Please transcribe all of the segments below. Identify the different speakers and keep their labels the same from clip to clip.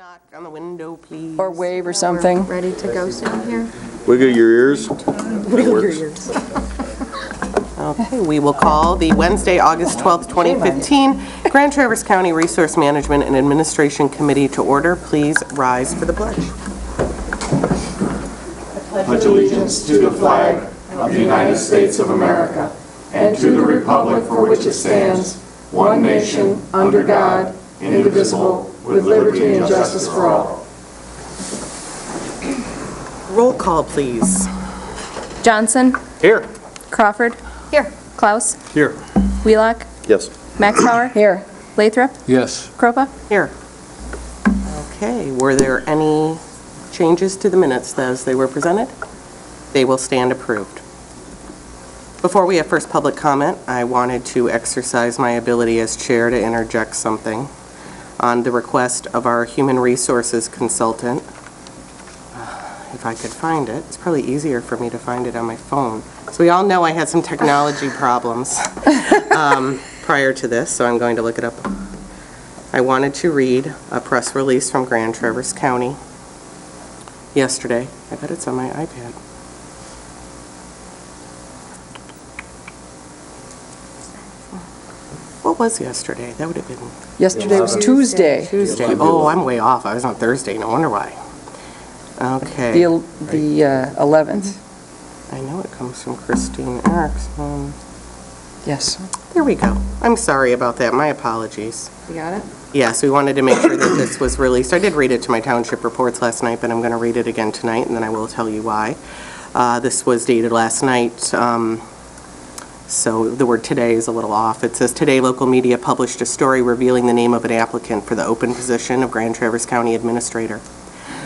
Speaker 1: knock on the window, please?
Speaker 2: Or wave or something.
Speaker 3: Ready to go soon here?
Speaker 4: Wiggle your ears.
Speaker 3: Wiggle your ears.
Speaker 1: Okay, we will call the Wednesday, August 12th, 2015 Grand Traverse County Resource Management and Administration Committee to order. Please rise for the pledge.
Speaker 5: Pledge allegiance to the flag of the United States of America and to the republic for which it stands, one nation, under God, indivisible, with liberty and justice for all.
Speaker 1: Roll call, please.
Speaker 6: Johnson.
Speaker 4: Here.
Speaker 6: Crawford.
Speaker 3: Here.
Speaker 6: Klaus.
Speaker 4: Here.
Speaker 6: Wheelock.
Speaker 4: Yes.
Speaker 6: Maxbauer.
Speaker 2: Here.
Speaker 6: Lathrop.
Speaker 4: Yes.
Speaker 6: Kropa.
Speaker 1: Here. Okay, were there any changes to the minutes as they were presented? They will stand approved. Before we have first public comment, I wanted to exercise my ability as chair to interject something on the request of our human resources consultant. If I could find it, it's probably easier for me to find it on my phone. So we all know I had some technology problems prior to this, so I'm going to look it up. I wanted to read a press release from Grand Traverse County yesterday. I bet it's on my iPad. What was yesterday? That would have been
Speaker 2: Yesterday was Tuesday.
Speaker 1: Tuesday. Oh, I'm way off. I was on Thursday. No wonder why. Okay.
Speaker 2: The 11th.
Speaker 1: I know it comes from Christine Erickson.
Speaker 2: Yes.
Speaker 1: There we go. I'm sorry about that. My apologies.
Speaker 3: You got it?
Speaker 1: Yes, we wanted to make sure that this was released. I did read it to my township reports last night, but I'm going to read it again tonight, and then I will tell you why. This was dated last night, so the word today is a little off. It says, today local media published a story revealing the name of an applicant for the open position of Grand Traverse County Administrator.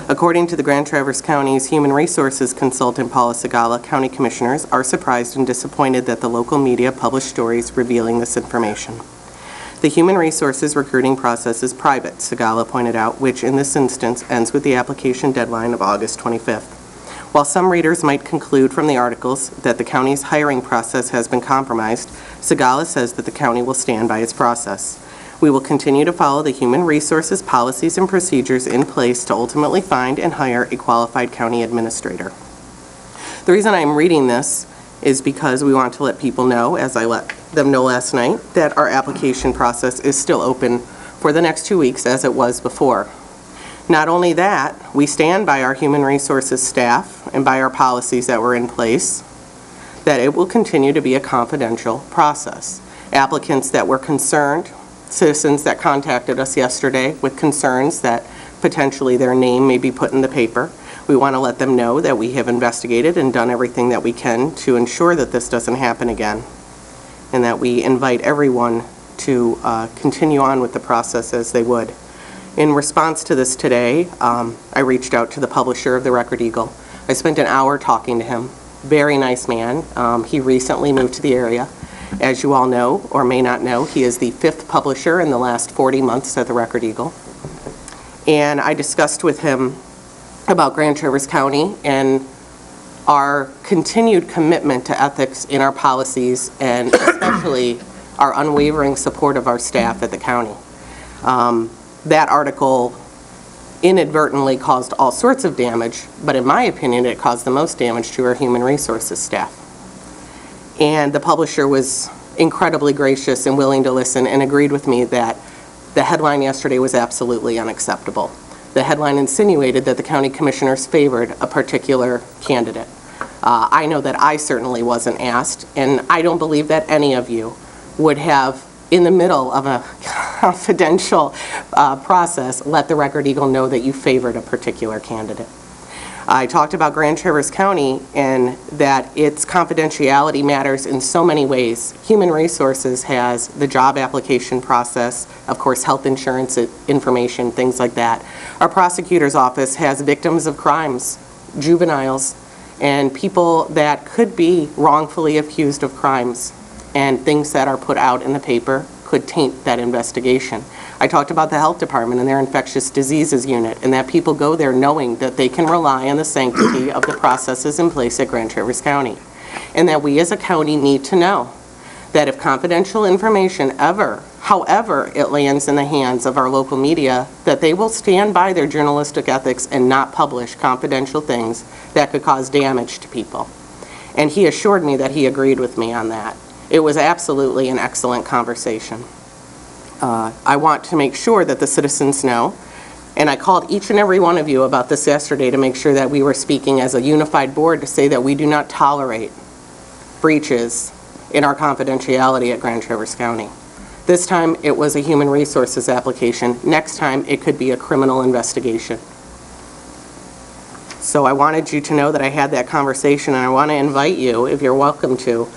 Speaker 1: According to the Grand Traverse County's Human Resources Consultant Paula Segala, county commissioners are surprised and disappointed that the local media published stories revealing this information. The Human Resources recruiting process is private, Segala pointed out, which in this instance ends with the application deadline of August 25th. While some readers might conclude from the articles that the county's hiring process has been compromised, Segala says that the county will stand by its process. We will continue to follow the human resources policies and procedures in place to ultimately find and hire a qualified county administrator. The reason I'm reading this is because we want to let people know, as I let them know last night, that our application process is still open for the next 2 weeks as it was before. Not only that, we stand by our human resources staff and by our policies that were in place, that it will continue to be a confidential process. Applicants that were concerned, citizens that contacted us yesterday with concerns that potentially their name may be put in the paper, we want to let them know that we have investigated and done everything that we can to ensure that this doesn't happen again, and that we invite everyone to continue on with the process as they would. In response to this today, I reached out to the publisher of the Record Eagle. I spent an hour talking to him. Very nice man. He recently moved to the area. As you all know, or may not know, he is the 5th publisher in the last 40 months at the Record Eagle. And I discussed with him about Grand Traverse County and our continued commitment to ethics in our policies, and especially our unwavering support of our staff at the county. That article inadvertently caused all sorts of damage, but in my opinion, it caused the most damage to our human resources staff. And the publisher was incredibly gracious and willing to listen and agreed with me that the headline yesterday was absolutely unacceptable. The headline insinuated that the county commissioners favored a particular candidate. I know that I certainly wasn't asked, and I don't believe that any of you would have, in the middle of a confidential process, let the Record Eagle know that you favored a particular candidate. I talked about Grand Traverse County and that its confidentiality matters in so many ways. Human Resources has the job application process, of course, health insurance information, things like that. Our prosecutor's office has victims of crimes, juveniles, and people that could be wrongfully accused of crimes, and things that are put out in the paper could taint that investigation. I talked about the health department and their infectious diseases unit, and that people go there knowing that they can rely on the sanctity of the processes in place at Grand Traverse County, and that we as a county need to know that if confidential information ever However, it lands in the hands of our local media that they will stand by their journalistic ethics and not publish confidential things that could cause damage to people. And he assured me that he agreed with me on that. It was absolutely an excellent conversation. I want to make sure that the citizens know, and I called each and every one of you about this yesterday to make sure that we were speaking as a unified board to say that we do not tolerate breaches in our confidentiality at Grand Traverse County. This time, it was a human resources application. Next time, it could be a criminal investigation. So I wanted you to know that I had that conversation, and I want to invite you, if you're welcome to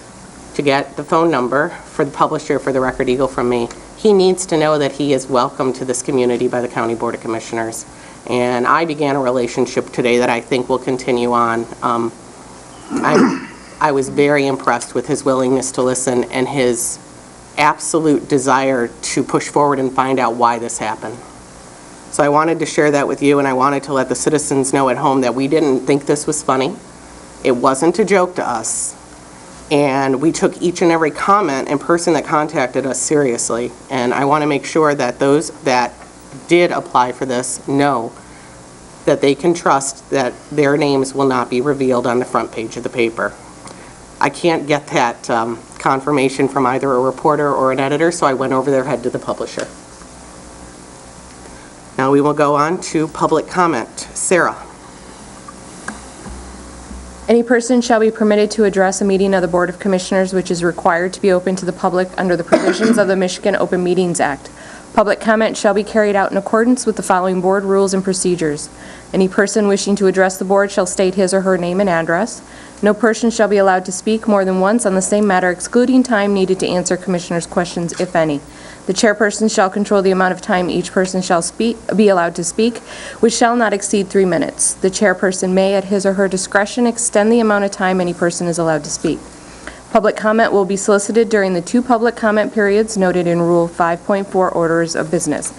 Speaker 1: get the phone number for the publisher for the Record Eagle from me. He needs to know that he is welcome to this community by the County Board of Commissioners. And I began a relationship today that I think will continue on. I was very impressed with his willingness to listen and his absolute desire to push forward and find out why this happened. So I wanted to share that with you, and I wanted to let the citizens know at home that we didn't think this was funny. It wasn't a joke to us. And we took each and every comment and person that contacted us seriously. And I want to make sure that those that did apply for this know that they can trust that their names will not be revealed on the front page of the paper. I can't get that confirmation from either a reporter or an editor, so I went over their head to the publisher. Now we will go on to public comment. Sarah.
Speaker 6: Any person shall be permitted to address a meeting of the Board of Commissioners which is required to be open to the public under the provisions of the Michigan Open Meetings Act. Public comment shall be carried out in accordance with the following board rules and procedures. Any person wishing to address the board shall state his or her name and address. No person shall be allowed to speak more than once on the same matter, excluding time needed to answer commissioners' questions, if any. The chairperson shall control the amount of time each person shall be allowed to speak, which shall not exceed 3 minutes. The chairperson may, at his or her discretion, extend the amount of time any person is allowed to speak. Public comment will be solicited during the 2 public comment periods noted in Rule 5.4 Orders of Business.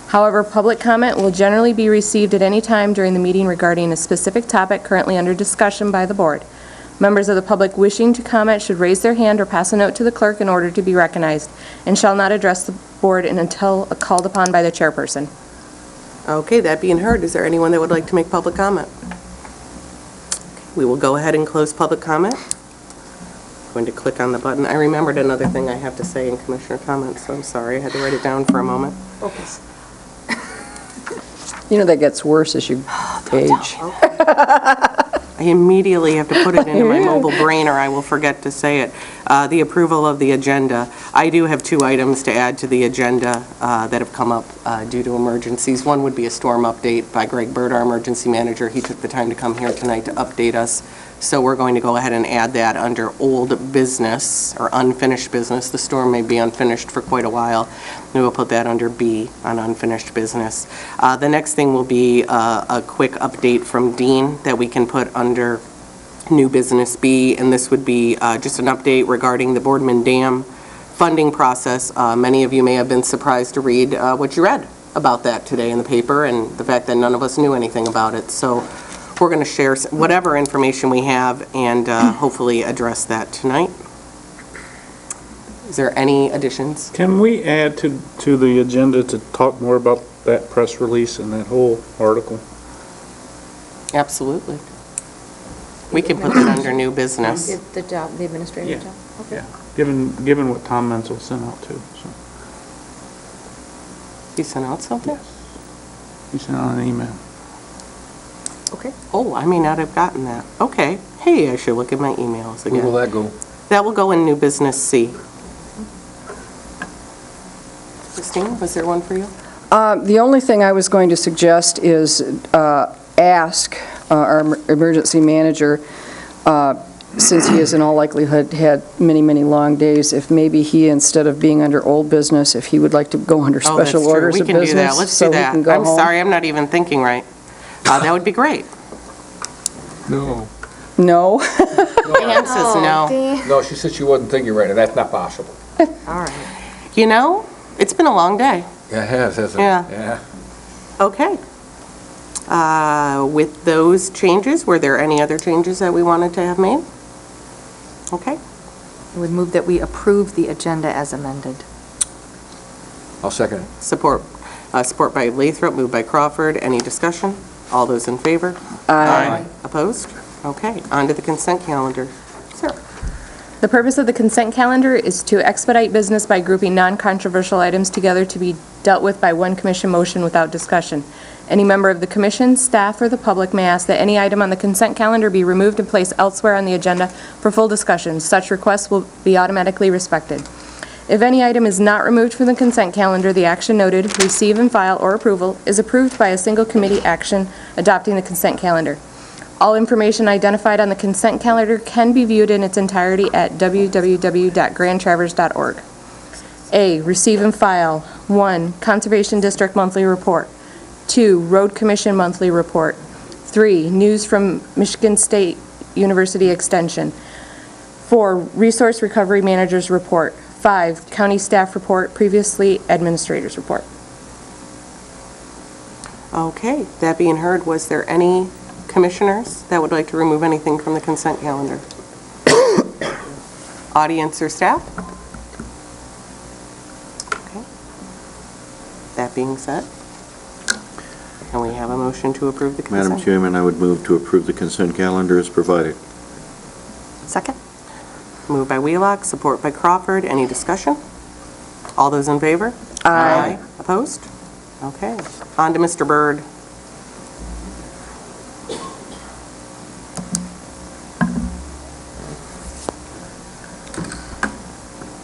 Speaker 6: However, public comment will generally be received at any time during the meeting regarding a specific topic currently under discussion by the board. Members of the public wishing to comment should raise their hand or pass a note to the clerk in order to be recognized, and shall not address the board until called upon by the chairperson.
Speaker 1: Okay, that being heard, is there anyone that would like to make public comment? We will go ahead and close public comment. Going to click on the button. I remembered another thing I have to say in commissioner comments, so I'm sorry. I had to write it down for a moment.
Speaker 3: Focus.
Speaker 2: You know, that gets worse as you age.
Speaker 1: I immediately have to put it into my mobile brain or I will forget to say it. The approval of the agenda. I do have 2 items to add to the agenda that have come up due to emergencies. One would be a storm update by Greg Bird, our emergency manager. He took the time to come here tonight to update us. So we're going to go ahead and add that under old business or unfinished business. The storm may be unfinished for quite a while. We will put that under B on unfinished business. The next thing will be a quick update from Dean that we can put under new business B, and this would be just an update regarding the Boardman Dam funding process. Many of you may have been surprised to read what you read about that today in the paper and the fact that none of us knew anything about it. So we're going to share whatever information we have and hopefully address that tonight. Is there any additions?
Speaker 4: Can we add to the agenda to talk more about that press release and that whole article?
Speaker 1: Absolutely. We can put that under new business.
Speaker 3: The job, the administrative job? Okay.
Speaker 4: Yeah. Given what Tom Menzel sent out too. So.
Speaker 1: You sent out something?
Speaker 4: He sent out an email.
Speaker 3: Okay.
Speaker 1: Oh, I may not have gotten that. Okay. Hey, I should look at my emails again.
Speaker 7: Where will that go?
Speaker 1: That will go in new business C. Christine, was there one for you?
Speaker 2: The only thing I was going to suggest is ask our emergency manager, since he has in all likelihood had many, many long days, if maybe he, instead of being under old business, if he would like to go under
Speaker 1: Oh, that's
Speaker 2: special
Speaker 1: true.
Speaker 2: orders
Speaker 1: We
Speaker 2: of
Speaker 1: can do
Speaker 2: business.
Speaker 1: that. Let's
Speaker 2: so
Speaker 1: do
Speaker 2: we
Speaker 1: that.
Speaker 2: can go
Speaker 1: I'm
Speaker 2: home.
Speaker 1: sorry, I'm not even thinking right. That would be great.
Speaker 7: No.
Speaker 2: No?
Speaker 1: Ann says no.
Speaker 7: No, she said she wasn't thinking right, and that's not possible.
Speaker 3: All right.
Speaker 1: You know, it's been a long day.
Speaker 7: Yeah, it has, hasn't it?
Speaker 1: Yeah. Okay. With those changes, were there any other changes that we wanted to have made? Okay.
Speaker 3: I would move that we approve the agenda as amended.
Speaker 7: I'll second it.
Speaker 1: Support by Lathrop, moved by Crawford. Any discussion? All those in favor?
Speaker 2: Aye.
Speaker 1: Opposed? Okay, on to the consent calendar. Sir?
Speaker 6: The purpose of the consent calendar is to expedite business by grouping non-controversial items together to be dealt with by one commission motion without discussion. Any member of the commission, staff, or the public may ask that any item on the consent calendar be removed and placed elsewhere on the agenda for full discussion. Such requests will be automatically respected. If any item is not removed from the consent calendar, the action noted, receive and file or approval, is approved by a single committee action adopting the consent calendar. All information identified on the consent calendar can be viewed in its entirety at www.grandtraverse.org. A, receive and file. 1, Conservation District Monthly Report. 2, Road Commission Monthly Report. 3, News from Michigan State University Extension. 4, Resource Recovery Manager's Report. 5, County Staff Report, previously Administrator's Report.
Speaker 1: Okay, that being heard, was there any commissioners that would like to remove anything from the consent calendar? Audience or staff? Okay. That being said, can we have a motion to approve the consent?
Speaker 8: Madam Chairman, I would move to approve the consent calendar as provided.
Speaker 3: Second?
Speaker 1: Moved by Wheelock, support by Crawford. Any discussion? All those in favor?
Speaker 2: Aye.
Speaker 1: Opposed? Okay. On to Mr. Byrd.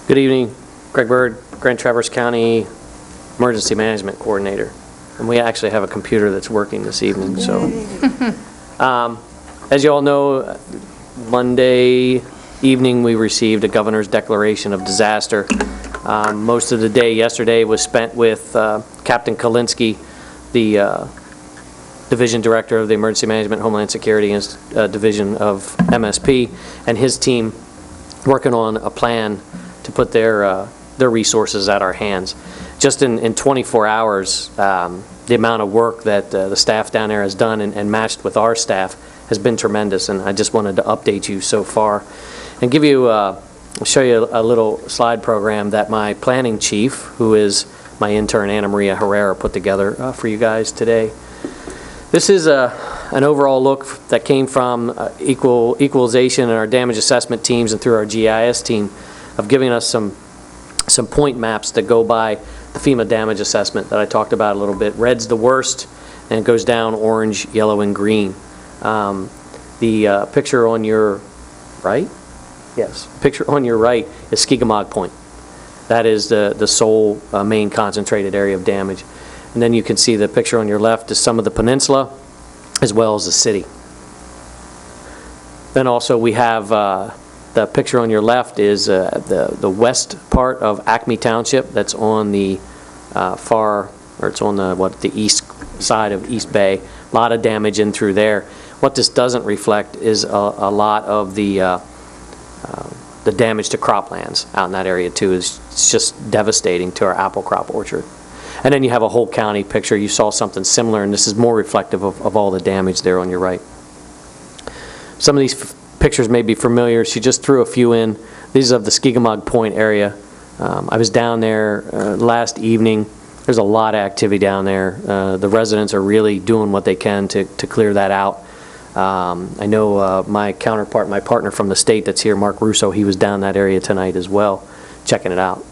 Speaker 9: Good evening, Greg Byrd, Grand Traverse County Emergency Management Coordinator. And we actually have a computer that's working this evening, so. As you all know, Monday evening we received a governor's declaration of disaster. Most of the day yesterday was spent with Captain Kalinsky, the Division Director of the Emergency Management Homeland Security Division of MSP, and his team working on a plan to put their resources at our hands. Just in 24 hours, the amount of work that the staff down there has done and matched with our staff has been tremendous, and I just wanted to update you so far and give you, show you a little slide program that my planning chief, who is my intern Anna Maria Herrera, put together for you guys today. This is an overall look that came from equalization and our damage assessment teams and through our GIS team of giving us some point maps that go by the FEMA damage assessment that I talked about a little bit. Red's the worst, and it goes down orange, yellow, and green. The picture on your right, yes, picture on your right is Skegamog Point. That is the sole main concentrated area of damage. And then you can see the picture on your left is some of the peninsula, as well as the city. Then also we have the picture on your left is the west part of Acme Township. That's on the it's on the east side of East Bay. A lot of damage in through there. What this doesn't reflect is a lot of the damage to croplands out in that area too. It's just devastating to our apple crop orchard. And then you have a whole county picture. You saw something similar, and this is more reflective of all the damage there on your right. Some of these pictures may be familiar. She just threw a few in. These are of the Skegamog Point area. I was down there last evening. There's a lot of activity down there. The residents are really doing what they can to clear that out. I know my counterpart, my partner from the state that's here, Mark Russo, he was down that area tonight as well, checking it out.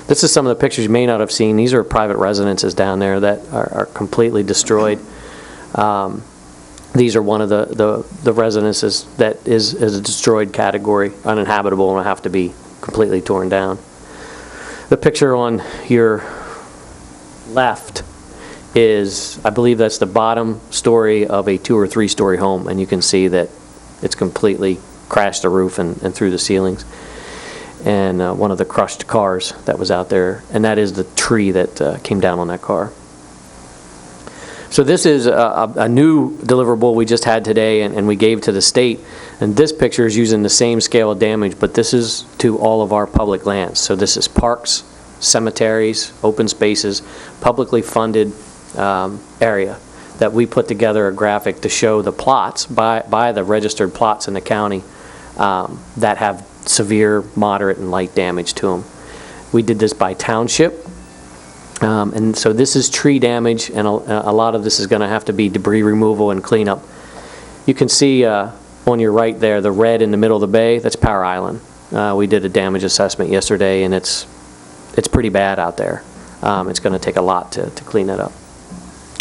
Speaker 9: This is some of the pictures you may not have seen. These are private residences down there that are completely destroyed. These are one of the residences that is a destroyed category, uninhabitable, and will have to be completely torn down. The picture on your left is, I believe that's the bottom story of a 2- or 3-story home, and you can see that it's completely crashed the roof and through the ceilings. And one of the crushed cars that was out there, and that is the tree that came down on that car. So this is a new deliverable we just had today and we gave to the state. And this picture is using the same scale of damage, but this is to all of our public lands. So this is parks, cemeteries, open spaces, publicly funded area that we put together a graphic to show the plots by the registered plots in the county that have severe, moderate, and light damage to them. We did this by township, And so this is tree damage, and a lot of this is going to have to be debris removal and cleanup. You can see on your right there, the red in the middle of the bay, that's Power Island. We did a damage assessment yesterday, and it's pretty bad out there. It's going to take a lot to clean that up.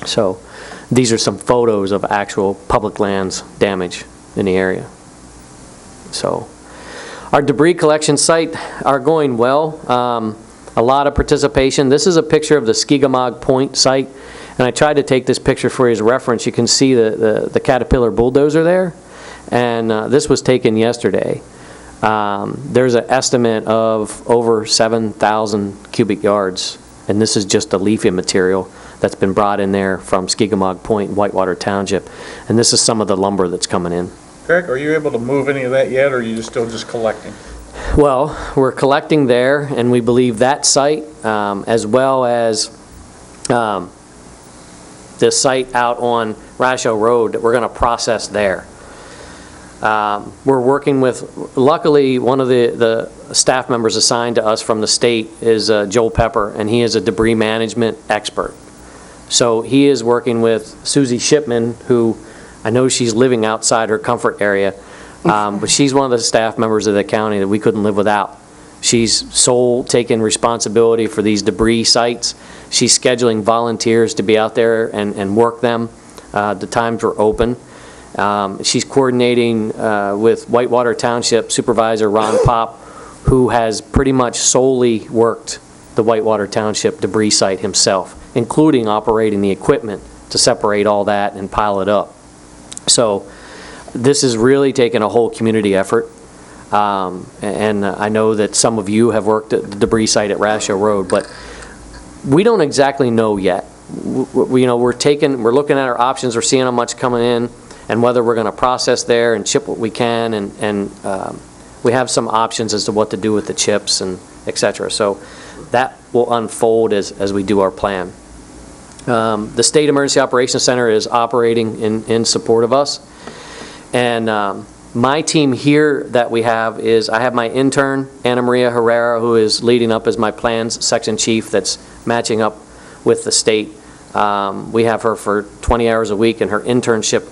Speaker 9: So these are some photos of actual public lands damage in the area. So our debris collection site are going well. A lot of participation. This is a picture of the Skegamog Point site, and I tried to take this picture for you as reference. You can see the Caterpillar bulldozer there, and this was taken yesterday. There's an estimate of over 7,000 cubic yards, and this is just the leafy material that's been brought in there from Skegamog Point, Whitewater Township, and this is some of the lumber that's coming in.
Speaker 4: Greg, are you able to move any of that yet, or are you still just collecting?
Speaker 9: Well, we're collecting there, and we believe that site, as well as the site out on Rasho Road, that we're going to process there. We're working with, luckily, one of the staff members assigned to us from the state is Joel Pepper, and he is a debris management expert. So he is working with Susie Shipman, who I know she's living outside her comfort area, but she's one of the staff members of the county that we couldn't live without. She's taking responsibility for these debris sites. She's scheduling volunteers to be out there and work them. The times were open. She's coordinating with Whitewater Township Supervisor Ron Pop, who has pretty much solely worked the Whitewater Township debris site himself, including operating the equipment to separate all that and pile it up. So this is really taking a whole community effort. And I know that some of you have worked at the debris site at Rasho Road, but we don't exactly know yet. We're looking at our options, we're seeing how much coming in, and whether we're going to process there and chip what we can, and we have some options as to what to do with the chips and et cetera. So that will unfold as we do our plan. The State Emergency Operations Center is operating in support of us. And my team here that we have is, I have my intern, Ana Maria Herrera, who is leading up as my plans section chief that's matching up with the state. We have her for 20 hours a week, and her internship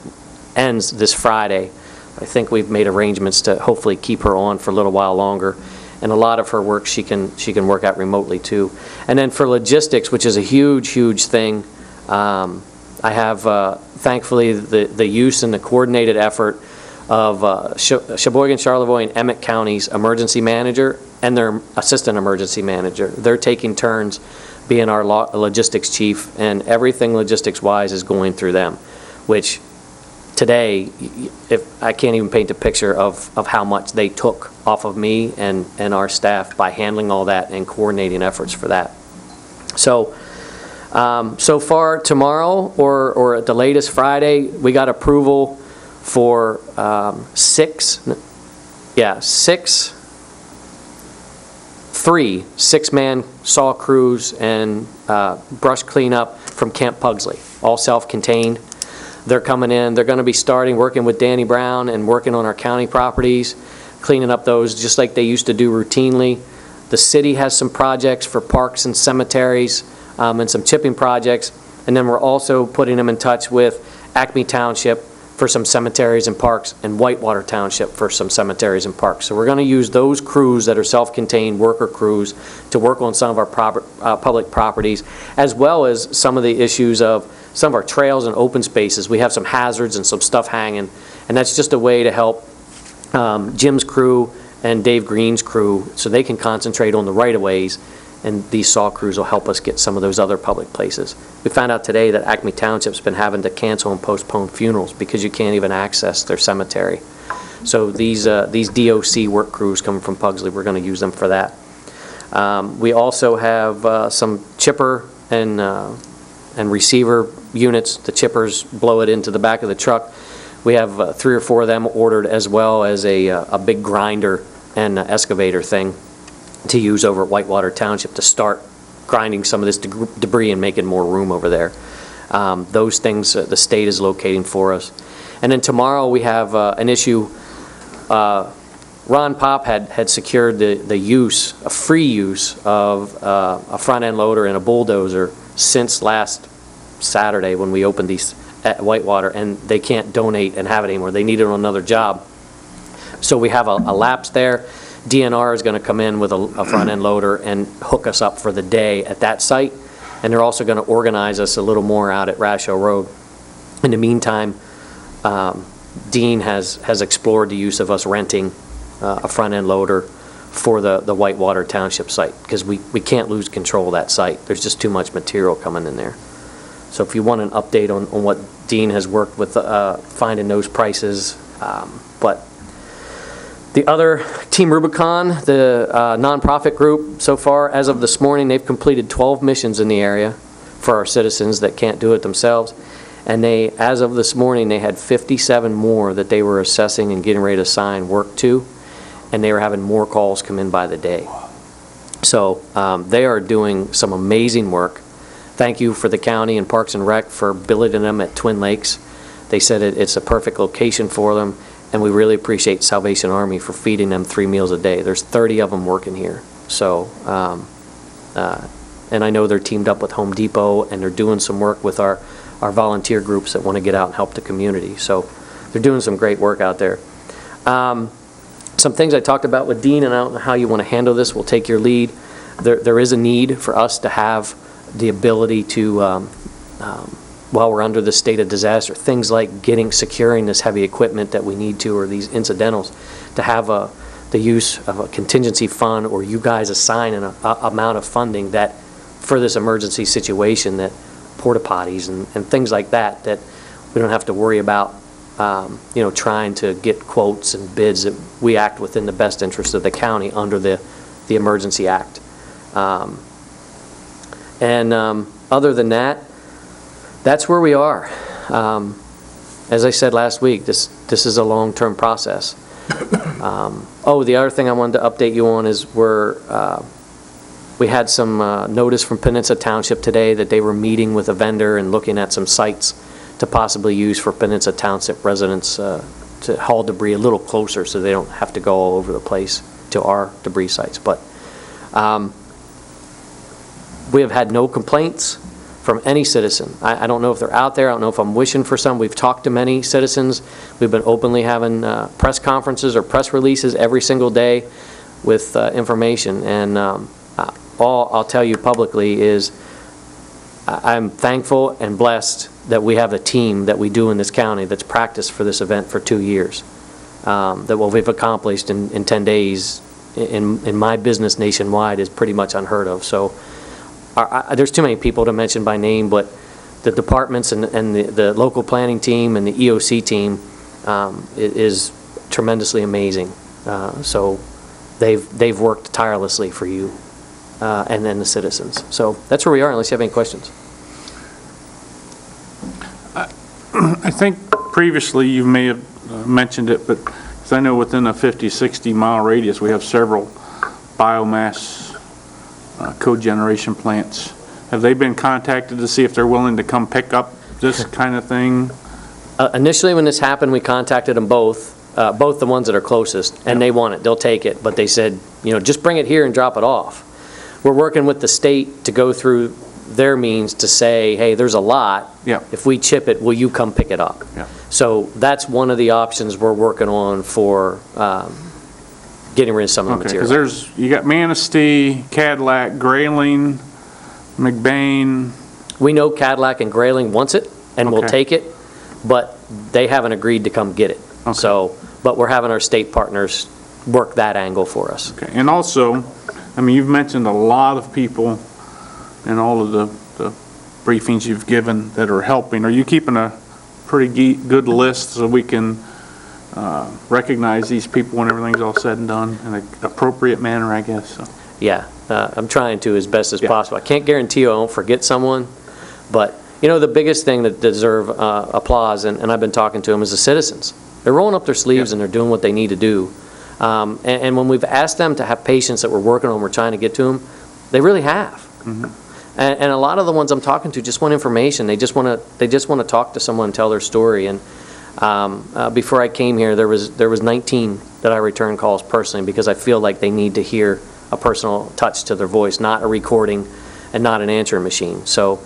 Speaker 9: ends this Friday. I think we've made arrangements to hopefully keep her on for a little while longer. And a lot of her work she can work out remotely too. And then for logistics, which is a huge thing, I have thankfully the use and the coordinated effort of Sheboygan, Charlevoix, and Emmett County's emergency manager and their assistant emergency manager. They're taking turns being our logistics chief, and everything logistics-wise is going through them, which today, if I can't even paint a picture of how much they took off of me and our staff by handling all that and coordinating efforts for that. So, so far tomorrow or at the latest Friday, we got approval for three six-man saw crews and brush cleanup from Camp Pugsley, all self-contained. They're coming in. They're going to be working with Danny Brown and working on our county properties, cleaning up those just like they used to do routinely. The city has some projects for parks and cemeteries and some chipping projects. And then we're also putting them in touch with Acme Township for some cemeteries and parks, and Whitewater Township for some cemeteries and parks. So we're going to use those crews that are self-contained worker crews to work on some of our public properties, as well as some of the issues of some of our trails and open spaces. We have some hazards and some stuff hanging, and that's just a way to help Jim's crew and Dave Green's crew so they can concentrate on the right-of-ways, and these saw crews will help us get some of those other public places. We found out today that Acme Township's been having to cancel and postpone funerals because you can't even access their cemetery. So these DOC work crews coming from Pugsley, we're going to use them for that. We also have some chipper and receiver units. The chippers blow it into the back of the truck. We have 3 or 4 of them ordered, as well as a big grinder and excavator thing to use over at Whitewater Township to start grinding some of this debris and making more room over there. Those things the state is locating for us. And then tomorrow we have an issue Ron Pop had secured a free use of a front-end loader and a bulldozer since last Saturday when we opened these at Whitewater, and they can't donate and have it anymore. They need it on another job. So we have a lapse there. DNR is going to come in with a front-end loader and hook us up for the day at that site, and they're also going to organize us a little more out at Rasho Road. In the meantime, Dean has explored the use of us renting a front-end loader for the Whitewater Township site, because we can't lose control of that site. There's just too much material coming in there. So if you want an update on what Dean has worked with finding those prices, but the other, Team Rubicon, the nonprofit group, so far, as of this morning, they've completed 12 missions in the area for our citizens that can't do it themselves. And they, as of this morning, they had 57 more that they were assessing and getting ready to assign work to, and they were having more calls come in by the day. So they are doing some amazing work. Thank you for the county and Parks and Rec for billeting them at Twin Lakes. They said it's a perfect location for them, and we really appreciate Salvation Army for feeding them 3 meals a day. There's 30 of them working here. So, and I know they're teamed up with Home Depot, and they're doing some work with our volunteer groups that want to get out and help the community. So they're doing some great work out there. Some things I talked about with Dean, and I don't know how you want to handle this. We'll take your lead. There is a need for us to have the ability to, while we're under the state of disaster, things like securing this heavy equipment that we need to, or these incidentals, to have the use of a contingency fund, or you guys assign an amount of funding that for this emergency situation, that porta potties and things like that we don't have to worry about, trying to get quotes and bids, that we act within the best interest of the county under the Emergency Act. Other than that, that's where we are. As I said last week, this is a long-term process. The other thing I wanted to update you on is we had some notice from Peninsula Township today that they were meeting with a vendor and looking at some sites to possibly use for Peninsula Township residents to haul debris a little closer so they don't have to go all over the place to our debris sites. But we have had no complaints from any citizen. I don't know if they're out there. I don't know if I'm wishing for some. We've talked to many citizens. We've been openly having press conferences or press releases every single day with information. And all I'll tell you publicly is I'm thankful and blessed that we have a team that we do in this county that's practiced for this event for 2 years. That what we've accomplished in 10 days in my business nationwide is pretty much unheard of. So there's too many people to mention by name, but the departments and the local planning team and the EOC team is tremendously amazing. So they've worked tirelessly for you and then the citizens. So that's where we are, unless you have any questions.
Speaker 4: I think previously you may have mentioned it, but 'cause I know within a 50, 60-mile radius, we have several biomass cogeneration plants. Have they been contacted to see if they're willing to come pick up this kind of thing?
Speaker 9: Initially, when this happened, we contacted them both the ones that are closest, and they want it. They'll take it, but they said, just bring it here and drop it off. We're working with the state to go through their means to say, hey, there's a lot.
Speaker 4: Yeah.
Speaker 9: If we chip it, will you come pick it up?
Speaker 4: Yeah.
Speaker 9: So that's one of the options we're working on for getting rid of some of the
Speaker 4: Okay,
Speaker 9: material.
Speaker 4: because you got Manistee, Cadillac, Grayling, McBain.
Speaker 9: We know Cadillac and Grayling wants it and will
Speaker 4: Okay.
Speaker 9: take it, but they haven't agreed to come get it.
Speaker 4: Okay.
Speaker 9: So, but we're having our state partners work that angle for us.
Speaker 4: Okay, and also, you've mentioned a lot of people in all of the briefings you've given that are helping. Are you keeping a pretty good list so we can recognize these people when everything's all said and done in an appropriate manner, I guess? So.
Speaker 9: Yeah, I'm trying to as best as
Speaker 4: Yeah.
Speaker 9: possible. I can't guarantee you I won't forget someone, but the biggest thing that deserve applause, and I've been talking to them, is the citizens. They're rolling up their sleeves and they're doing what they need to do. And when we've asked them to have patience that we're working on, we're trying to get to them, they really have.
Speaker 4: Mm-hmm.
Speaker 9: And a lot of the ones I'm talking to just want information. They just want to talk to someone and tell their story. And Before I came here, there was 19 that I returned calls personally because I feel like they need to hear a personal touch to their voice, not a recording and not an answering machine. So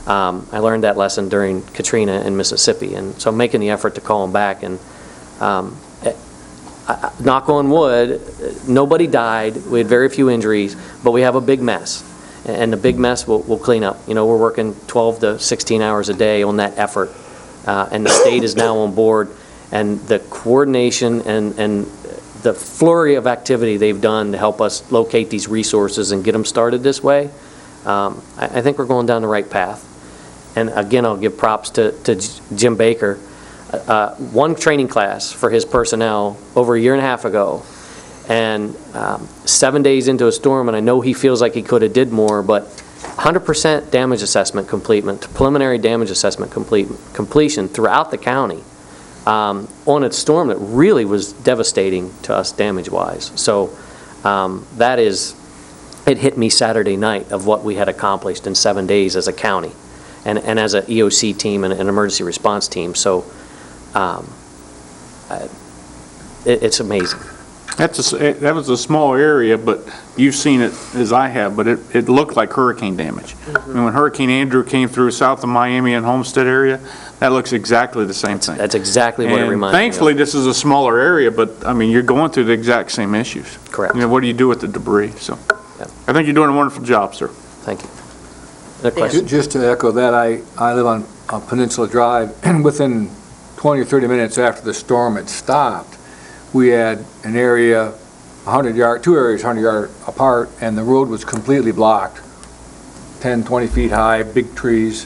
Speaker 9: I learned that lesson during Katrina in Mississippi, and so I'm making the effort to call them back. And knock on wood, nobody died. We had very few injuries, but we have a big mess. And the big mess we'll clean up. You know, we're working 12 to 16 hours a day on that effort. And the state is now on board. And the coordination and the flurry of activity they've done to help us locate these resources and get them started this way, I think we're going down the right path. And again, I'll give props to Jim Baker. One training class for his personnel over a year and a half ago, and 7 days into a storm, and I know he feels like he could have did more, but 100% damage assessment completion, preliminary damage assessment completion throughout the county on a storm that really was devastating to us damage-wise. So it hit me Saturday night of what we had accomplished in 7 days as a county and as an EOC team and an emergency response team. So it's amazing.
Speaker 4: That was a small area, but you've seen it as I have, but it looked like hurricane damage. I mean, when Hurricane Andrew came through south of Miami and Homestead area, that looks exactly the same thing.
Speaker 9: That's exactly what it reminds me of.
Speaker 4: Thankfully, this is a smaller area, but, I mean, you're going through the exact same issues.
Speaker 9: Correct.
Speaker 4: You know, what do you do with the debris? So,
Speaker 9: Yeah.
Speaker 4: I think you're doing a wonderful job, sir.
Speaker 9: Thank you. Another question?
Speaker 7: Just to echo that, I live on Peninsula Drive, and within 20 or 30 minutes after the storm had stopped, we had an area, 2 areas 100 yards apart, and the road was completely blocked, 10, 20 feet high, big trees.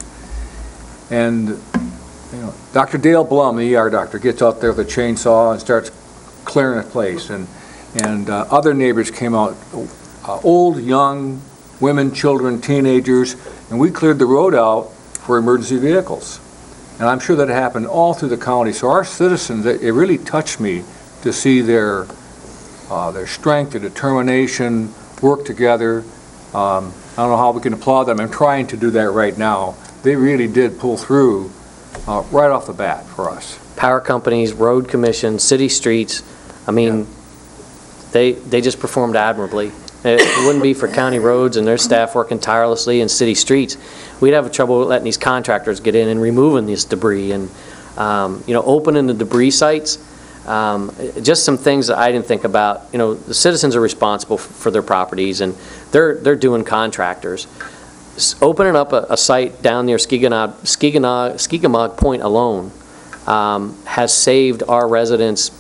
Speaker 7: And, you know, Dr. Dale Blum, the ER doctor, gets out there with a chainsaw and starts clearing the place. And other neighbors came out, old, young, women, children, teenagers, and we cleared the road out for emergency vehicles. And I'm sure that happened all through the county. So our citizens, it really touched me to see their strength, their determination, work together. I don't know how we can applaud them. I'm trying to do that right now. They really did pull through right off the bat for us.
Speaker 9: Power companies, road commissions, city streets, I mean, they just performed admirably. It wouldn't be for county roads and their staff working tirelessly in city streets, we'd have trouble letting these contractors get in and removing this debris and, you know, opening the debris sites. Just some things that I didn't think about. You know, the citizens are responsible for their properties, and they're doing contractors. Opening up a site down near Skeegamog Point alone has saved our residents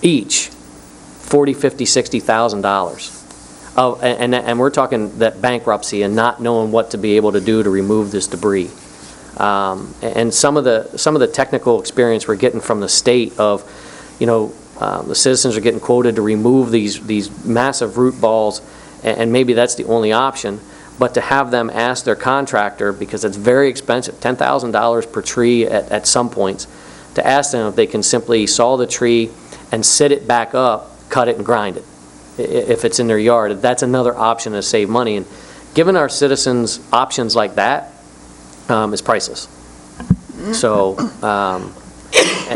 Speaker 9: each $40,000, $50,000, $60,000. And we're talking that bankruptcy and not knowing what to be able to do to remove this debris. And some of the technical experience we're getting from the state of, you know, the citizens are getting quoted to remove these massive root balls, and maybe that's the only option, but to have them ask their contractor, because it's very expensive, $10,000 per tree at some points, to ask them if they can simply saw the tree and sit it back up, cut it and grind it, if it's in their yard. That's another option to save money. And giving our citizens options like that is priceless. So,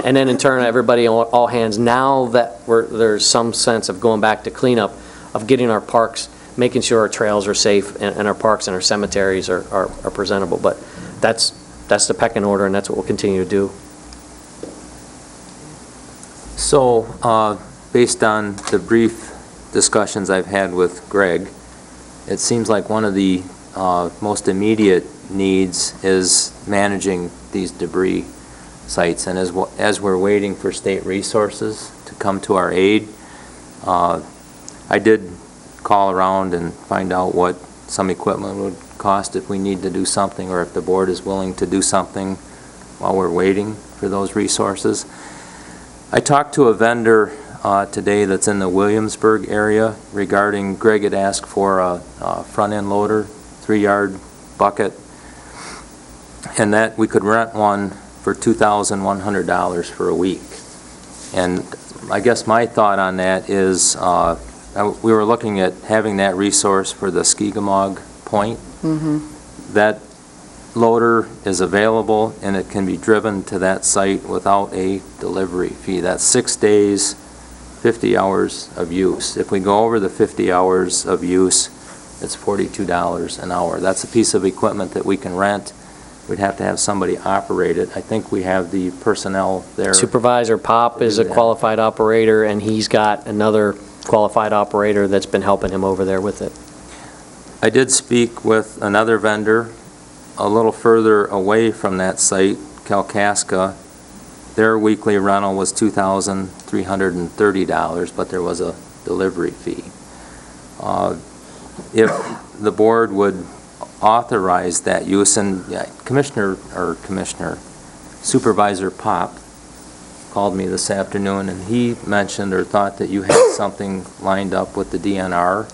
Speaker 9: and then in turn, everybody, all hands, now that there's some sense of going back to cleanup, of getting our parks, making sure our trails are safe and our parks and our cemeteries are presentable. But that's the pecking order, and that's what we'll continue to do.
Speaker 10: So, based on the brief discussions I've had with Greg, it seems like one of the most immediate needs is managing these debris sites. And as we're waiting for state resources to come to our aid, I did call around and find out what some equipment would cost if we need to do something, or if the board is willing to do something while we're waiting for those resources. I talked to a vendor today that's in the Williamsburg area regarding, Greg had asked for a front-end loader, 3-yard bucket, and that we could rent one for $2,100 for a week. And I guess my thought on that is we were looking at having that resource for the Skeegamog Point.
Speaker 2: Mm-hmm.
Speaker 10: That loader is available and it can be driven to that site without a delivery fee. That's 6 days, 50 hours of use. If we go over the 50 hours of use, it's $42 an hour. That's a piece of equipment that we can rent. We'd have to have somebody operate it. I think we have the personnel there.
Speaker 9: Supervisor Pop is a qualified operator, and he's got another qualified operator that's been helping him over there with it.
Speaker 10: I did speak with another vendor a little further away from that site, Kalkaska. Their weekly rental was $2,330, but there was a delivery fee. If the board would authorize that use, and Supervisor Pop called me this afternoon, and he mentioned or thought that you had something lined up with the DNR.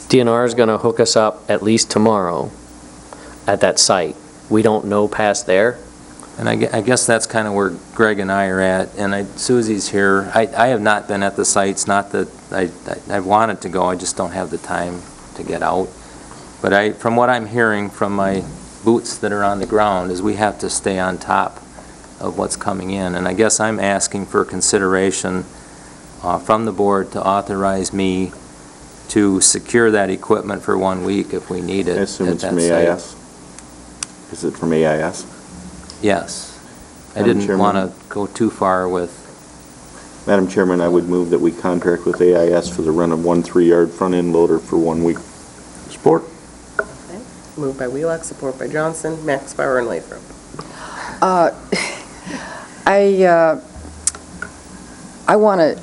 Speaker 9: DNR is going to hook us up at least tomorrow at that site. We don't know past there.
Speaker 10: And I guess that's kind of where Greg and I are at, and Susie's here. I have not been at the sites, not that I wanted to go, I just don't have the time to get out. But from what I'm hearing from my boots that are on the ground, is we have to stay on top of what's coming in. And I guess I'm asking for consideration from the board to authorize me to secure that equipment for 1 week if we need it.
Speaker 8: I assume
Speaker 10: at
Speaker 8: it's
Speaker 10: that
Speaker 8: from
Speaker 10: site.
Speaker 8: AIS? Is it from AIS?
Speaker 10: Yes. I
Speaker 8: Madam
Speaker 10: didn't
Speaker 8: Chairman.
Speaker 10: want to go too far with,
Speaker 8: Madam Chairman, I would move that we contract with AIS for the rent of one 3-yard front-end loader for 1 week. Support.
Speaker 1: Moved by Wheelock, support by Johnson, Maxbauer and Lathrop.
Speaker 2: I want to,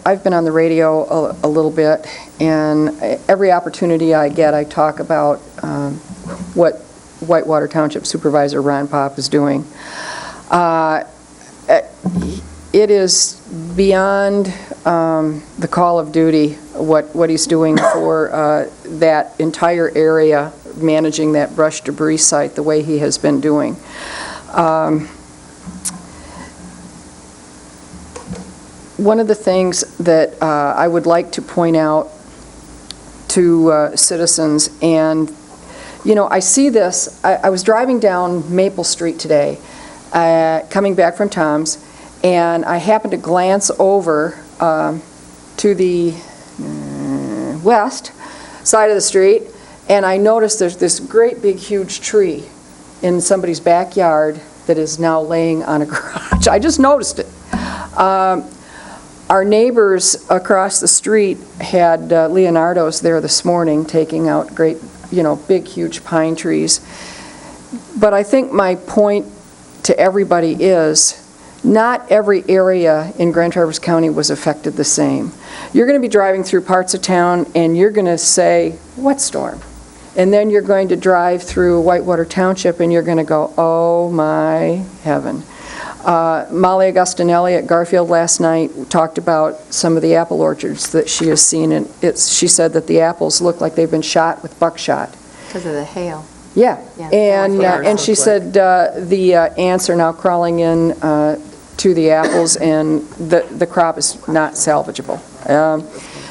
Speaker 2: I've been on the radio a little bit, and every opportunity I get, I talk about what Whitewater Township Supervisor Ron Pop is doing. It is beyond the call of duty, what he's doing for that entire area, managing that brush debris site the way he has been doing. One of the things that I would like to point out to citizens, and I see this, I was driving down Maple Street today, coming back from Tom's, and I happened to glance over to the west side of the street, and I noticed there's this great big huge tree in somebody's backyard that is now laying on a garage. I just noticed it. Our neighbors across the street had Leonardo's there this morning taking out great, big, huge pine trees. But I think my point to everybody is not every area in Grand Traverse County was affected the same. You're going to be driving through parts of town and you're going to say, what storm? And then you're going to drive through Whitewater Township and you're going to go, oh my heaven. Molly Augustinelli at Garfield last night talked about some of the apple orchards that she has seen, and she said that the apples look like they've been shot with buckshot.
Speaker 3: Because of the hail.
Speaker 2: Yeah,
Speaker 3: Yeah.
Speaker 2: and she said the ants are now crawling in to the apples, and the crop is not salvageable.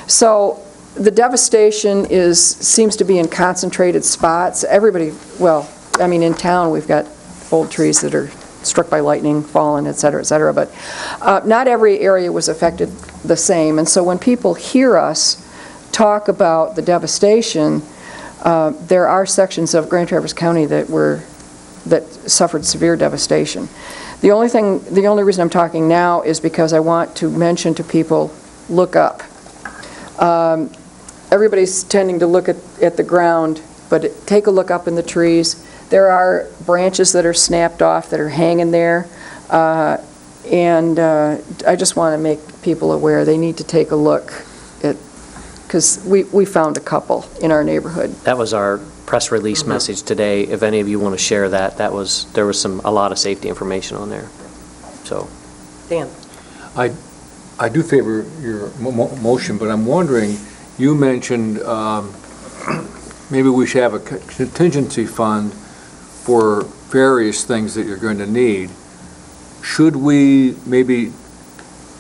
Speaker 2: So the devastation seems to be in concentrated spots. Everybody, in town we've got old trees that are struck by lightning, fallen, et cetera, but not every area was affected the same. And so when people hear us talk about the devastation, there are sections of Grand Traverse County that suffered severe devastation. The only reason I'm talking now is because I want to mention to people, look up. Everybody's tending to look at the ground, but take a look up in the trees. There are branches that are snapped off that are hanging there, and I just want to make people aware they need to take a look at, because we found a couple in our neighborhood.
Speaker 9: That was our press release message today. If any of you want to share that, there was a lot of safety information on there. So,
Speaker 1: Dan?
Speaker 7: I do favor your motion, but I'm wondering, you mentioned maybe we should have a contingency fund for various things that you're going to need. Should we maybe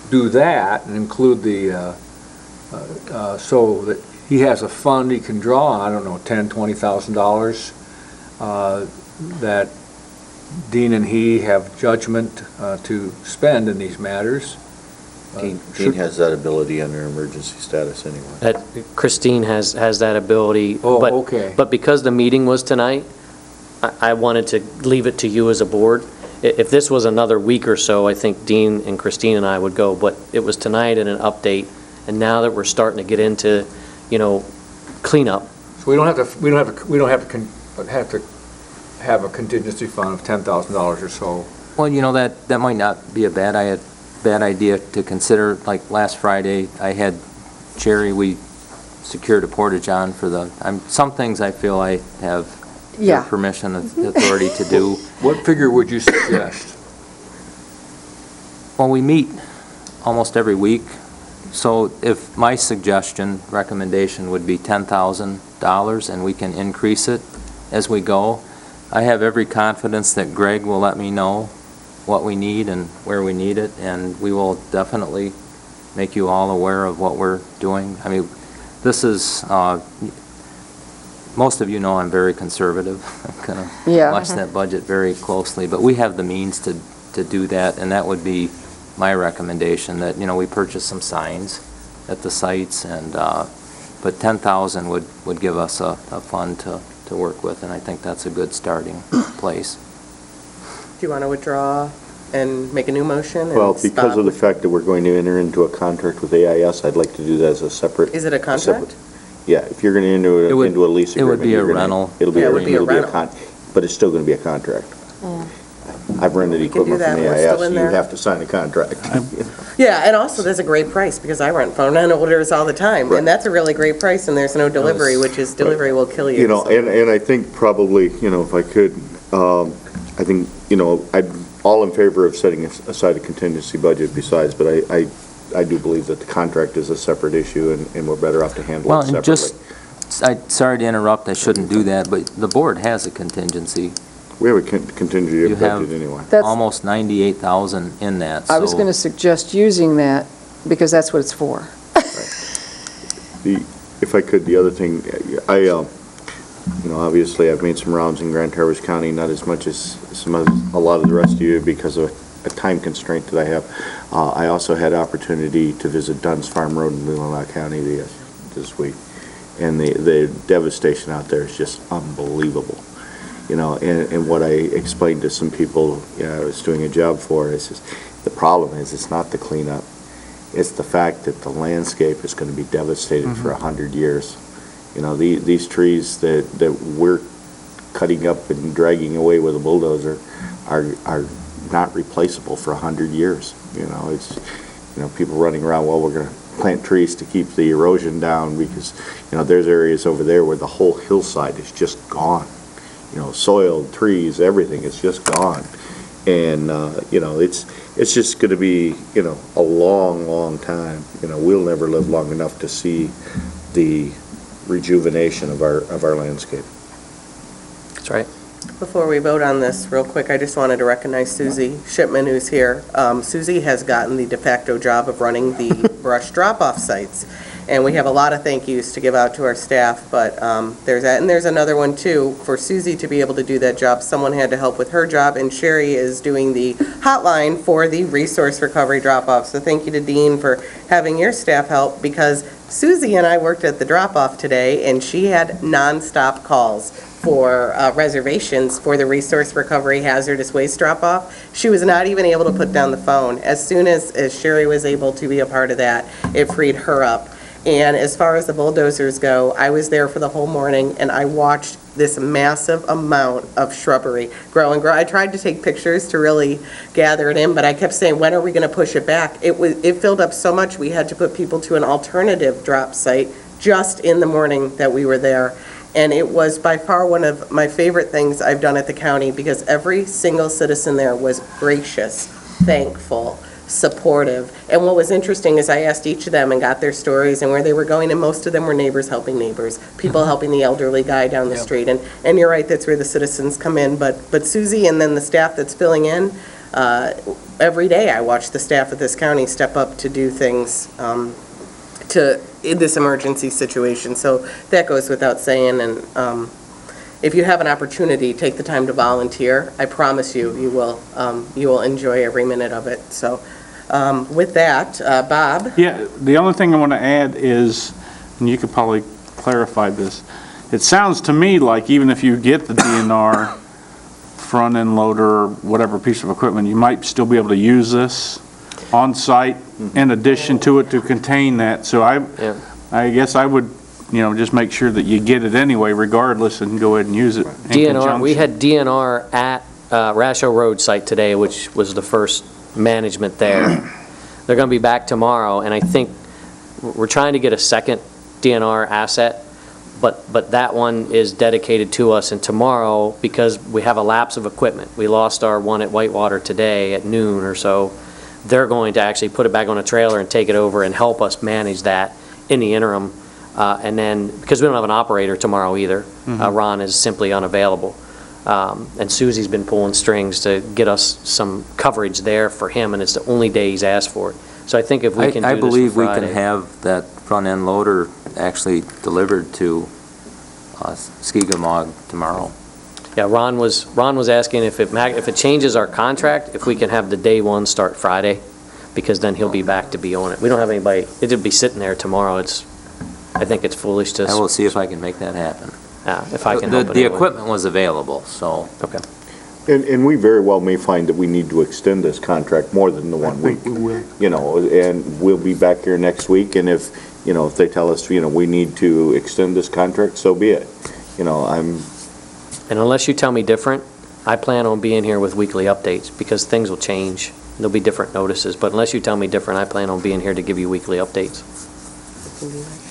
Speaker 7: do that and include so that he has a fund he can draw on, I don't know, $10,000, $20,000 that Dean and he have judgment to spend in these matters.
Speaker 8: Dean has that ability under emergency status anyway.
Speaker 9: That Christine has that ability.
Speaker 7: Oh,
Speaker 9: but-
Speaker 7: okay.
Speaker 9: But because the meeting was tonight, I wanted to leave it to you as a board. If this was another week or so, I think Dean and Christine and I would go, but it was tonight and an update, and now that we're starting to get into, cleanup,
Speaker 7: So we don't have to have a contingency fund of $10,000 or so.
Speaker 10: Well, that might not be a bad idea to consider. Like last Friday, I had we secured a porta-john for some things I feel I have
Speaker 2: Yeah.
Speaker 10: permission, authority to do.
Speaker 7: What figure would you suggest?
Speaker 10: Well, we meet almost every week, so if my recommendation would be $10,000, and we can increase it as we go, I have every confidence that Greg will let me know what we need and where we need it, and we will definitely make you all aware of what we're doing. I mean, this is, most of you know I'm very conservative. I'm going to
Speaker 2: Yeah.
Speaker 10: watch that budget very closely, but we have the means to do that, and that would be my recommendation, that, we purchase some signs at the sites, and, but 10,000 would give us a fund to work with, and I think that's a good starting place.
Speaker 1: Do you want to withdraw and make a new motion? and
Speaker 8: Well, because
Speaker 1: stop?
Speaker 8: of the fact that we're going to enter into a contract with AIS, I'd like to do that as a separate.
Speaker 1: Is it a contract?
Speaker 8: Yeah, if you're going to enter
Speaker 10: It would-
Speaker 8: into a lease
Speaker 10: it would
Speaker 8: agreement.
Speaker 10: be a
Speaker 8: you're gonna-
Speaker 10: rental.
Speaker 8: It'll be
Speaker 1: Yeah,
Speaker 8: a
Speaker 1: it would be a
Speaker 8: rental,
Speaker 1: rental.
Speaker 8: but it's still going to be a contract. I've rented
Speaker 1: We can do
Speaker 8: equipment from
Speaker 1: that. We're still
Speaker 8: AIS,
Speaker 1: in
Speaker 8: you
Speaker 1: there.
Speaker 8: have to sign a contract.
Speaker 1: Yeah, and also there's a great price because I rent phone orders all the time.
Speaker 8: Right.
Speaker 1: And that's a really great price and there's no delivery, which is delivery will kill you. so.
Speaker 8: And I think probably, if I could, I think, I'm all in favor of setting aside a contingency budget besides, but I do believe that the contract is a separate issue and we're better off to handle
Speaker 10: Well,
Speaker 8: it
Speaker 10: and
Speaker 8: separately.
Speaker 10: sorry to interrupt, I shouldn't do that, but the board has a contingency.
Speaker 8: We have a contingency
Speaker 10: You have-
Speaker 8: budget anyway.
Speaker 2: That's,
Speaker 10: Almost 98,000 in that,
Speaker 2: I was
Speaker 10: so-
Speaker 2: going to suggest using that because that's what it's for.
Speaker 8: If I could, the other thing, obviously I've made some rounds in Grand Traverse County, not as much as a lot of the rest of you because of a time constraint that I have. I also had opportunity to visit Dunn's Farm Road in Leelanau County this week, and the devastation out there is just unbelievable. And what I explained to some people I was doing a job for is the problem is it's not the cleanup. It's the fact that the landscape is going to be devastated for 100 years. These trees that we're cutting up and dragging away with a bulldozer are not replaceable for 100 years. It's people running around, well, we're going to plant trees to keep the erosion down because, there's areas over there where the whole hillside is just gone. Soil, trees, everything, it's just gone. And, it's just going to be, a long, long time. We'll never live long enough to see the rejuvenation of our landscape.
Speaker 9: That's right.
Speaker 1: Before we vote on this, real quick, I just wanted to recognize Susie Shipman, who's here. Susie has gotten the de facto job of running the brush drop-off sites. And we have a lot of thank yous to give out to our staff, but there's that. And there's another one, too. For Susie to be able to do that job, someone had to help with her job, and Sherry is doing the hotline for the resource recovery drop-off. So thank you to Dean for having your staff help, because Susie and I worked at the drop-off today, and she had nonstop calls for reservations for the resource recovery hazardous waste drop-off. She was not even able to put down the phone. As soon as Sherry was able to be a part of that, it freed her up. And as far as the bulldozers go, I was there for the whole morning, and I watched this massive amount of shrubbery grow and grow. I tried to take pictures to really gather it in, but I kept saying, when are we going to push it back? It filled up so much, we had to put people to an alternative drop site just in the morning that we were there. And it was by far one of my favorite things I've done at the county, because every single citizen there was gracious, thankful, supportive. And what was interesting is I asked each of them and got their stories and where they were going, and most of them were neighbors helping neighbors, people helping the elderly guy down the street. And you're right, that's where the citizens come in. But Susie and then the staff that's filling in, every day I watch the staff of this county step up to do things in this emergency situation. So that goes without saying, and if you have an opportunity, take the time to volunteer. I promise you, you will enjoy every minute of it. So with that, Bob?
Speaker 4: Yeah, the only thing I want to add is, and you could probably clarify this, it sounds to me like even if you get the DNR front-end loader, or whatever piece of equipment, you might still be able to use this on-site in addition to it to contain that. So I guess I would, just make sure that you get it anyway regardless and go ahead and use it in
Speaker 9: DNR, we
Speaker 4: conjunction.
Speaker 9: had DNR at Rasho Road site today, which was the first management there. They're going to be back tomorrow, and I think we're trying to get a second DNR asset, but that one is dedicated to us, and tomorrow, because we have a lapse of equipment, we lost our one at Whitewater today at noon or so, they're going to actually put it back on a trailer and take it over and help us manage that in the interim. And then, because we don't have an operator tomorrow either, Ron is simply unavailable. And Susie's been pulling strings to get us some coverage there for him, and it's the only day he's asked for it. So I think if we can do this
Speaker 10: I
Speaker 9: for
Speaker 10: believe we
Speaker 9: Friday.
Speaker 10: can have that front-end loader actually delivered to Skigamog tomorrow.
Speaker 9: Yeah, Ron was asking if it changes our contract, if we can have the day one start Friday, because then he'll be back to be on it. We don't have anybody, it'll be sitting there tomorrow. I think it's foolish to.
Speaker 10: I will see if I can make that happen.
Speaker 9: If I can help it
Speaker 10: The
Speaker 9: anyway.
Speaker 10: equipment was available, so.
Speaker 9: Okay.
Speaker 8: And we very well may find that we need to extend this contract more than the 1 week.
Speaker 4: We will.
Speaker 8: And we'll be back here next week, and if they tell us, we need to extend this contract, so be it.
Speaker 9: And unless you tell me different, I plan on being here with weekly updates, because things will change. There'll be different notices, but unless you tell me different, I plan on being here to give you weekly updates.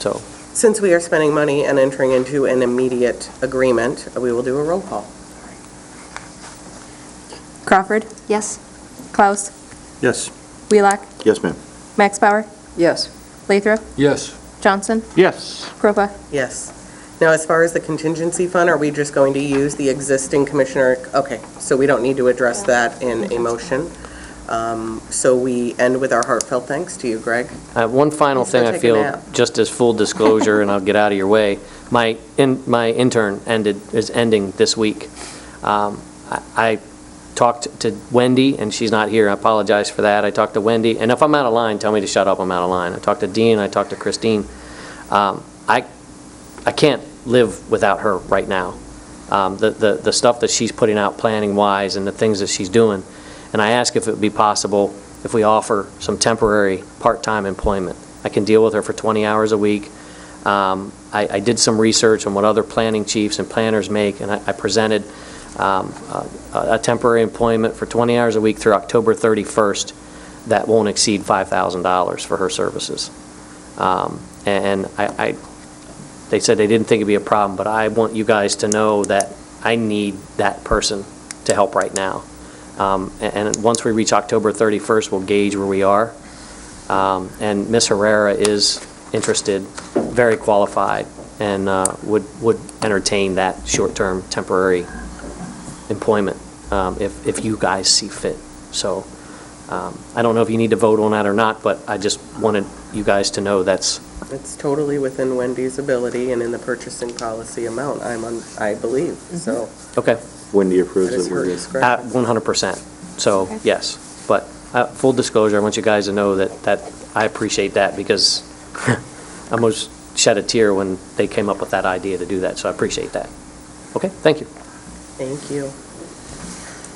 Speaker 9: So,
Speaker 1: Since we are spending money and entering into an immediate agreement, we will do a roll call.
Speaker 6: Crawford,
Speaker 3: Yes?
Speaker 6: Klaus,
Speaker 4: Yes.
Speaker 6: Wheelock,
Speaker 8: Yes, ma'am.
Speaker 6: Max Bauer,
Speaker 2: Yes.
Speaker 6: Lathrop,
Speaker 7: Yes.
Speaker 6: Johnson,
Speaker 4: Yes.
Speaker 6: Coropa.
Speaker 1: Yes. Now, as far as the contingency fund, are we just going to use the existing commissioner? Okay, so we don't need to address that in a motion. So we end with our heartfelt thanks to you, Greg.
Speaker 9: one final
Speaker 1: Let's go
Speaker 9: thing I
Speaker 1: take a
Speaker 9: feel,
Speaker 1: nap.
Speaker 9: just as full disclosure, and I'll get out of your way, my intern is ending this week. I talked to Wendy, and she's not here, I apologize for that. I talked to Wendy, and if I'm out of line, tell me to shut up, I'm out of line. I talked to Dean, I talked to Christine. I can't live without her right now. The stuff that she's putting out planning-wise and the things that she's doing. And I asked if it would be possible if we offer some temporary part-time employment. I can deal with her for 20 hours a week. I did some research on what other planning chiefs and planners make, and I presented a temporary employment for 20 hours a week through October 31st that won't exceed $5,000 for her services. And they said they didn't think it'd be a problem, but I want you guys to know that I need that person to help right now. And once we reach October 31st, we'll gauge where we are. And Ms. Herrera is interested, very qualified, and would entertain that short-term temporary employment if you guys see fit. So I don't know if you need to vote on that or not, but I just wanted you guys to know that's.
Speaker 1: It's totally within Wendy's ability and in the purchasing policy amount, I believe, so.
Speaker 9: Okay.
Speaker 8: Wendy approves
Speaker 1: That is
Speaker 8: it.
Speaker 1: her
Speaker 8: We're good.
Speaker 1: discretion.
Speaker 9: 100%. So, yes. But full disclosure, I want you guys to know that I appreciate that, because I almost shed a tear when they came up with that idea to do that, so I appreciate that. Okay, thank you.
Speaker 1: Thank you.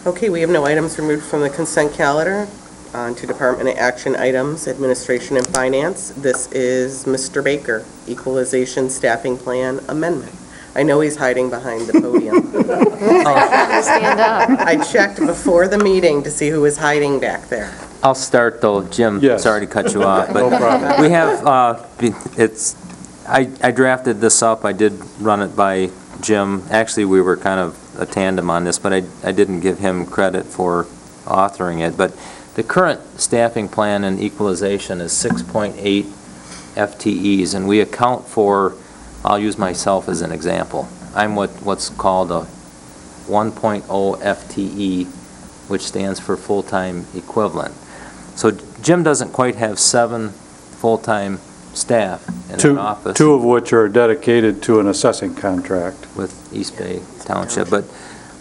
Speaker 1: Okay, we have no items removed from the consent calendar. On to department action items, administration and finance. This is Mr. Baker, equalization staffing plan amendment. I know he's hiding behind the podium.
Speaker 3: Stand up.
Speaker 1: I checked before the meeting to see who was hiding back there.
Speaker 10: I'll start though, Jim,
Speaker 4: Yes.
Speaker 10: sorry to cut you off,
Speaker 4: No
Speaker 10: but
Speaker 4: problem.
Speaker 10: we have, I drafted this up, I did run it by Jim. Actually, we were kind of a tandem on this, but I didn't give him credit for authoring it. But the current staffing plan and equalization is 6.8 FTEs, and we account for, I'll use myself as an example. I'm what's called a 1.0 FTE, which stands for full-time equivalent. So Jim doesn't quite have 7 full-time staff, in an office.
Speaker 5: Two of which are dedicated to an assessing contract.
Speaker 10: With East Bay Township. But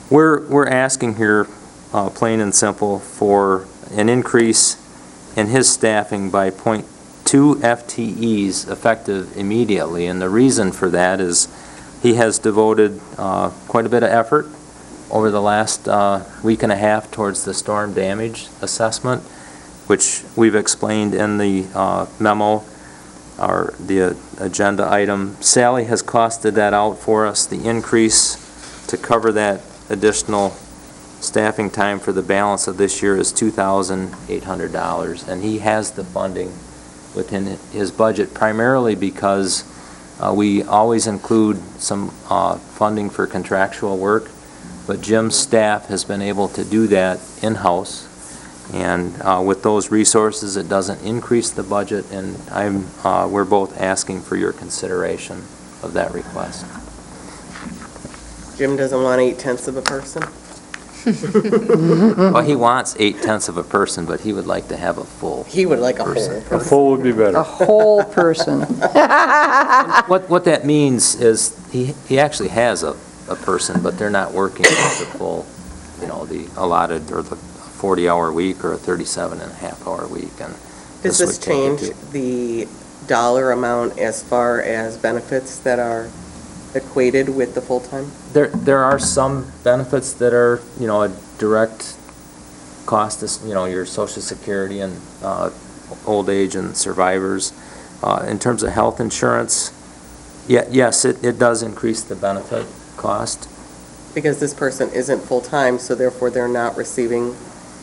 Speaker 10: we're asking here, plain and simple, for an increase in his staffing by .2 FTEs effective immediately. And the reason for that is he has devoted quite a bit of effort over the last week and a half towards the storm damage assessment, which we've explained in the memo, or the agenda item. Sally has costed that out for us. The increase to cover that additional staffing time for the balance of this year is $2,800, and he has the funding within his budget, primarily because we always include some funding for contractual work, but Jim's staff has been able to do that in-house. And with those resources, it doesn't increase the budget, and we're both asking for your consideration of that request.
Speaker 1: Jim doesn't want 8/10 of a person?
Speaker 10: Well, he wants 8/10 of a person, but he would like to have a full.
Speaker 1: He would like a whole
Speaker 10: person.
Speaker 5: A
Speaker 1: person.
Speaker 5: full would be
Speaker 2: A
Speaker 5: better.
Speaker 2: whole person.
Speaker 10: What that means is he actually has a person, but they're not working the full, the allotted, or the 40-hour week or a 37.5-hour week. And
Speaker 1: Does
Speaker 10: would
Speaker 1: this
Speaker 10: take it
Speaker 1: change
Speaker 10: to-
Speaker 1: the dollar amount as far as benefits that are equated with the full-time?
Speaker 10: There are some benefits that are, a direct cost, your Social Security and old age and survivors. In terms of health insurance, yes, it does increase the benefit cost.
Speaker 1: Because this person isn't full-time, so therefore they're not receiving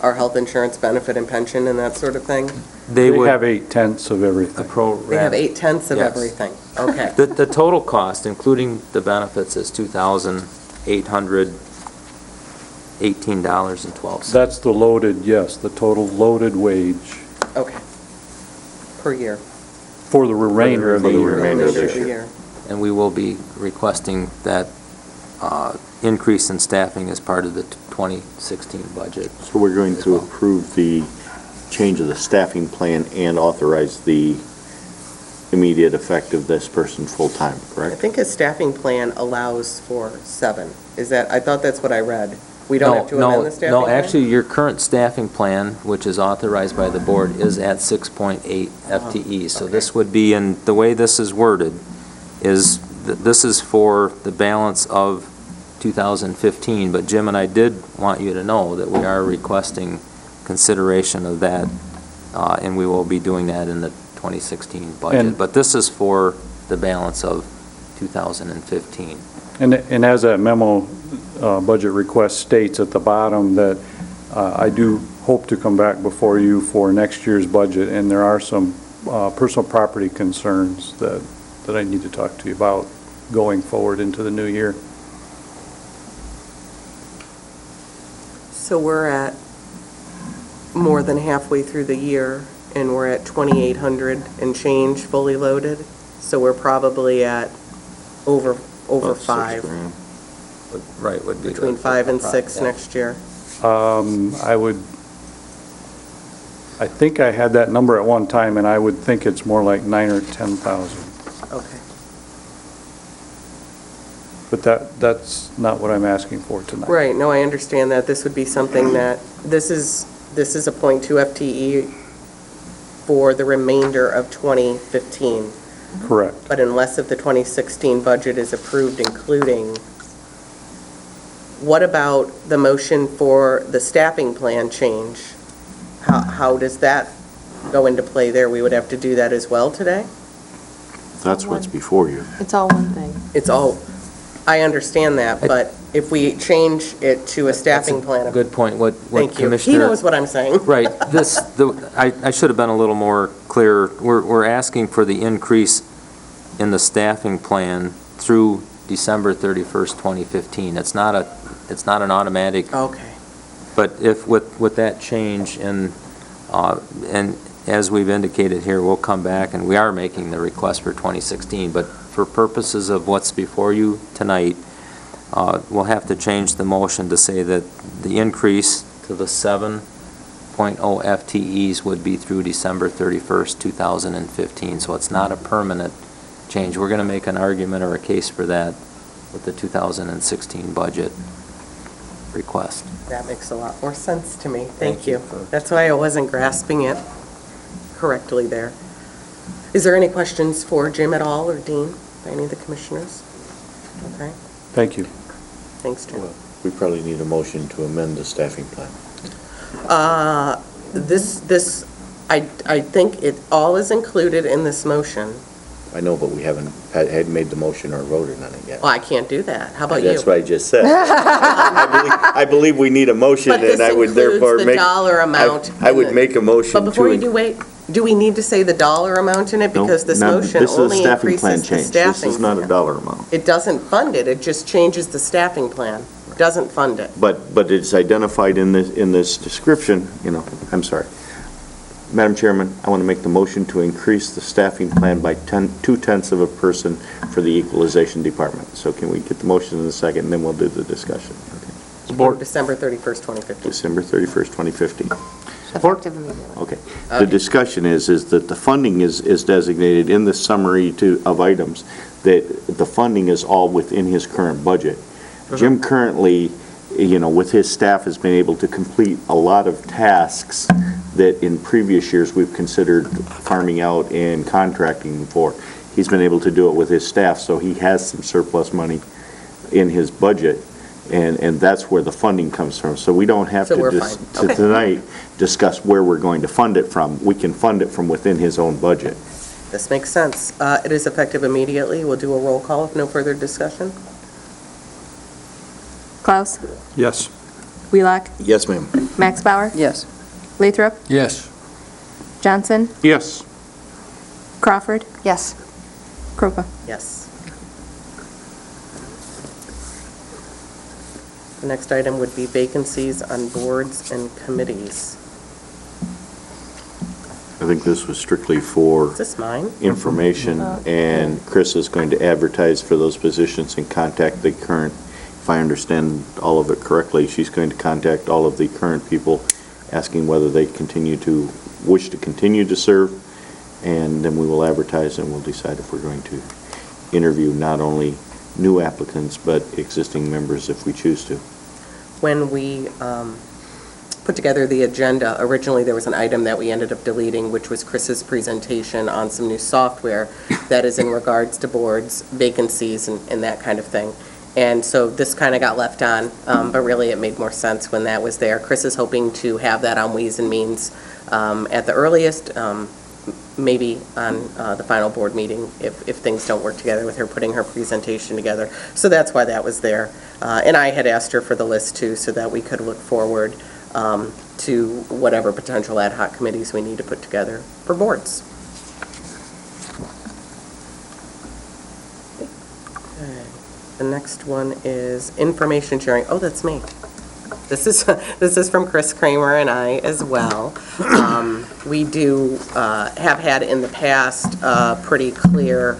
Speaker 1: our health insurance benefit and pension and that sort of thing?
Speaker 5: They
Speaker 10: would
Speaker 5: have 8/10 of
Speaker 10: the
Speaker 5: everything.
Speaker 10: pro
Speaker 1: They have
Speaker 10: rata.
Speaker 1: 8/10 of
Speaker 10: Yes.
Speaker 1: everything. Okay.
Speaker 10: The total cost, including the benefits, is $2,818.12.
Speaker 5: That's the loaded, yes, the total loaded wage
Speaker 1: Okay. Per year.
Speaker 5: for the remainder of the year.
Speaker 8: remainder of this
Speaker 1: Per
Speaker 8: year.
Speaker 1: year.
Speaker 10: And we will be requesting that increase in staffing as part of the 2016 budget.
Speaker 8: So we're going to approve the change of the staffing plan and authorize the immediate effect of this person full-time,
Speaker 1: I
Speaker 8: correct?
Speaker 1: think his staffing plan allows for 7. I thought that's what I read. We don't have to amend the staffing
Speaker 10: No,
Speaker 1: plan?
Speaker 10: actually, your current staffing plan, which is authorized by the board, is at 6.8 FTE. So this would be, and the way this is worded, is this is for the balance of 2015, but Jim and I did want you to know that we are requesting consideration of that, and we will be doing that in the 2016 budget.
Speaker 5: And-
Speaker 10: But this is for the balance of 2015.
Speaker 5: And as that memo budget request states at the bottom, that I do hope to come back before you for next year's budget, and there are some personal property concerns that I need to talk to you about going forward into the new year.
Speaker 1: So we're at more than halfway through the year, and we're at 2,800 and change fully loaded. So we're probably at over
Speaker 8: About 6
Speaker 1: 5,
Speaker 8: grand.
Speaker 10: Right, would be.
Speaker 1: between 5 and 6 next year.
Speaker 5: I think I had that number at one time, and I would think it's more like 9 or 10,000.
Speaker 1: Okay.
Speaker 5: But that's not what I'm asking for tonight.
Speaker 1: Right, no, I understand that. This would be something that, this is a .2 FTE for the remainder of 2015.
Speaker 5: Correct.
Speaker 1: But unless if the 2016 budget is approved, including, what about the motion for the staffing plan change? How does that go into play there? We would have to do that as well today?
Speaker 8: That's what's before you.
Speaker 3: It's all one thing.
Speaker 1: It's all, I understand that, but if we change it to a staffing plan.
Speaker 10: Good point, what
Speaker 1: Thank you.
Speaker 10: Commissioner.
Speaker 1: He knows what I'm saying.
Speaker 10: Right, I should have been a little more clear. We're asking for the increase in the staffing plan through December 31st, 2015. It's not an automatic,
Speaker 1: Okay.
Speaker 10: but if with that change and as we've indicated here, we'll come back and we are making the request for 2016, but for purposes of what's before you tonight, we'll have to change the motion to say that the increase to the 7.0 FTEs would be through December 31st, 2015. So it's not a permanent change. We're going to make an argument or a case for that with the 2016 budget request.
Speaker 1: That makes a lot more sense to me. Thank
Speaker 10: Thank you
Speaker 1: you.
Speaker 10: for-
Speaker 1: That's why I wasn't grasping it correctly there. Is there any questions for Jim at all, or Dean, by any of the commissioners? Okay,
Speaker 4: Thank you.
Speaker 1: thanks, Jim.
Speaker 8: We probably need a motion to amend the staffing plan.
Speaker 1: I think it all is included in this motion.
Speaker 8: I know, but we haven't had made the motion or voted on it yet.
Speaker 1: Well, I can't do that. How about you?
Speaker 8: That's what I just said. I believe we need a motion,
Speaker 1: But this
Speaker 8: and I would therefore
Speaker 1: includes
Speaker 8: make...
Speaker 1: the dollar amount.
Speaker 8: I would
Speaker 1: in the-
Speaker 8: make a motion to...
Speaker 1: But before you do, wait, do we need to say the dollar amount in it?
Speaker 8: No,
Speaker 1: Because this
Speaker 8: not-
Speaker 1: motion only increases the
Speaker 8: This is
Speaker 1: staffing.
Speaker 8: a staffing plan change. This is not a
Speaker 1: plan.
Speaker 8: dollar amount.
Speaker 1: It doesn't fund it, it just changes the staffing plan. Doesn't fund it.
Speaker 8: But it's identified in this description, I'm sorry. Madam Chairman, I want to make the motion to increase the staffing plan by 2/10 of a person for the equalization department. So can we get the motion in a second, and then we'll do the discussion? Okay.
Speaker 1: For December 31st, 2015.
Speaker 8: December 31st, 2015.
Speaker 3: Effective immediately.
Speaker 8: Okay. The discussion is that the funding is designated in the summary of items, that the funding is all within his current budget. Jim currently, with his staff, has been able to complete a lot of tasks that in previous years we've considered farming out and contracting for. He's been able to do it with his staff, so he has some surplus money in his budget, and that's where the funding comes from. So we don't have
Speaker 1: So we're
Speaker 8: to
Speaker 1: fine. Okay.
Speaker 8: tonight discuss where we're going to fund it from. We can fund it from within his own budget.
Speaker 1: This makes sense. It is effective immediately. We'll do a roll call if no further discussion.
Speaker 6: Klaus?
Speaker 4: Yes.
Speaker 6: Wheelock?
Speaker 8: Yes, ma'am.
Speaker 6: Max Bauer?
Speaker 2: Yes.
Speaker 6: Lathrop?
Speaker 7: Yes.
Speaker 6: Johnson?
Speaker 4: Yes.
Speaker 6: Crawford?
Speaker 3: Yes.
Speaker 1: Yes. The next item would be vacancies on boards and committees.
Speaker 8: I think this was strictly for
Speaker 1: Is this mine?
Speaker 8: information, and Chris is going to advertise for those positions and contact the current, if I understand all of it correctly, she's going to contact all of the current people, asking whether they wish to continue to serve, and then we will advertise and we'll decide if we're going to interview not only new applicants, but existing members if we choose to.
Speaker 1: When we put together the agenda, originally there was an item that we ended up deleting, which was Chris's presentation on some new software that is in regards to boards, vacancies, and that kind of thing. And so this kind of got left on, but really it made more sense when that was there. Chris is hoping to have that on Ways and Means at the earliest, maybe on the final board meeting if things don't work together with her putting her presentation together. So that's why that was there. And I had asked her for the list too, so that we could look forward to whatever potential ad hoc committees we need to put together for boards. Okay. The next one is information sharing. Oh, that's me. This is from Chris Kramer and I as well. We do have had in the past a pretty clear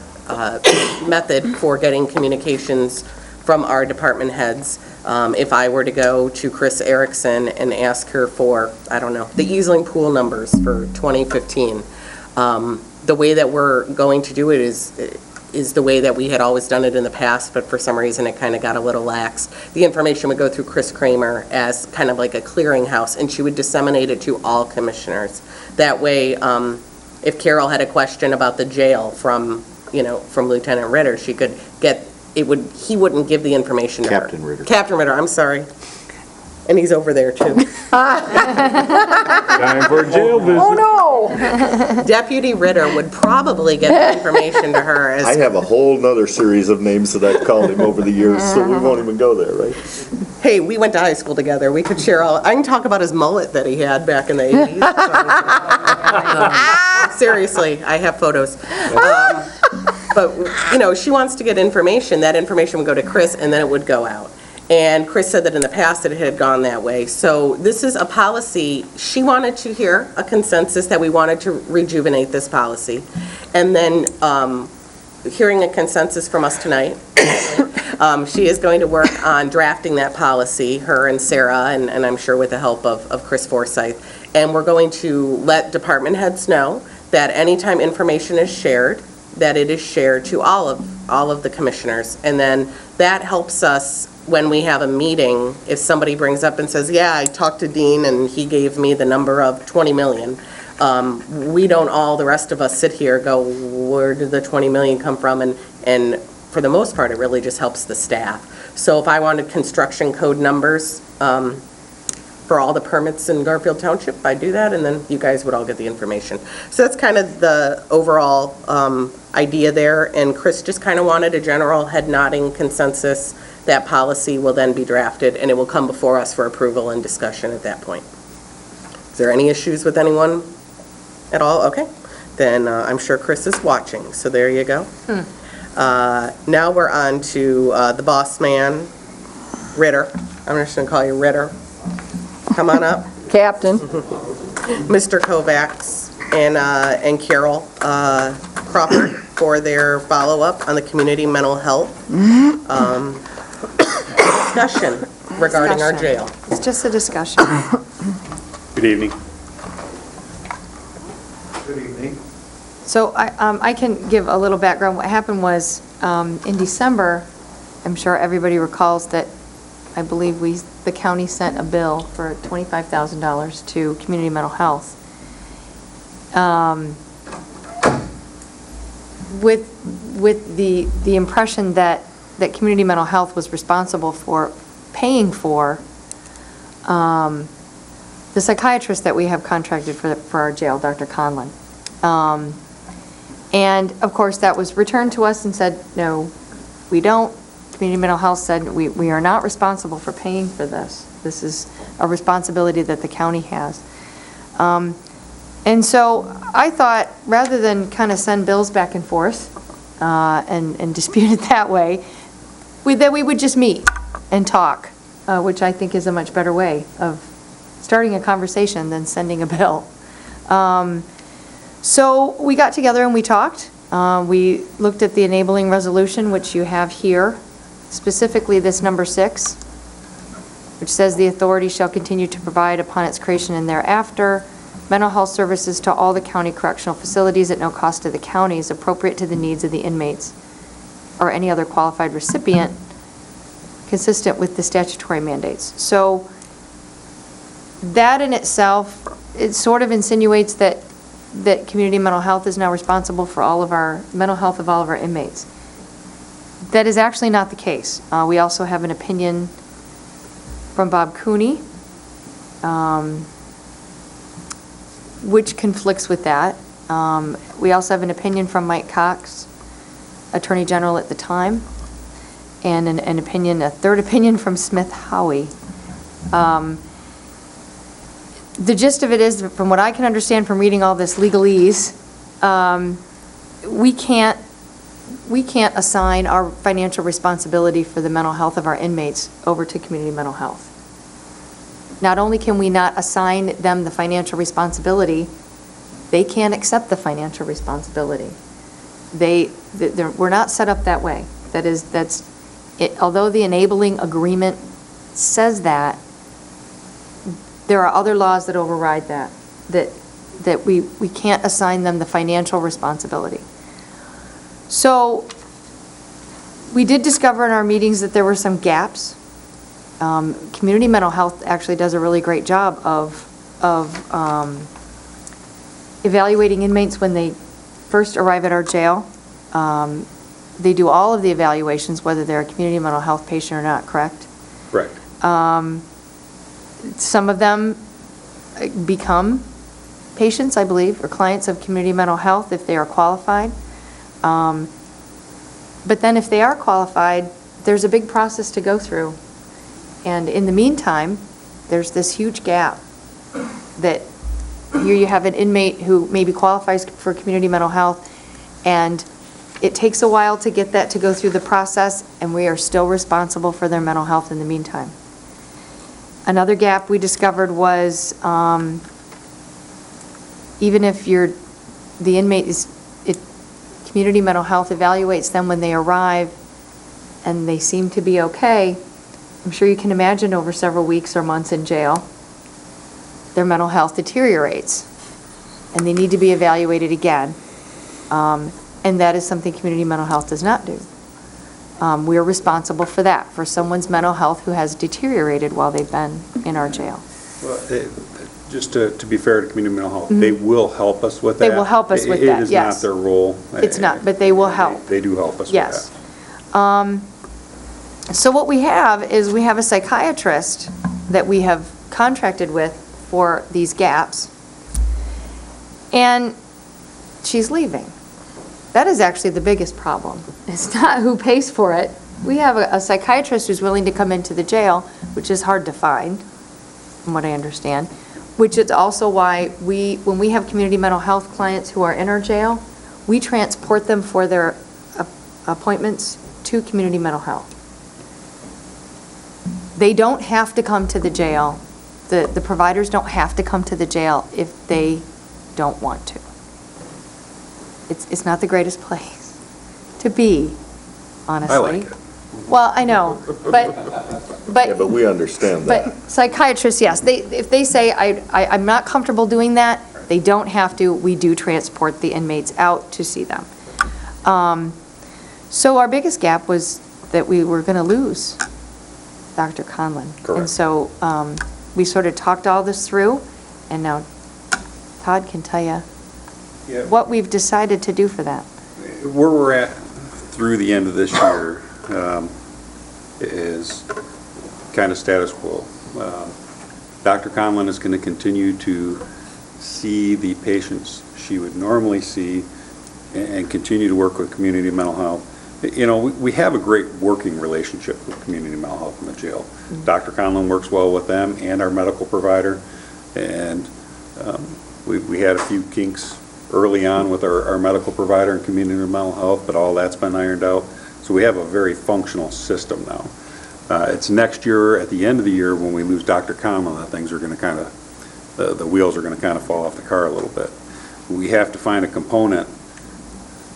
Speaker 1: method for getting communications from our department heads. If I were to go to Chris Erickson and ask her for, I don't know, the Easling pool numbers for 2015, the way that we're going to do it is the way that we had always done it in the past, but for some reason it kind of got a little lax. The information would go through Chris Kramer as kind of like a clearinghouse, and she would disseminate it to all commissioners. That way, if Carol had a question about the jail from Lieutenant Ritter, she could get, he wouldn't give the information to her.
Speaker 8: Captain Ritter.
Speaker 1: Captain Ritter, I'm sorry. And he's over there too.
Speaker 4: Time for a jail visit.
Speaker 2: Oh, no!
Speaker 1: Deputy Ritter would probably get the information to her as.
Speaker 8: I have a whole nother series of names that I've called him over the years, so we won't even go there, right?
Speaker 1: Hey, we went to high school together. We could share all, I can talk about his mullet that he had back in the 80s. Seriously, I have photos. But, she wants to get information. That information would go to Chris, and then it would go out. And Chris said that in the past it had gone that way. So this is a policy. She wanted to hear a consensus that we wanted to rejuvenate this policy. And then hearing a consensus from us tonight, she is going to work on drafting that policy, her and Sarah, and I'm sure with the help of Chris Forsyth. And we're going to let department heads know that anytime information is shared, that it is shared to all of the commissioners. And then that helps us when we have a meeting, if somebody brings up and says, yeah, I talked to Dean and he gave me the number of 20 million. We don't all, the rest of us sit here, go, where did the 20 million come from? And for the most part, it really just helps the staff. So if I wanted construction code numbers for all the permits in Garfield Township, I do that, and then you guys would all get the information. So that's kind of the overall idea there, and Chris just kind of wanted a general head nodding consensus. That policy will then be drafted, and it will come before us for approval and discussion at that point. Is there any issues with anyone at all? Okay. Then I'm sure Chris is watching, so there you go. Now we're on to the boss man, Ritter. I'm just going to call you Ritter. Come on up.
Speaker 2: Captain.
Speaker 1: Mr. Kovacs and Carol Crawford for their follow-up on the community mental health discussion regarding our jail.
Speaker 3: It's just a discussion.
Speaker 11: Good evening.
Speaker 3: So I can give a little background. What happened was, in December, I'm sure everybody recalls that I believe the county sent a bill for $25,000 to community mental health. With the impression that community mental health was responsible for paying for the psychiatrist that we have contracted for our jail, Dr. Conlon. And of course, that was returned to us and said, no, we don't. Community mental health said, we are not responsible for paying for this. This is a responsibility that the county has. And so I thought, rather than kind of send bills back and forth and dispute it that way, that we would just meet and talk, which I think is a much better way of starting a conversation than sending a bill. So we got together and we talked. We looked at the enabling resolution, which you have here, specifically this number 6, which says the authority shall continue to provide upon its creation and thereafter mental health services to all the county correctional facilities at no cost to the counties, appropriate to the needs of the inmates or any other qualified recipient, consistent with the statutory mandates. So that in itself, it sort of insinuates that community mental health is now responsible for all of our mental health of all of our inmates. That is actually not the case. We also have an opinion from Bob Cooney, which conflicts with that. We also have an opinion from Mike Cox, Attorney General at the time, and a third opinion from Smith Howey. The gist of it is, from what I can understand from reading all this legalese, we can't assign our financial responsibility for the mental health of our inmates over to community mental health. Not only can we not assign them the financial responsibility, they can't accept the financial responsibility. We're not set up that way. That's it. Although the enabling agreement says that, there are other laws that override that we can't assign them the financial responsibility. So we did discover in our meetings that there were some gaps. Community mental health actually does a really great job of evaluating inmates when they first arrive at our jail. They do all of the evaluations, whether they're a community mental health patient or not, correct?
Speaker 11: Correct.
Speaker 3: Some of them become patients, I believe, or clients of community mental health if they are qualified. But then if they are qualified, there's a big process to go through. And in the meantime, there's this huge gap that here you have an inmate who maybe qualifies for community mental health, and it takes a while to get that to go through the process, and we are still responsible for their mental health in the meantime. Another gap we discovered was even if the inmate community mental health evaluates them when they arrive and they seem to be okay, I'm sure you can imagine over several weeks or months in jail, their mental health deteriorates and they need to be evaluated again. And that is something community mental health does not do. We're responsible for that, for someone's mental health who has deteriorated while they've been in our jail.
Speaker 11: Well, just to be fair to community mental health, they will help us with that.
Speaker 3: They will help us with
Speaker 11: It
Speaker 3: that,
Speaker 11: is
Speaker 3: yes.
Speaker 11: not their role.
Speaker 3: It's not, but they will help.
Speaker 11: They do help us with that.
Speaker 3: Yes. So what we have is we have a psychiatrist that we have contracted with for these gaps, and she's leaving. That is actually the biggest problem. It's not who pays for it. We have a psychiatrist who's willing to come into the jail, which is hard to find, from what I understand, which is also why when we have community mental health clients who are in our jail, we transport them for their appointments to community mental health. They don't have to come to the jail. The providers don't have to come to the jail if they don't want to. It's not the greatest place to be, honestly.
Speaker 11: I like it.
Speaker 3: Well, I know, but
Speaker 8: Yeah, but we understand that.
Speaker 3: but psychiatrists, yes, if they say, I'm not comfortable doing that, they don't have to. We do transport the inmates out to see them. So our biggest gap was that we were going to lose Dr. Conlon.
Speaker 11: Correct.
Speaker 3: And so we sort of talked all this through, and now Todd can tell you
Speaker 11: Yeah.
Speaker 3: what we've decided to do for that.
Speaker 11: Where we're at through the end of this year is kind of status quo. Dr. Conlon is going to continue to see the patients she would normally see and continue to work with community mental health. You know, we have a great working relationship with community mental health in the jail. Dr. Conlon works well with them and our medical provider, and we had a few kinks early on with our medical provider and community mental health, but all that's been ironed out. So we have a very functional system now. It's next year, at the end of the year, when we lose Dr. Conlon, that things are going to kind of, the wheels are going to kind of fall off the car a little bit. We have to find a component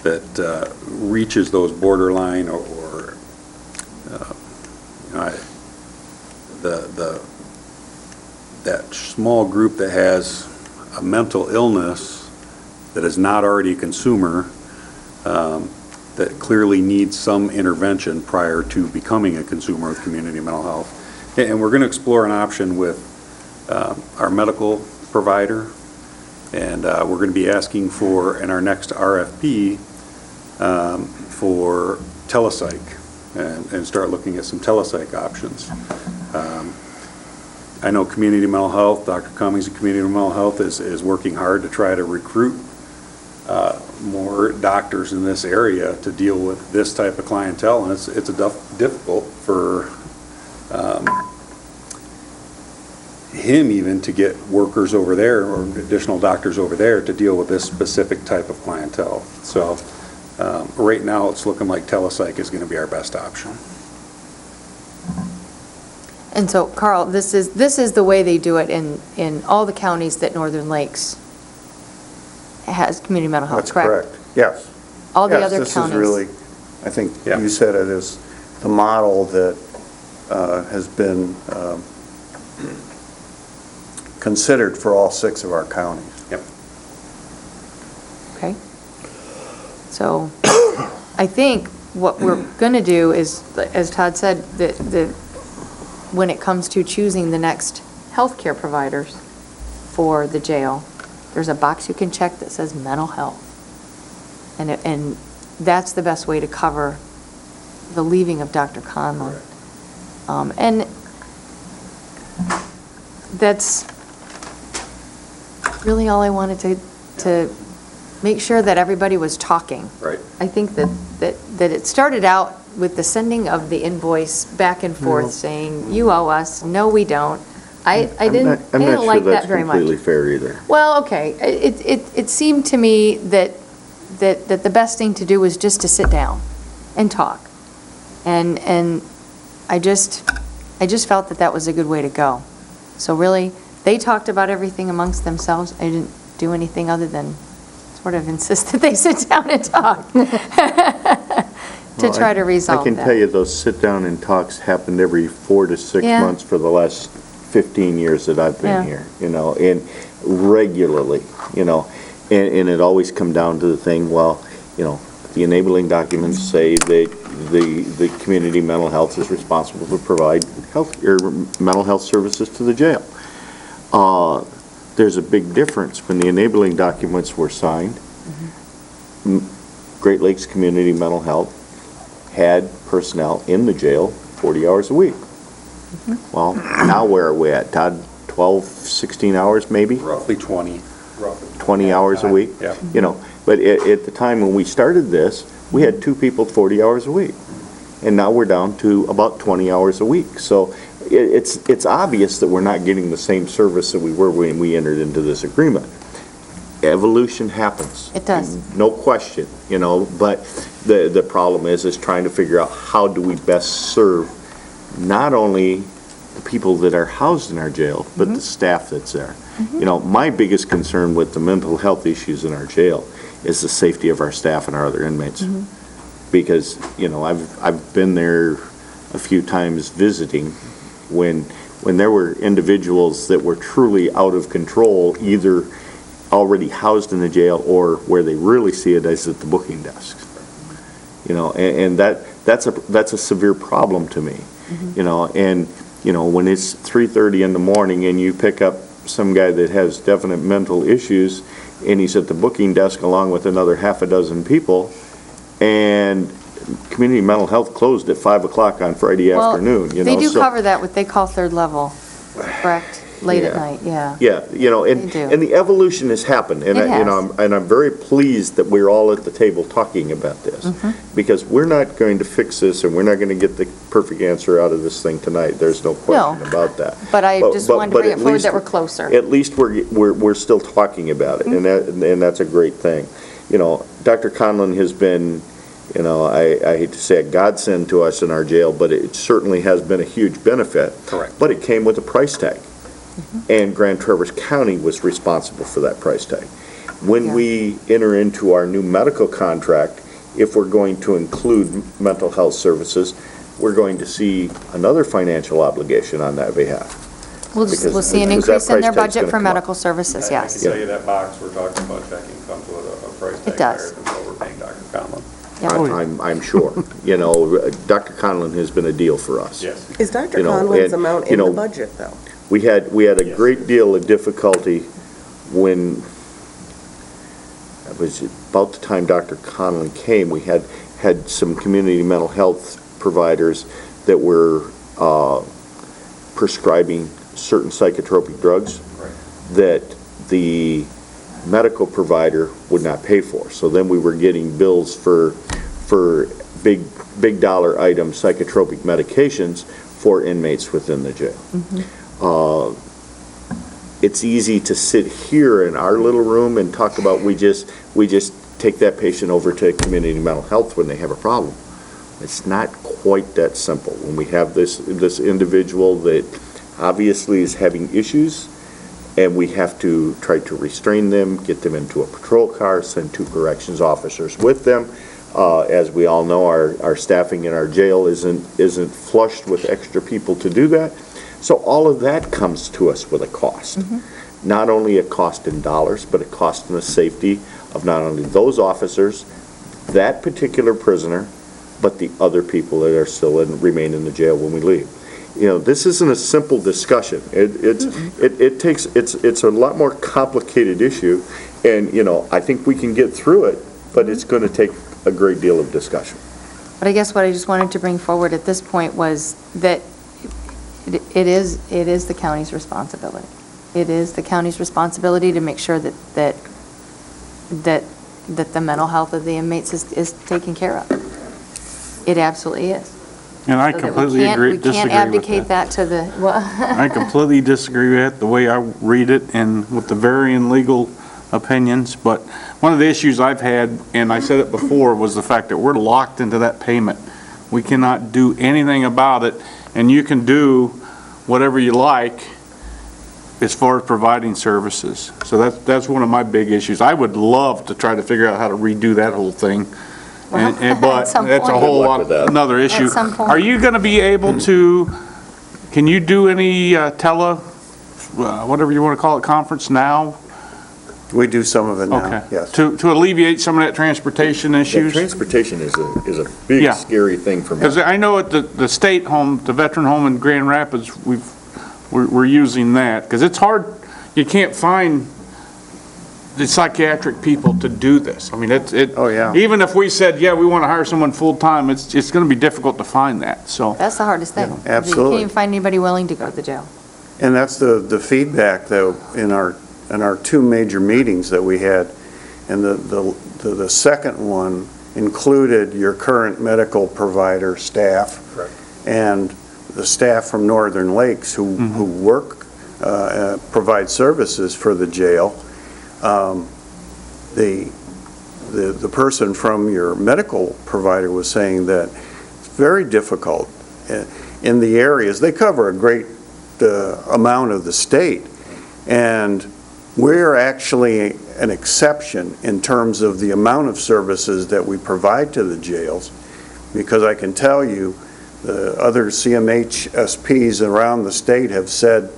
Speaker 11: that reaches those borderline or that small group that has a mental illness that is not already a consumer, that clearly needs some intervention prior to becoming a consumer of community mental health. And we're going to explore an option with our medical provider, and we're going to be asking for, in our next RFP, for telepsych, and start looking at some telepsych options. I know community mental health, Dr. Cummings at Community Mental Health is working hard to try to recruit more doctors in this area to deal with this type of clientele, and it's difficult for him even to get workers over there or additional doctors over there to deal with this specific type of clientele. So right now it's looking like telepsych is going to be our best option.
Speaker 3: And so, Carl, this is the way they do it in all the counties that Northern Lakes has community mental health,
Speaker 12: That's
Speaker 3: correct?
Speaker 12: Yes.
Speaker 3: All the
Speaker 12: Yes,
Speaker 3: other
Speaker 12: this
Speaker 3: counties.
Speaker 12: is really, I think
Speaker 11: Yeah.
Speaker 12: you said it is the model that has been considered for all 6 of our counties.
Speaker 11: Yep.
Speaker 3: Okay. So I think what we're going to do is, as Todd said, when it comes to choosing the next healthcare providers for the jail, there's a box you can check that says mental health. And that's the best way to cover the leaving of Dr. Conlon. And that's really all I wanted to make sure that everybody was talking.
Speaker 11: Right.
Speaker 3: I think that it started out with the sending of the invoice back and forth saying, you owe us, no, we don't. I didn't like that very much.
Speaker 8: I'm not sure that's completely fair either.
Speaker 3: Well, okay, it seemed to me that the best thing to do was just to sit down and talk. And I just felt that was a good way to go. So really, they talked about everything amongst themselves. I didn't do anything other than sort of insist that they sit down and talk to try to resolve that.
Speaker 8: I can tell you those sit-down and talks happened every 4 to 6
Speaker 3: Yeah.
Speaker 8: months for the last 15 years that I've
Speaker 3: Yeah.
Speaker 8: been here, and regularly, and it always come down to the thing, well, the enabling documents say that the community mental health is responsible to provide health, or mental health services to the jail. There's a big difference. When the enabling documents were signed, Great Lakes Community Mental Health had personnel in the jail 40 hours a week. Well, now where are we at, Todd? 12, 16 hours maybe?
Speaker 11: Roughly 20.
Speaker 8: 20 hours a week?
Speaker 11: Yeah.
Speaker 8: You know, but at the time when we started this, we had 2 people 40 hours a week. And now we're down to about 20 hours a week. So it's obvious that we're not getting the same service that we were when we entered into this agreement. Evolution happens.
Speaker 3: It does.
Speaker 8: No question, you know, but the problem is trying to figure out how do we best serve not only the people that are housed in our jail, but the staff that's there. You know, my biggest concern with the mental health issues in our jail is the safety of our staff and our other inmates. Because, you know, I've been there a few times visiting when there were individuals that were truly out of control, either already housed in the jail or where they really see it is at the booking desks. You know, and that's a severe problem to me. You know, and you know, when it's 3:30 in the morning and you pick up some guy that has definite mental issues and he's at the booking desk along with another half a dozen people, and community mental health closed at 5 o'clock on Friday afternoon, you know.
Speaker 3: They do
Speaker 8: so-
Speaker 3: cover that, what they call third level, correct? Late at
Speaker 8: Yeah.
Speaker 3: night, yeah.
Speaker 8: Yeah, you know,
Speaker 3: They do.
Speaker 8: and the evolution has happened, and
Speaker 3: It
Speaker 8: you know,
Speaker 3: has.
Speaker 8: I'm very pleased that we're all at the table talking about this,
Speaker 3: Mm-hmm.
Speaker 8: because we're not going to fix this, and we're not going to get the perfect answer out of this thing tonight. There's no question about that.
Speaker 3: But I just wanted to bring
Speaker 8: at
Speaker 3: it forward
Speaker 8: least-
Speaker 3: that we're closer.
Speaker 8: At least we're still talking about it, and that's a great thing. You know, Dr. Conlon has been, you know, I hate to say a godsend to us in our jail, but it certainly has been a huge benefit.
Speaker 11: Correct.
Speaker 8: But it came with a price tag. And Grand Traverse County was responsible for that price tag. When we enter into our new medical contract, if we're going to include mental health services, we're going to see another financial obligation on that behalf.
Speaker 3: We'll
Speaker 8: because-
Speaker 3: see an
Speaker 8: because that
Speaker 3: increase in their
Speaker 8: price tag's
Speaker 3: budget
Speaker 8: gonna
Speaker 3: for
Speaker 8: come up.
Speaker 3: medical services,
Speaker 11: I
Speaker 3: yes.
Speaker 11: can tell you that box we're talking about checking comes with a price tag
Speaker 3: It does.
Speaker 11: higher than what we're paying Dr. Conlon.
Speaker 3: Yep.
Speaker 8: I'm sure. You know, Dr. Conlon has been a deal for us.
Speaker 11: Yes.
Speaker 1: Is Dr.
Speaker 8: You know,
Speaker 1: Conlon's
Speaker 8: and,
Speaker 1: amount
Speaker 8: you
Speaker 1: in the
Speaker 8: know,
Speaker 1: budget, though?
Speaker 8: We had a great deal of difficulty when, it was about the time Dr. Conlon came, we had some community mental health providers that were prescribing certain psychotropic drugs that the medical provider would not pay for. So then we were getting bills for big dollar item psychotropic medications for inmates within the jail. It's easy to sit here in our little room and talk about we just take that patient over to community mental health when they have a problem. It's not quite that simple. When we have this individual that obviously is having issues, and we have to try to restrain them, get them into a patrol car, send 2 corrections officers with them. As we all know, our staffing in our jail isn't flushed with extra people to do that. So all of that comes to us with a cost. Not only a cost in dollars, but a cost in the safety of not only those officers, that particular prisoner, but the other people that are still remain in the jail when we leave. You know, this isn't a simple discussion. It's a lot more complicated issue, and, you know, I think we can get through it, but it's going to take a great deal of discussion.
Speaker 3: But I guess what I just wanted to bring forward at this point was that it is the county's responsibility. It is the county's responsibility to make sure that the mental health of the inmates is taken care of. It absolutely is.
Speaker 4: And I
Speaker 3: So that
Speaker 4: completely disagree with
Speaker 3: We can't abdicate
Speaker 4: that.
Speaker 3: that to the, well,
Speaker 4: I completely disagree with it, the way I read it, and with the varying legal opinions, but one of the issues I've had, and I said it before, was the fact that we're locked into that payment. We cannot do anything about it, and you can do whatever you like as far as providing services. So that's one of my big issues. I would love to try to figure out how to redo that whole thing. But
Speaker 3: some
Speaker 4: that's a
Speaker 3: point.
Speaker 4: whole
Speaker 8: Good luck
Speaker 4: lot,
Speaker 8: with that.
Speaker 4: another issue.
Speaker 3: At some point.
Speaker 4: Are you going to be able to, can you do any whatever you want to call it, conference now?
Speaker 12: We do some of it now,
Speaker 4: Okay.
Speaker 12: yes.
Speaker 4: To alleviate some of that transportation issues?
Speaker 8: Transportation is a big,
Speaker 4: Yeah.
Speaker 8: scary thing for me.
Speaker 4: Because I know at the state home, the veteran home in Grand Rapids, we're using that, because it's hard, you can't find the psychiatric people to do this. I mean,
Speaker 12: Oh, yeah.
Speaker 4: even if we said, yeah, we want to hire someone full-time, it's going to be difficult to find that, so.
Speaker 3: That's the hardest thing. You
Speaker 12: absolutely.
Speaker 3: can't even find anybody willing to go to the jail.
Speaker 12: And that's the feedback, though, in our two major meetings that we had. And the second one included your current medical provider staff.
Speaker 11: Correct.
Speaker 12: And the staff from Northern Lakes who work, provide services for the jail. The person from your medical provider was saying that it's very difficult in the areas. They cover a great amount of the state, and we're actually an exception in terms of the amount of services that we provide to the jails, because I can tell you the other CMHSPs around the state have said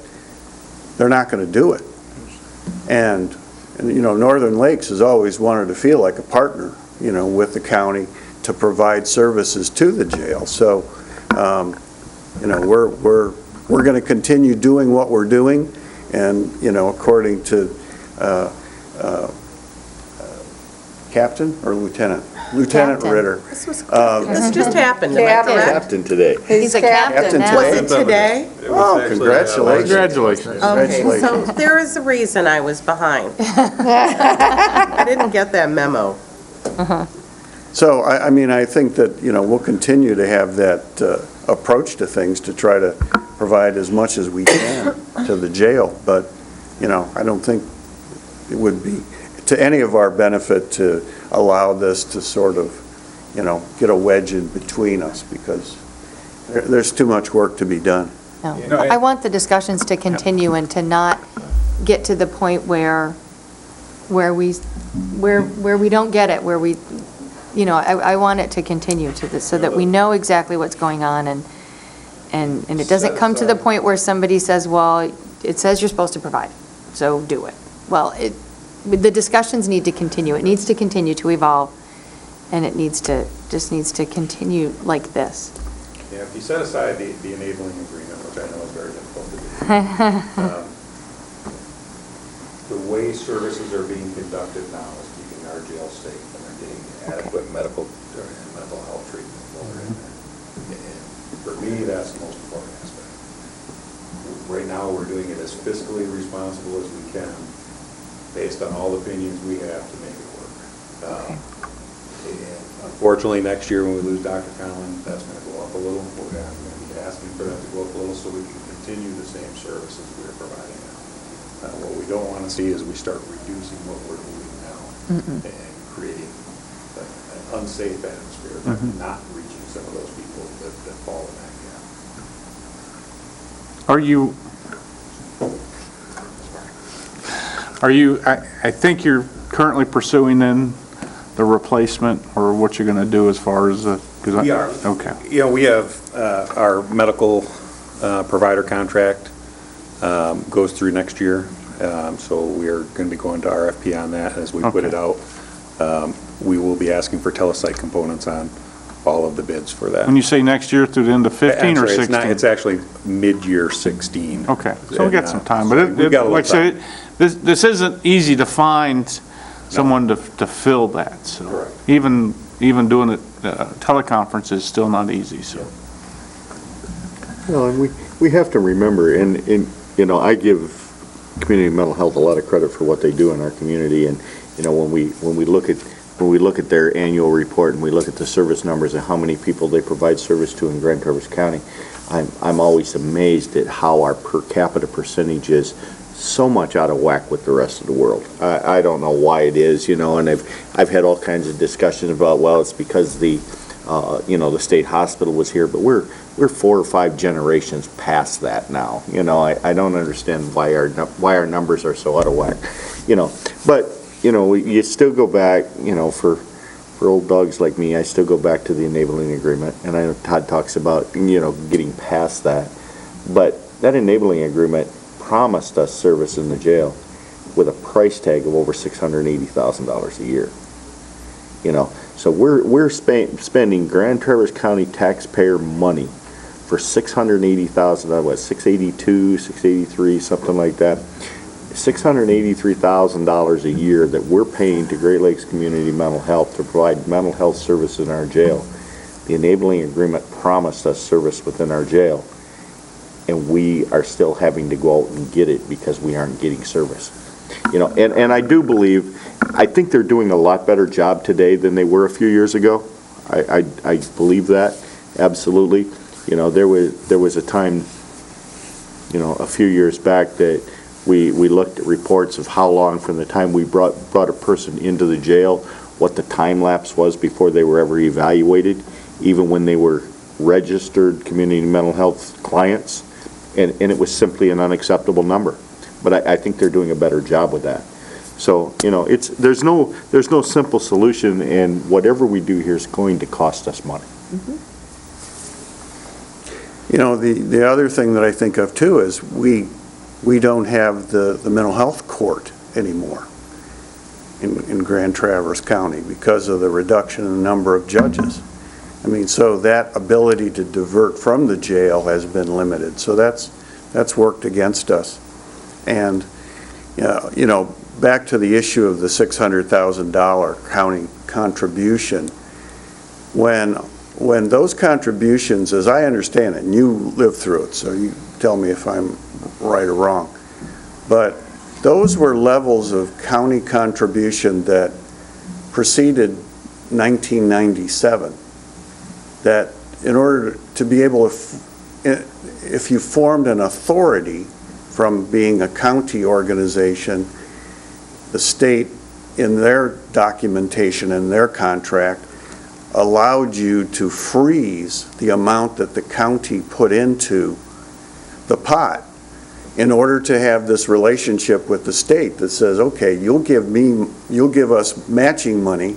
Speaker 12: they're not going to do it. And you know, Northern Lakes has always wanted to feel like a partner, you know, with the county to provide services to the jail. So, you know, we're going to continue doing what we're doing, and, you know, according to Captain or Lieutenant? Lieutenant
Speaker 3: Captain.
Speaker 12: Ritter.
Speaker 1: This just happened, am I
Speaker 2: Captain.
Speaker 1: correct?
Speaker 8: Captain today.
Speaker 3: He's a captain
Speaker 12: Captain
Speaker 3: now.
Speaker 1: Was it today?
Speaker 12: Oh, congratulations.
Speaker 4: Congratulations.
Speaker 1: Okay,
Speaker 12: Congratulations.
Speaker 1: so there is a reason I was behind. I didn't get that memo.
Speaker 12: So, I mean, I think that, you know, we'll continue to have that approach to things to try to provide as much as we can to the jail. But, you know, I don't think it would be to any of our benefit to allow this to sort of, you know, get a wedge in between us, because there's too much work to be done.
Speaker 3: No. I want the discussions to continue and to not get to the point where we don't get it, where we, you know, I want it to continue to this, so that we know exactly what's going on, and it doesn't come to the point where somebody says, well, it says you're supposed to provide, so do it. Well, the discussions need to continue. It needs to continue to evolve, and it just needs to continue like this.
Speaker 11: Yeah, if you set aside the enabling agreement, which I know is very difficult to do, the way services are being conducted now is keeping our jail safe, and they're getting adequate medical health treatment while they're in there. And for me, that's the most important aspect. Right now, we're doing it as fiscally responsible as we can, based on all the opinions we have to make it work. And unfortunately, next year when we lose Dr. Conlon, that's going to go up a little. We're going to be asking for that to go up a little so we can continue the same services we're providing now. What we don't want to see is we start reducing what we're doing now and creating an unsafe atmosphere, not reaching some of those people that fall in that gap.
Speaker 4: Are you, I think you're currently pursuing then the replacement, or what you're going to do as far as the...
Speaker 11: We are.
Speaker 4: Okay.
Speaker 11: You know, we have our medical provider contract goes through next year, so we are going to be going to RFP on that as we put it out. We will be asking for telesite components on all of the bids for that.
Speaker 4: When you say next year, through the end of 15 or
Speaker 11: Actually,
Speaker 4: 16?
Speaker 11: it's actually mid-year 16.
Speaker 4: Okay, so we got some time, but
Speaker 11: So we've got a little
Speaker 4: like I said, this isn't easy to find someone to fill that, so.
Speaker 11: Correct.
Speaker 4: Even doing it, teleconference is still not easy, so.
Speaker 8: No, and we have to remember, and you know, I give community mental health a lot of credit for what they do in our community, and you know, when we look at their annual report and we look at the service numbers and how many people they provide service to in Grand Traverse County, I'm always amazed at how our per capita percentage is so much out of whack with the rest of the world. I don't know why it is, you know, and I've had all kinds of discussions about, well, it's because the state hospital was here, but we're 4 or 5 generations past that now. You know, I don't understand why our numbers are so out of whack, you know. But, you know, you still go back, you know, for old dogs like me, I still go back to the enabling agreement, and I know Todd talks about, you know, getting past that. But that enabling agreement promised us service in the jail, with a price tag of over $680,000 a year. You know, so we're spending Grand Traverse County taxpayer money for $680,000, what, 682, 683, something like that. $683,000 a year that we're paying to Great Lakes Community Mental Health to provide mental health services in our jail. The enabling agreement promised us service within our jail, and we are still having to go out and get it because we aren't getting service. You know, and I do believe, I think they're doing a lot better job today than they were a few years ago. I believe that, absolutely. You know, there was a time, you know, a few years back that we looked at reports of how long from the time we brought a person into the jail, what the time lapse was before they were ever evaluated, even when they were registered community mental health clients, and it was simply an unacceptable number. But I think they're doing a better job with that. So, you know, there's no simple solution, and whatever we do here is going to cost us money.
Speaker 12: You know, the other thing that I think of too is we don't have the mental health court anymore in Grand Traverse County because of the reduction in the number of judges. I mean, so that ability to divert from the jail has been limited. So that's worked against us. And, you know, back to the issue of the $600,000 county contribution, when those contributions, as I understand it, and you lived through it, so you tell me if I'm right or wrong, but those were levels of county contribution that preceded 1997, that in order to be able to, if you formed an authority from being a county organization, the state in their documentation and their contract allowed you to freeze the amount that the county put into the pot in order to have this relationship with the state that says, okay, you'll give us matching money,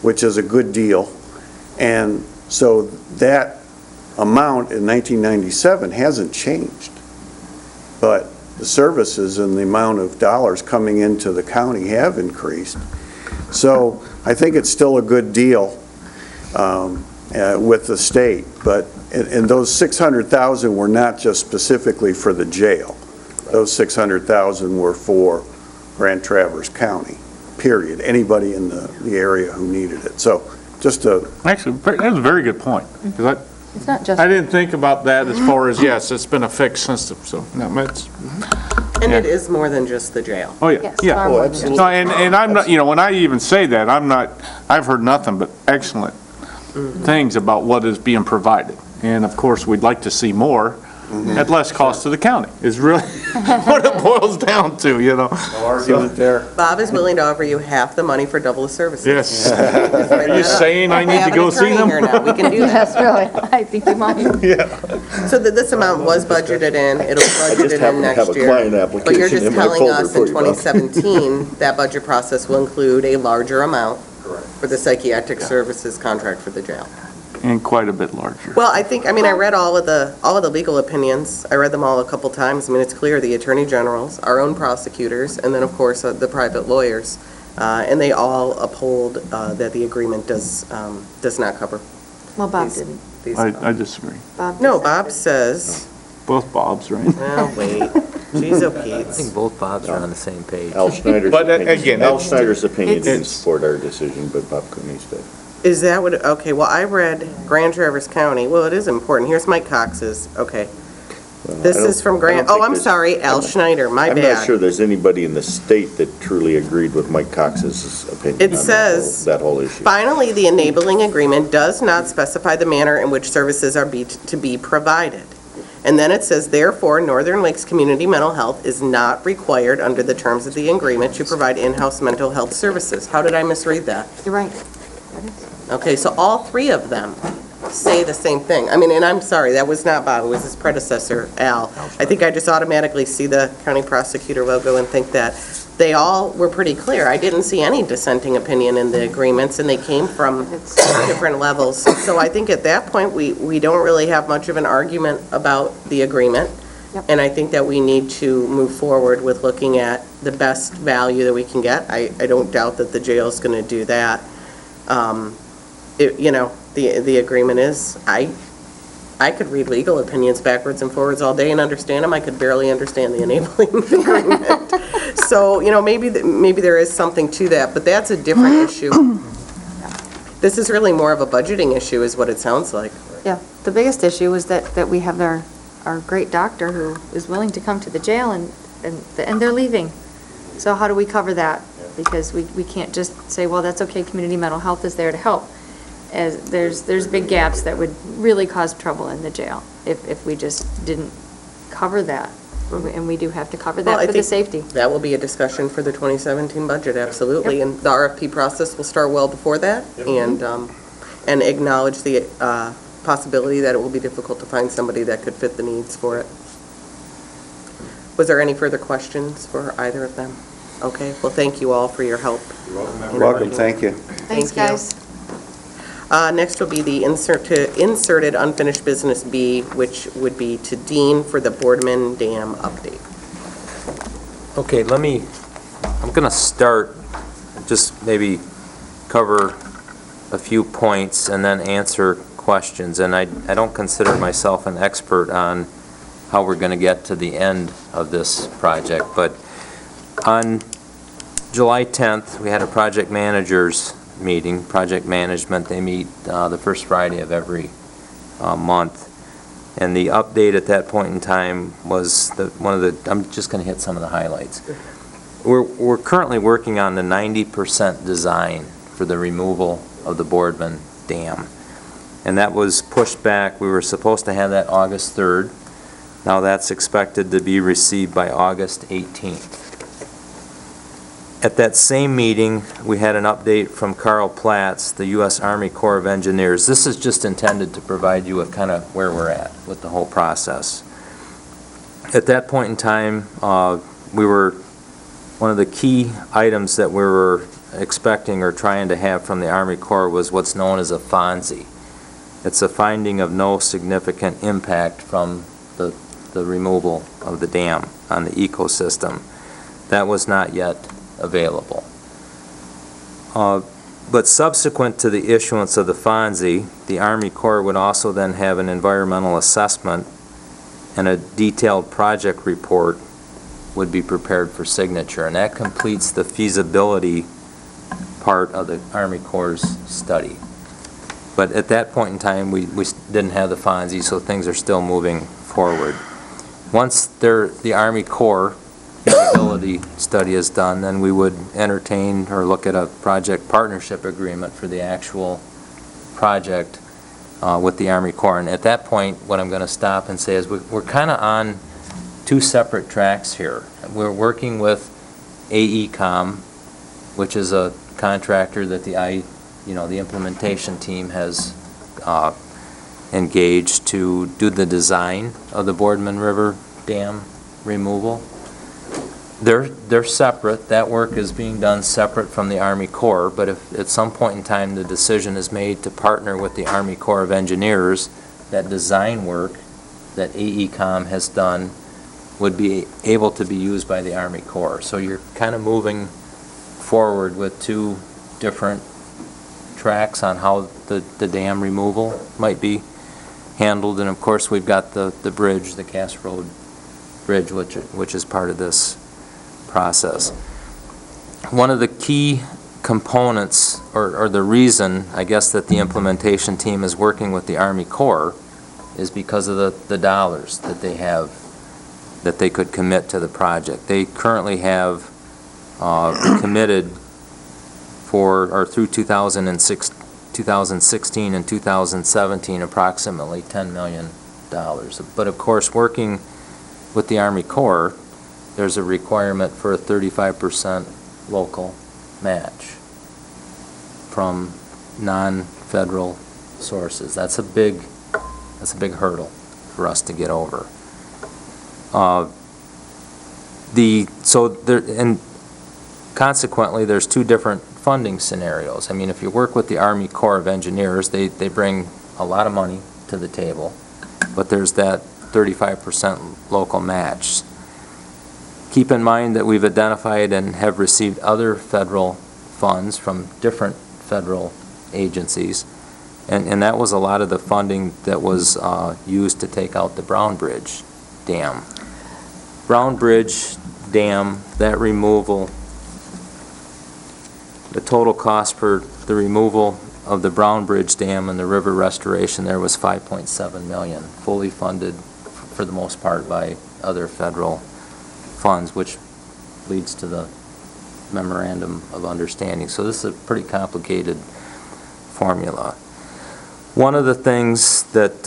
Speaker 12: which is a good deal. And so that amount in 1997 hasn't changed. But the services and the amount of dollars coming into the county have increased. So I think it's still a good deal with the state, but and those 600,000 were not just specifically for the jail. Those 600,000 were for Grand Traverse County, period. Anybody in the area who needed it. So just a...
Speaker 4: Actually, that was a very good point, because
Speaker 3: It's not just.
Speaker 4: I didn't think about that as far as, yes, it's been a fixed system, so, no, it's,
Speaker 1: And it
Speaker 4: Yeah.
Speaker 1: is more than just the jail.
Speaker 4: oh, yeah,
Speaker 3: Yes,
Speaker 4: yeah.
Speaker 3: far more than just-
Speaker 4: No, and I'm not, you know, when I even say that, I've heard nothing but excellent things about what is being provided. And of course, we'd like to see more at less cost to the county, is really what it boils down to, you know?
Speaker 12: No argument there.
Speaker 1: Bob is willing to offer you half the money for double the services.
Speaker 4: Yes.
Speaker 1: Are
Speaker 4: you saying I need to go see them?
Speaker 1: We can do that.
Speaker 3: Yes, really. I think you might.
Speaker 1: So that this amount was budgeted in, it'll be budgeted
Speaker 8: happen
Speaker 1: in
Speaker 8: to have
Speaker 1: next
Speaker 8: a
Speaker 1: year.
Speaker 8: client
Speaker 1: But you're
Speaker 8: application
Speaker 1: just
Speaker 8: in my
Speaker 1: telling
Speaker 8: folder
Speaker 1: us
Speaker 8: for
Speaker 1: in
Speaker 8: you, Bob.
Speaker 1: 2017, that budget process will include a larger amount for the psychiatric services contract for the jail.
Speaker 4: And quite a bit larger.
Speaker 1: Well, I read all of the legal opinions. I read them all a couple times. I mean, it's clear, the attorney generals, our own prosecutors, and then, of course, the private lawyers. And they all uphold that the agreement does not cover
Speaker 3: Well, Bob
Speaker 1: these.
Speaker 3: didn't.
Speaker 4: I disagree.
Speaker 3: Bob
Speaker 1: No,
Speaker 3: just said
Speaker 1: Bob
Speaker 3: it.
Speaker 1: says,
Speaker 4: Both Bobs, right?
Speaker 1: oh, wait, jeez, oh,
Speaker 10: I
Speaker 1: Pete.
Speaker 10: think both Bobs are on the same page.
Speaker 8: Al Schneider's
Speaker 4: But,
Speaker 8: opinion,
Speaker 4: again,
Speaker 8: Al
Speaker 4: it's-
Speaker 8: Schneider's opinion didn't
Speaker 4: it's-
Speaker 8: support our decision, but Bob Cooney's did.
Speaker 1: Is that what, okay, well, I read Grand Traverse County. Well, it is important. Here's Mike Cox's, okay. This
Speaker 8: I don't-
Speaker 1: is from
Speaker 8: I
Speaker 1: Grand,
Speaker 8: don't think
Speaker 1: oh, I'm
Speaker 8: there's-
Speaker 1: sorry, Al Schneider, my
Speaker 8: I'm
Speaker 1: bad.
Speaker 8: not sure there's anybody in the state that truly agreed with Mike Cox's opinion
Speaker 1: It
Speaker 8: on
Speaker 1: says-
Speaker 8: that whole issue.
Speaker 1: Finally, the enabling agreement does not specify the manner in which services are to be provided. And then it says, therefore, Northern Lakes Community Mental Health is not required under the terms of the agreement to provide in-house mental health services. How did I misread that?
Speaker 3: You're right.
Speaker 1: Okay, so all three of them say the same thing. I mean, and I'm sorry, that was not Bob, it was his predecessor, Al. I think I just automatically see the county prosecutor logo and think that they all were pretty clear. I didn't see any dissenting opinion in the agreements, and they came from different levels. So I think at that point, we don't really have much of an argument about the agreement.
Speaker 3: Yep.
Speaker 1: And I think that we need to move forward with looking at the best value that we can get. I don't doubt that the jail's going to do that. The agreement is, I could read legal opinions backwards and forwards all day and understand them. I could barely understand the enabling agreement. So, maybe there is something to that, but that's a different issue. This is really more of a budgeting issue, is what it sounds like.
Speaker 3: Yeah, the biggest issue is that we have our great doctor who is willing to come to the jail and they're leaving. So how do we cover that? Because we can't just say, well, that's okay, community mental health is there to help. As there's big gaps that would really cause trouble in the jail if we just didn't cover that. And we do have to cover
Speaker 1: Well, I
Speaker 3: that for the
Speaker 1: think
Speaker 3: safety.
Speaker 1: That will be a discussion for the 2017 budget, absolutely. And the RFP process will start well before that, and acknowledge the possibility that it will be difficult to find somebody that could fit the needs for it. Was there any further questions for either of them? Okay, well, thank you all for your help.
Speaker 12: You're welcome, thank you.
Speaker 3: Thanks,
Speaker 1: you.
Speaker 3: guys.
Speaker 1: Next will be the inserted unfinished business B, which would be to Dean for the Boardman Dam update.
Speaker 10: Okay, I'm going to start, just maybe cover a few points and then answer questions. And I don't consider myself an expert on how we're going to get to the end of this project, but on July 10th, we had a project managers meeting, project management. They meet the first Friday of every month. And the update at that point in time was I'm just going to hit some of the highlights. We're currently working on the 90% design for the removal of the Boardman Dam. And that was pushed back. We were supposed to have that August 3rd. Now that's expected to be received by August 18th. At that same meeting, we had an update from Carl Platts, the U.S. Army Corps of Engineers. This is just intended to provide you with kind of where we're at with the whole process. At that point in time, one of the key items that we were expecting or trying to have from the Army Corps was what's known as a FONSI. It's a finding of no significant impact from the removal of the dam on the ecosystem. That was not yet available. But subsequent to the issuance of the FONSI, the Army Corps would also then have an environmental assessment and a detailed project report would be prepared for signature. And that completes the feasibility part of the Army Corps' study. But at that point in time, we didn't have the FONSI, so things are still moving forward. Once the Army Corps feasibility study is done, then we would entertain or look at a project partnership agreement for the actual project with the Army Corps. And at that point, what I'm going to stop and say is we're kind of on two separate tracks here. We're working with AECOM, which is a contractor that the implementation team has engaged to do the design of the Boardman River Dam removal. They're separate. That work is being done separate from the Army Corps, but if at some point in time the decision is made to partner with the Army Corps of Engineers, that design work that AECOM has done would be able to be used by the Army Corps. So you're kind of moving forward with two different tracks on how the dam removal might be handled. And of course, we've got the bridge, the Cass Road Bridge, which is part of this process. One of the key components, or the reason, I guess, that the implementation team is working with the Army Corps is because of the dollars that they have, that they could commit to the project. They currently have committed through 2016 and 2017, approximately $10 million. But of course, working with the Army Corps, there's a requirement for a 35% local match from non-federal sources. That's a big hurdle for us to get over. And consequently, there's two different funding scenarios. I mean, if you work with the Army Corps of Engineers, they bring a lot of money to the table, but there's that 35% local match. Keep in mind that we've identified and have received other federal funds from different federal agencies, and that was a lot of the funding that was used to take out the Brown Bridge Dam. Brown Bridge Dam, that removal, the total cost for the removal of the Brown Bridge Dam and the river restoration there was $5.7 million, fully funded for the most part by other federal funds, which leads to the memorandum of understanding. So this is a pretty complicated formula. One of the things that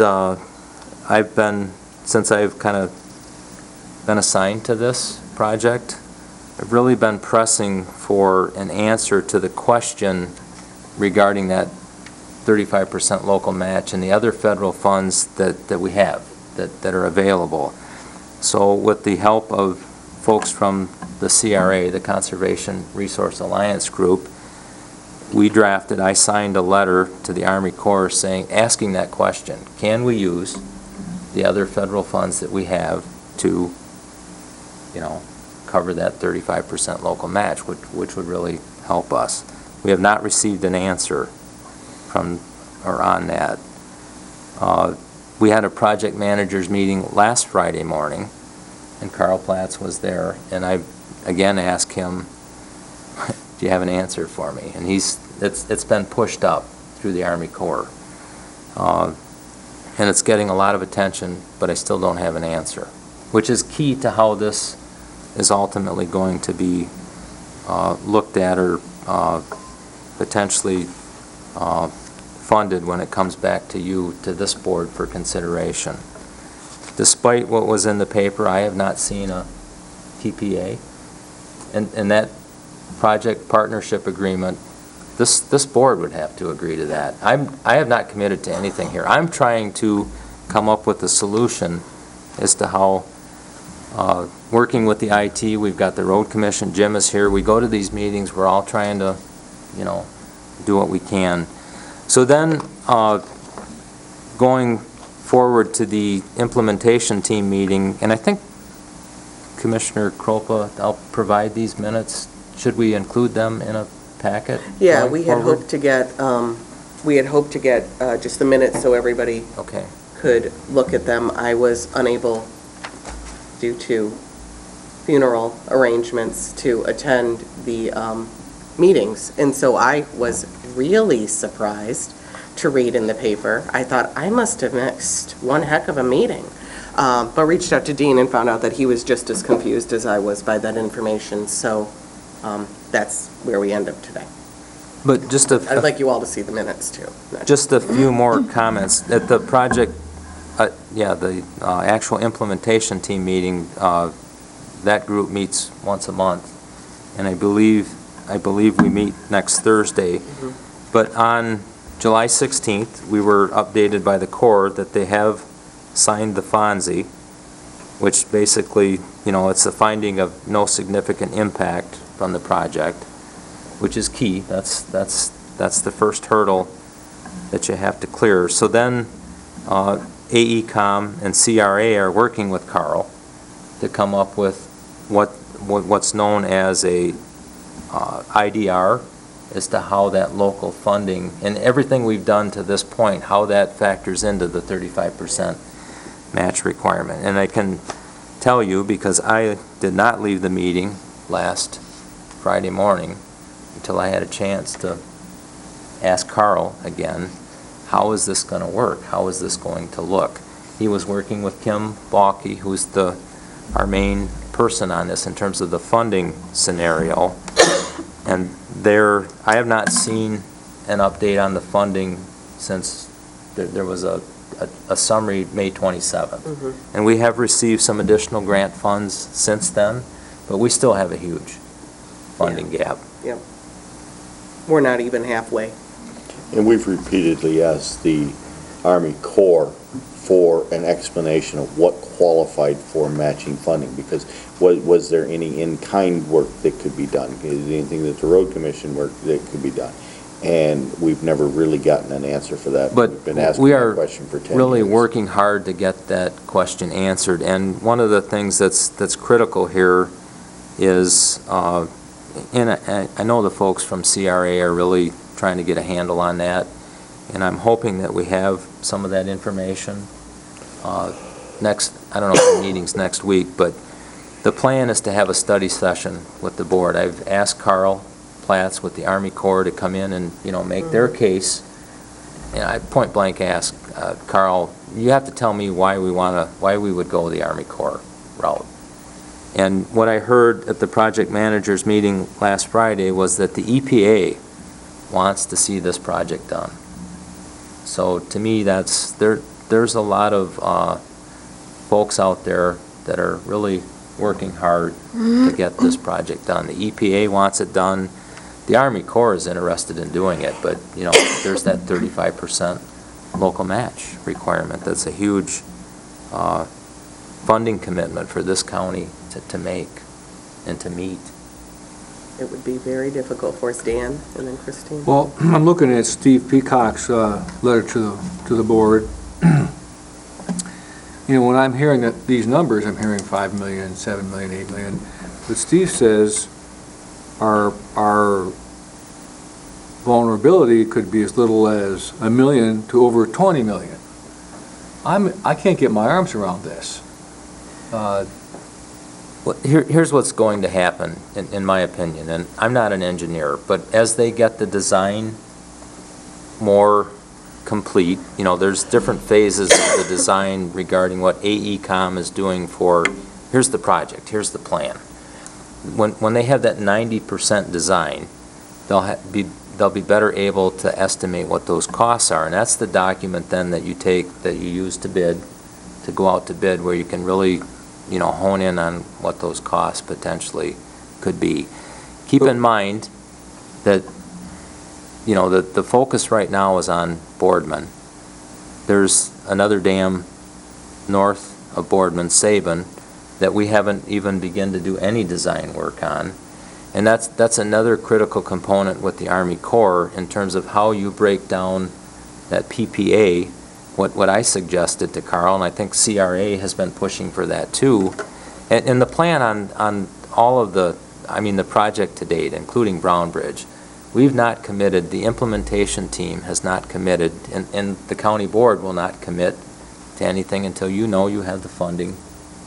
Speaker 10: since I've kind of been assigned to this project, I've really been pressing for an answer to the question regarding that 35% local match and the other federal funds that we have, that are available. So with the help of folks from the CRA, the Conservation Resource Alliance Group, I signed a letter to the Army Corps asking that question. Can we use the other federal funds that we have to, cover that 35% local match, which would really help us? We have not received an answer on that. We had a project managers meeting last Friday morning, and Carl Platts was there, and I again asked him, do you have an answer for me? And it's been pushed up through the Army Corps. And it's getting a lot of attention, but I still don't have an answer, which is key to how this is ultimately going to be looked at or potentially funded when it comes back to this board for consideration. Despite what was in the paper, I have not seen a PPA. And that project partnership agreement, this board would have to agree to that. I have not committed to anything here. I'm trying to come up with a solution as to how, working with the IT, we've got the road commission, Jim is here, we go to these meetings, we're all trying to, do what we can. So then, going forward to the implementation team meeting, and I think Commissioner Kropa, I'll provide these minutes. Should we include them in a packet?
Speaker 1: Yeah, we had hoped to get just the minutes so everybody
Speaker 10: Okay.
Speaker 1: could look at them. I was unable, due to funeral arrangements, to attend the meetings. And so I was really surprised to read in the paper. I thought I must have missed one heck of a meeting. But reached out to Dean and found out that he was just as confused as I was by that information. So that's where we end up today.
Speaker 10: But just
Speaker 1: I'd like you all to see the minutes too.
Speaker 10: just a few more comments. At the project, the actual implementation team meeting, that group meets once a month, and I believe we meet next Thursday. But on July 16th, we were updated by the Corps that they have signed the FONSI, which basically, it's a finding of no significant impact from the project, which is key. That's the first hurdle that you have to clear. So then AECOM and CRA are working with Carl to come up with what's known as a IDR as to how that local funding and everything we've done to this point, how that factors into the 35% match requirement. And I can tell you, because I did not leave the meeting last Friday morning until I had a chance to ask Carl again, how is this going to work? How is this going to look? He was working with Kim Balke, who's our main person on this in terms of the funding scenario. And I have not seen an update on the funding since there was a summary May 27th. And we have received some additional grant funds since then, but we still have a huge funding gap.
Speaker 1: Yep. We're not even halfway.
Speaker 8: And we've repeatedly asked the Army Corps for an explanation of what qualified for matching funding, because was there any in-kind work that could be done? Is there anything that the Road Commission work that could be done? and we've never really gotten an answer for that.
Speaker 10: But
Speaker 8: We've been asking
Speaker 10: we
Speaker 8: that
Speaker 10: are
Speaker 8: question for 10 years.
Speaker 10: really working hard to get that question answered. And one of the things that's critical here is, and I know the folks from CRA are really trying to get a handle on that, and I'm hoping that we have some of that information next, I don't know if the meeting's next week, but the plan is to have a study session with the board. I've asked Carl Platts with the Army Corps to come in and, make their case. And I point blank asked, Carl, you have to tell me why we would go the Army Corps route. And what I heard at the project managers meeting last Friday was that the EPA wants to see this project done. So to me, there's a lot of folks out there that are really working hard to get this project done. The EPA wants it done. The Army Corps is interested in doing it, but, there's that 35% local match requirement. That's a huge funding commitment for this county to make and to meet.
Speaker 1: It would be very difficult for us, Dan, and then Christine.
Speaker 7: Well, I'm looking at Steve Peacock's letter to the board. When I'm hearing these numbers, I'm hearing 5 million, 7 million, 8 million. But Steve says our vulnerability could be as little as 1 million to over 20 million. I can't get my arms around this.
Speaker 10: Well, here's what's going to happen, in my opinion, and I'm not an engineer, but as they get the design more complete, there's different phases of the design regarding what AECOM is doing for, here's the project, here's the plan. When they have that 90% design, they'll be better able to estimate what those costs are, and that's the document then that you use to bid, to go out to bid, where you can really hone in on what those costs potentially could be. Keep in mind that, the focus right now is on Boardman. There's another dam north of Boardman, Sabin, that we haven't even begun to do any design work on. And that's another critical component with the Army Corps in terms of how you break down that PPA. What I suggested to Carl, and I think CRA has been pushing for that too, and the plan on all of the project to date, including Brown Bridge, we've not committed, the implementation team has not committed, and the county board will not commit to anything until you have the funding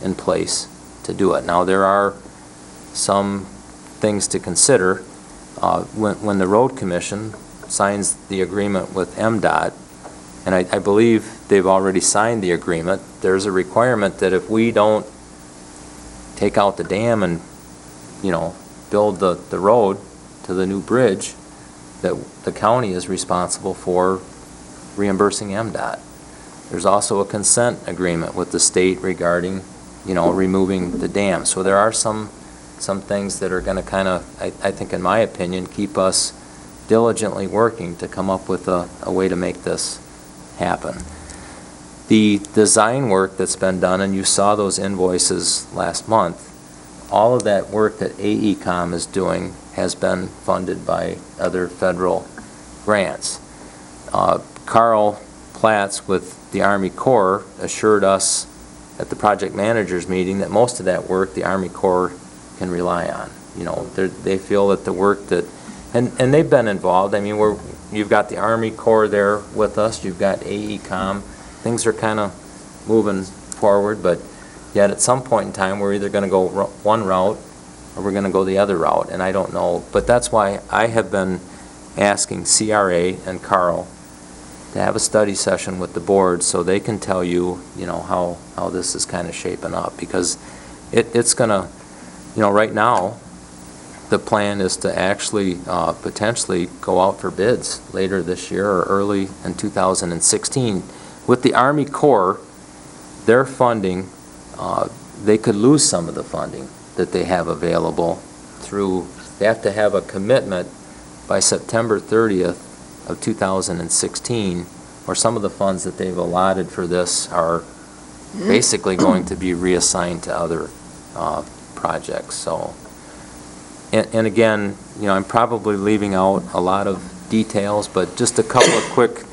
Speaker 10: in place to do it. Now, there are some things to consider. When the Road Commission signs the agreement with MDOT, and I believe they've already signed the agreement, there's a requirement that if we don't take out the dam and, build the road to the new bridge, that the county is responsible for reimbursing MDOT. There's also a consent agreement with the state regarding, removing the dam. So there are some things that are going to kind of, I think in my opinion, keep us diligently working to come up with a way to make this happen. The design work that's been done, and you saw those invoices last month, all of that work that AECOM is doing has been funded by other federal grants. Carl Platts with the Army Corps assured us at the project managers meeting that most of that work the Army Corps can rely on. They feel that the work that, and they've been involved. You've got the Army Corps there with us, you've got AECOM. Things are kind of moving forward, but yet at some point in time, we're either going to go one route or we're going to go the other route, and I don't know. But that's why I have been asking CRA and Carl to have a study session with the board so they can tell you, how this is kind of shaping up, because it's going to, right now, the plan is to actually potentially go out for bids later this year or early in 2016. With the Army Corps, their funding, they could lose some of the funding that they have available through, they have to have a commitment by September 30th of 2016, or some of the funds that they've allotted for this are basically going to be reassigned to other projects. So, and again, I'm probably leaving out a lot of details, but just a couple of quick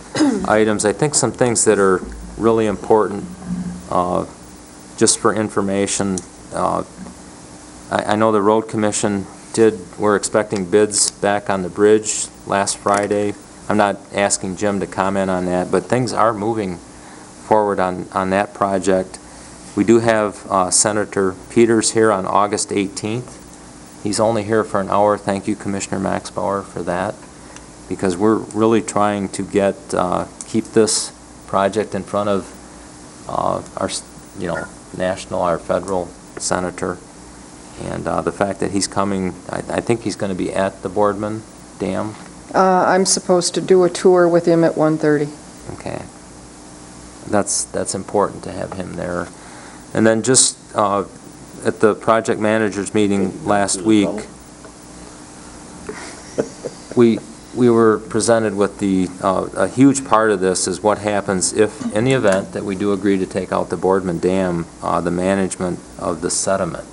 Speaker 10: items. I think some things that are really important, just for information. I know the road commission we're expecting bids back on the bridge last Friday. I'm not asking Jim to comment on that, but things are moving forward on that project. We do have Senator Peters here on August 18th. He's only here for an hour. Thank you, Commissioner Maxbauer, for that, because we're really trying to keep this project in front of our, our federal senator. And the fact that he's coming, I think he's going to be at the Boardman Dam.
Speaker 2: I'm supposed to do a tour with him at 1:30.
Speaker 10: Okay. That's important to have him there. And then just at the project managers meeting last week, we were presented with a huge part of this is what happens if, in the event that we do agree to take out the Boardman Dam, the management of the sediment.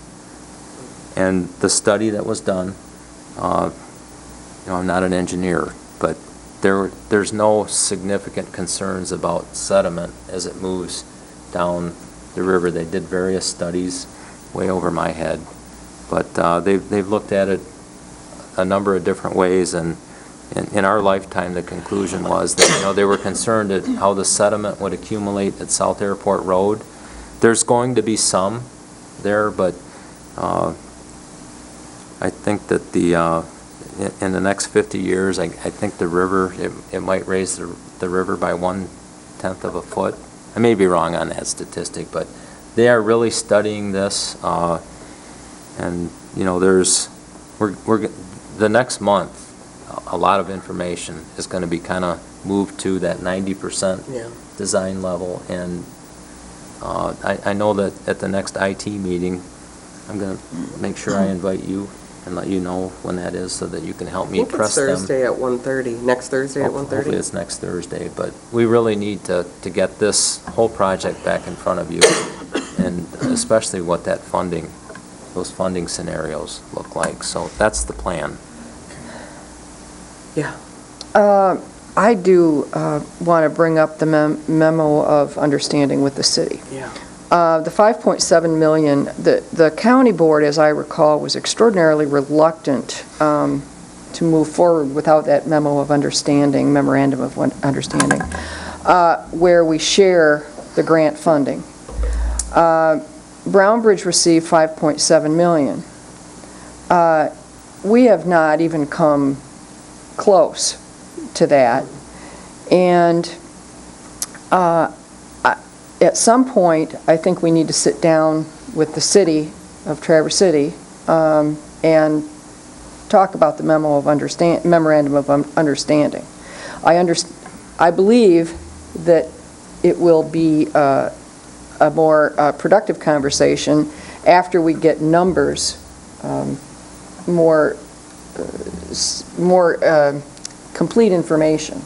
Speaker 10: And the study that was done, I'm not an engineer, but there's no significant concerns about sediment as it moves down the river. They did various studies way over my head, but they've looked at it a number of different ways, and in our lifetime the conclusion was that they were concerned at how the sediment would accumulate at South Airport Road. There's going to be some there, but I think that in the next 50 years, I think the river, it might raise the river by 1/10 of a foot. I may be wrong on that statistic, but they are really studying this, and the next month, a lot of information is going to be kind of moved to that 90% design level, and I know that at the next IT meeting, I'm going to make sure I invite you and let you know when that is so that you can help me press them.
Speaker 1: Thursday at 1:30, next Thursday at 1:30?
Speaker 10: Hopefully it's next Thursday, but we really need to get this whole project back in front of you, and especially what those funding scenarios look like. So that's the plan.
Speaker 1: Yeah.
Speaker 2: I do want to bring up the memo of understanding with the city.
Speaker 1: Yeah.
Speaker 2: The $5.7 million, the county board, as I recall, was extraordinarily reluctant to move forward without that memorandum of understanding, where we share the grant funding. Brownbridge received $5.7 million. We have not even come close to that, and at some point, I think we need to sit down with the city of Traverse City and talk about the memorandum of understanding. I believe that it will be a more productive conversation after we get numbers, more complete information.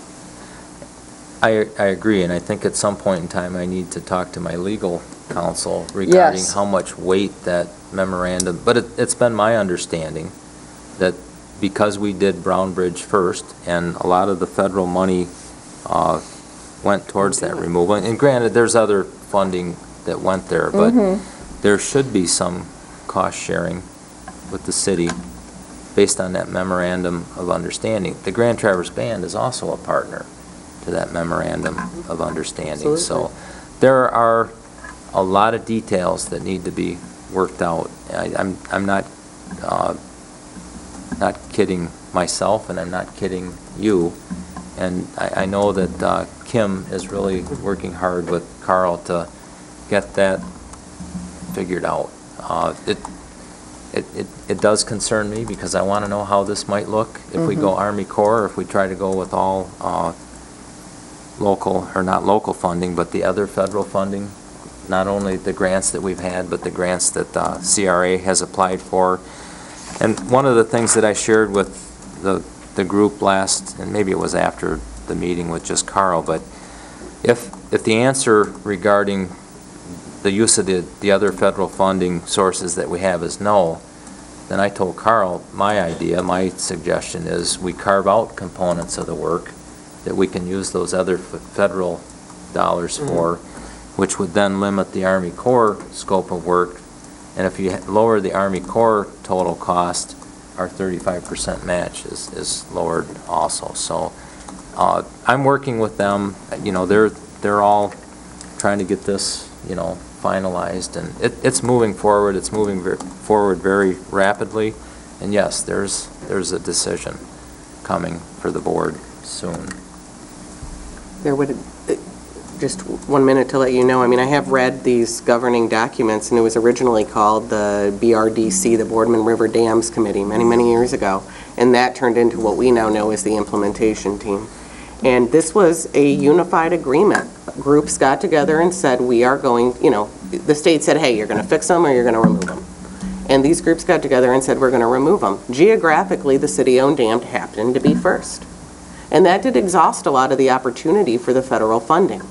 Speaker 10: I agree, and I think at some point in time I need to talk to my legal counsel regarding how much weight that memorandum, but it's been my understanding that because we did Brownbridge first, and a lot of the federal money went towards that removal, and granted, there's other funding that went there, but there should be some cost sharing with the city based on that memorandum of understanding. The Grand Traverse Band is also a partner to that memorandum of understanding.
Speaker 1: Absolutely.
Speaker 10: So there are a lot of details that need to be worked out. I'm not kidding myself, and I'm not kidding you. And I know that Kim is really working hard with Carl to get that figured out. It does concern me because I want to know how this might look if we go Army Corps, or if we try to go with all local, or not local funding, but the other federal funding, not only the grants that we've had, but the grants that CRA has applied for. And one of the things that I shared with the group last, and maybe it was after the meeting with just Carl, but if the answer regarding the use of the other federal funding sources that we have is no, then I told Carl, my suggestion is we carve out components of the work that we can use those other federal dollars for, which would then limit the Army Corps scope of work. And if you lower the Army Corps total cost, our 35% match is lowered also. So I'm working with them. They're all trying to get this, finalized, and it's moving forward. It's moving forward very rapidly. And yes, there's a decision coming for the board soon.
Speaker 1: There would, just 1 minute to let you know, I have read these governing documents, and it was originally called the BRDC, the Boardman River Dams Committee, many, many years ago, and that turned into what we now know as the implementation team. And this was a unified agreement. Groups got together and said, we are going, the state said, hey, you're going to fix them or you're going to remove them. And these groups got together and said, we're going to remove them. Geographically, the city-owned dam happened to be first. And that did exhaust a lot of the opportunity for the federal funding.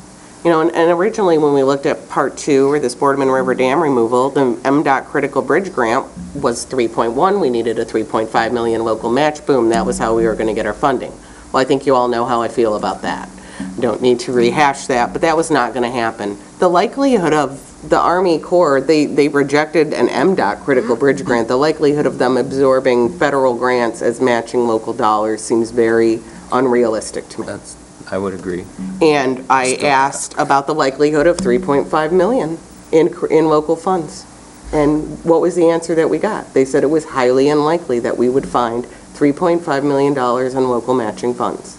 Speaker 1: And originally when we looked at Part 2, or this Boardman River Dam removal, the MDOT Critical Bridge Grant was 3.1. We needed a 3.5 million local match. Boom, that was how we were going to get our funding. Well, I think you all know how I feel about that. Don't need to rehash that, but that was not going to happen. The likelihood of the Army Corps, they rejected an MDOT Critical Bridge Grant. The likelihood of them absorbing federal grants as matching local dollars seems very unrealistic to me.
Speaker 10: I would agree.
Speaker 1: And I asked about the likelihood of 3.5 million in local funds. And what was the answer that we got? They said it was highly unlikely that we would find $3.5 million in local matching funds.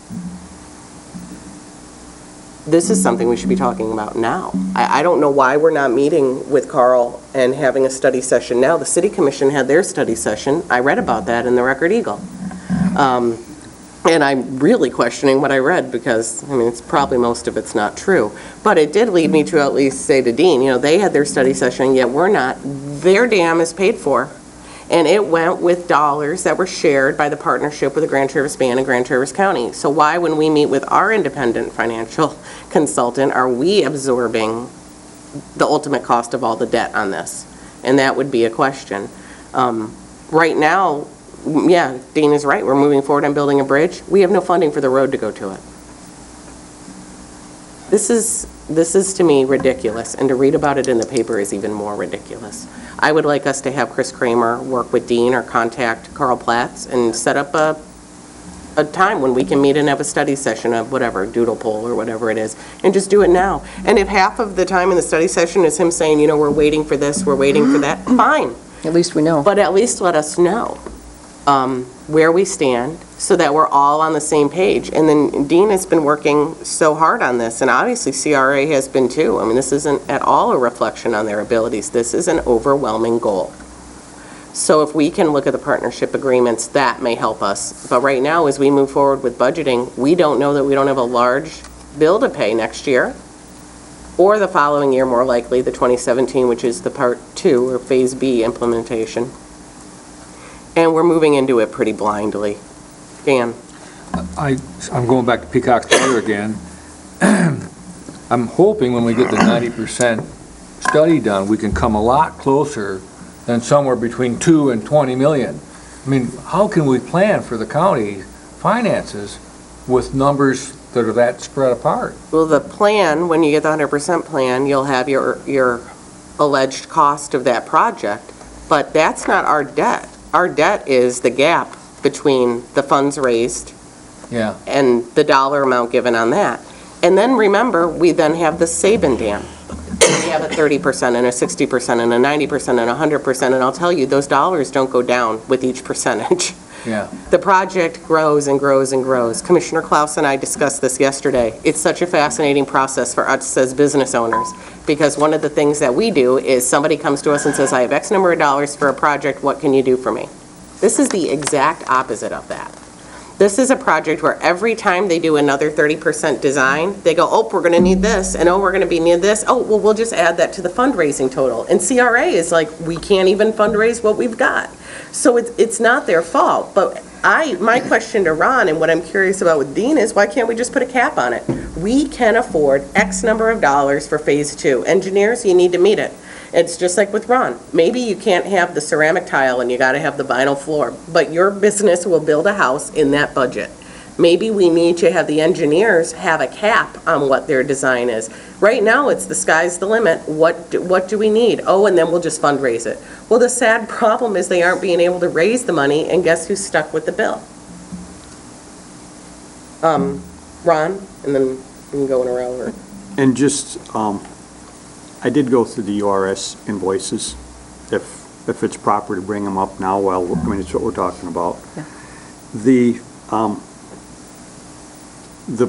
Speaker 1: This is something we should be talking about now. I don't know why we're not meeting with Carl and having a study session now. The City Commission had their study session. I read about that in the Record Eagle. And I'm really questioning what I read because, it's probably most of it's not true. But it did lead me to at least say to Dean, they had their study session, yet we're not. Their dam is paid for. And it went with dollars that were shared by the partnership with the Grand Traverse Band and Grand Traverse County. So why, when we meet with our independent financial consultant, are we absorbing the ultimate cost of all the debt on this? And that would be a question. Right now, yeah, Dean is right. We're moving forward on building a bridge. We have no funding for the road to go to it. This is to me ridiculous, and to read about it in the paper is even more ridiculous. I would like us to have Chris Kramer work with Dean or contact Carl Platts and set up a time when we can meet and have a study session of whatever, doodle poll or whatever it is, and just do it now. And if half of the time in the study session is him saying, we're waiting for this, we're waiting for that, fine.
Speaker 2: At least we know.
Speaker 1: But at least let us know where we stand so that we're all on the same page. And then Dean has been working so hard on this, and obviously CRA has been too. This isn't at all a reflection on their abilities. This is an overwhelming goal. So if we can look at the partnership agreements, that may help us. But right now, as we move forward with budgeting, we don't know that we don't have a large bill to pay next year, or the following year, more likely, the 2017, which is the Part 2 or Phase B implementation. And we're moving into it pretty blindly. Dan?
Speaker 7: I'm going back to Peacock's Fire again. I'm hoping when we get the 90% study done, we can come a lot closer than somewhere between 2 and 20 million. How can we plan for the county finances with numbers that are that spread apart?
Speaker 1: Well, the plan, when you get the 100% plan, you'll have your alleged cost of that project, but that's not our debt. Our debt is the gap between the funds raised and the dollar amount given on that. And then remember, we then have the Sabin Dam. We have a 30% and a 60% and a 90% and a 100%, and I'll tell you, those dollars don't go down with each percentage.
Speaker 7: Yeah.
Speaker 1: The project grows and grows and grows. Commissioner Klaus and I discussed this yesterday. It's such a fascinating process for us as business owners, because one of the things that we do is somebody comes to us and says, I have X number of dollars for a project, what can you do for me? This is the exact opposite of that. This is a project where every time they do another 30% design, they go, oh, we're going to need this, and oh, we're going to need this. Oh, well, we'll just add that to the fundraising total. And CRA is like, we can't even fundraise what we've got. So it's not their fault. But my question to Ron, and what I'm curious about with Dean, is why can't we just put a cap on it? We can afford X number of dollars for Phase 2. Engineers, you need to meet it. It's just like with Ron. Maybe you can't have the ceramic tile and you gotta have the vinyl floor, but your business will build a house in that budget. Maybe we need to have the engineers have a cap on what their design is. Right now, it's the sky's the limit. What do we need? Oh, and then we'll just fundraise it. Well, the sad problem is they aren't being able to raise the money, and guess who's stuck with the bill? Ron, and then we can go in a row. Or-
Speaker 13: And just, I did go through the URS invoices, if it's proper to bring them up now, well, I mean, it's what we're talking about.
Speaker 2: Yeah.
Speaker 13: The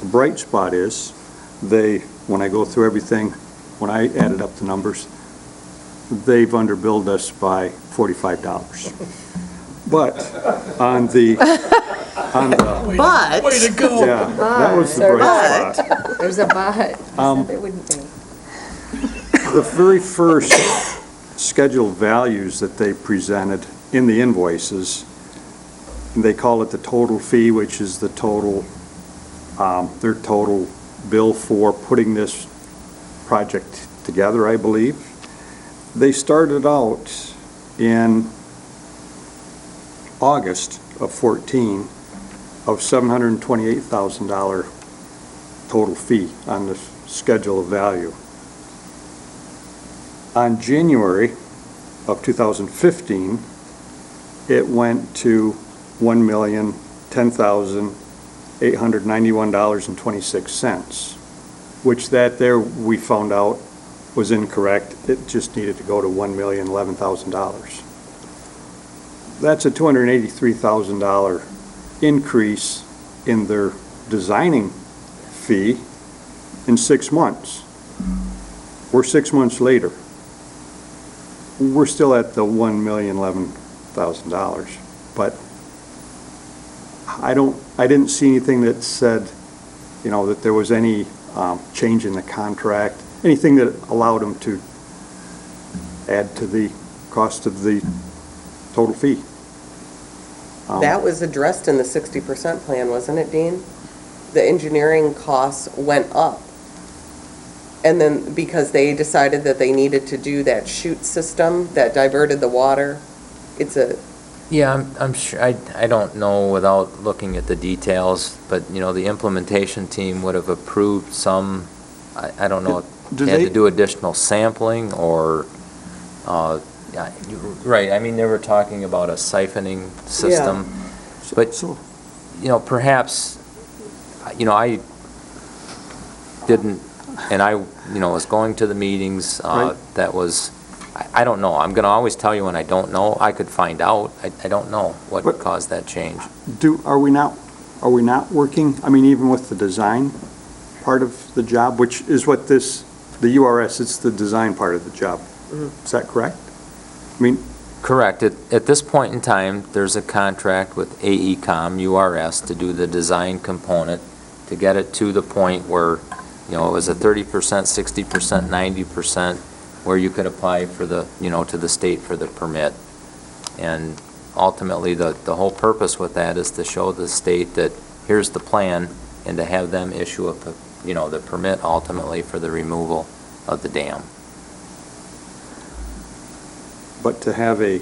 Speaker 13: bright spot is, when I go through everything, when I added up the numbers, they've underbilled us by $45. But on the,
Speaker 1: But.
Speaker 13: Way to go. Yeah, that was the bright spot.
Speaker 3: There's a but.
Speaker 13: There The very first scheduled values that they presented in the invoices, they call it the total fee, which is the total, their total bill for putting this project together, I believe. They started out in August of 14 of $728,000 total fee on the schedule of value. On January of 2015, it went to $1,010,891.26, which that there we found out was incorrect. It just needed to go to $1,011,000. That's a $283,000 increase in their designing fee in 6 months. We're 6 months later. We're still at the $1,011,000, but I didn't see anything that said, that there was any change in the contract, anything that allowed them to add to the cost of the total fee.
Speaker 1: That was addressed in the 60% plan, wasn't it, Dean? The engineering costs went up. And then because they decided that they needed to do that chute system that diverted the water,
Speaker 10: Yeah, I'm sure, I don't know without looking at the details, but, the implementation team would have approved some, I don't know, had to do additional sampling or, yeah, right, I mean, they were talking about a siphoning system. But, perhaps, I didn't, and I, was going to the meetings, that was, I don't know. I'm going to always tell you when I don't know. I could find out. I don't know what caused that change.
Speaker 13: Are we not working, I mean, even with the design part of the job, which is what the URS, it's the design part of the job. Is that correct? I mean,
Speaker 10: correct. At this point in time, there's a contract with AECom, URS, to do the design component, to get it to the point where, it was a 30%, 60%, 90%, where you could apply for the, to the state for the permit. And ultimately, the whole purpose with that is to show the state that here's the plan, and to have them issue the permit ultimately for the removal of the dam.
Speaker 13: but to have a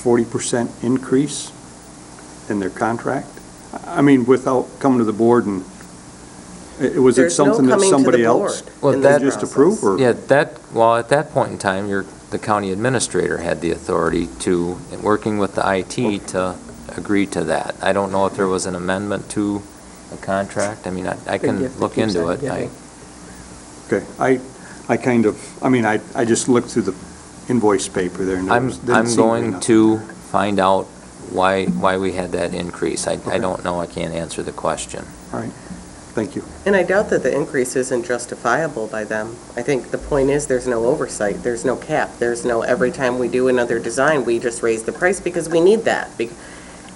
Speaker 13: 40% increase in their contract? I mean, without coming to the board and, was it
Speaker 1: There's no
Speaker 13: something that
Speaker 1: coming to the
Speaker 13: somebody
Speaker 1: board
Speaker 13: else?
Speaker 10: Well,
Speaker 1: in
Speaker 10: that-
Speaker 1: this
Speaker 13: Just
Speaker 1: process.
Speaker 13: approve, or?
Speaker 10: Yeah, at that point in time, the county administrator had the authority to, working with the IT, to agree to that. I don't know if there was an amendment to a contract. I mean, I can look into it.
Speaker 13: Okay, I kind of, I mean, I just looked through the invoice paper there, and there
Speaker 10: I'm
Speaker 13: didn't seem to be
Speaker 10: going
Speaker 13: enough.
Speaker 10: to find out why we had that increase. I don't know. I can't answer the question.
Speaker 13: All right, thank you.
Speaker 1: And I doubt that the increase isn't justifiable by them. I think the point is there's no oversight, there's no cap, there's no every time we do another design, we just raise the price because we need that.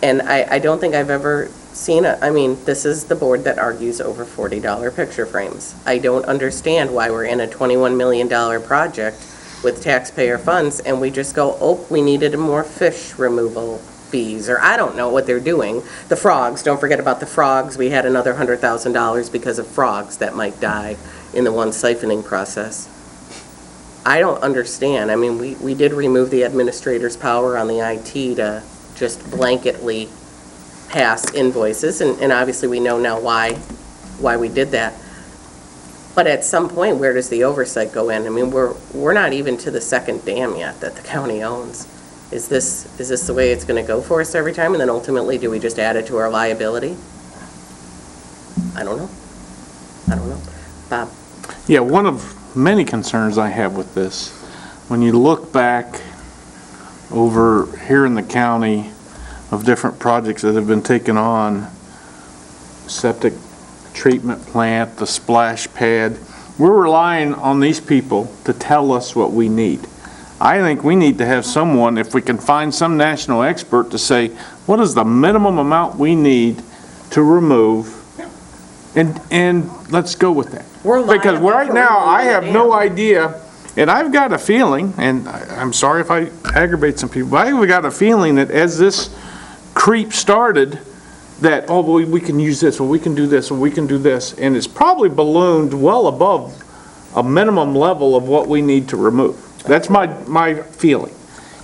Speaker 1: And I don't think I've ever seen I mean, this is the board that argues over $40 picture frames. I don't understand why we're in a $21 million project with taxpayer funds and we just go, oh, we needed more fish removal bees, or I don't know what they're doing. The frogs, don't forget about the frogs. We had another $100,000 because of frogs that might die in the one siphoning process. I don't understand. I mean, we did remove the administrator's power on the IT to just blanketly pass invoices, and obviously we know now why we did that. But at some point, where does the oversight go in? I mean, we're not even to the second dam yet that the county owns. Is this the way it's going to go for us every time? And then ultimately, do we just add it to our liability? I don't know. Bob?
Speaker 4: Yeah, one of many concerns I have with this, when you look back over here in the county of different projects that have been taken on, septic treatment plant, the splash pad, we're relying on these people to tell us what we need. I think we need to have someone, if we can find some national expert, to say, what is the minimum amount we need to remove, and let's go with that. Because right now, I have no idea, and I've got a feeling, and I'm sorry if I aggravate some people, but I've got a feeling that as this creep started, that, oh, well, we can use this, or we can do this, or we can do this, and it's probably ballooned well above a minimum level of what we need to remove. That's my feeling.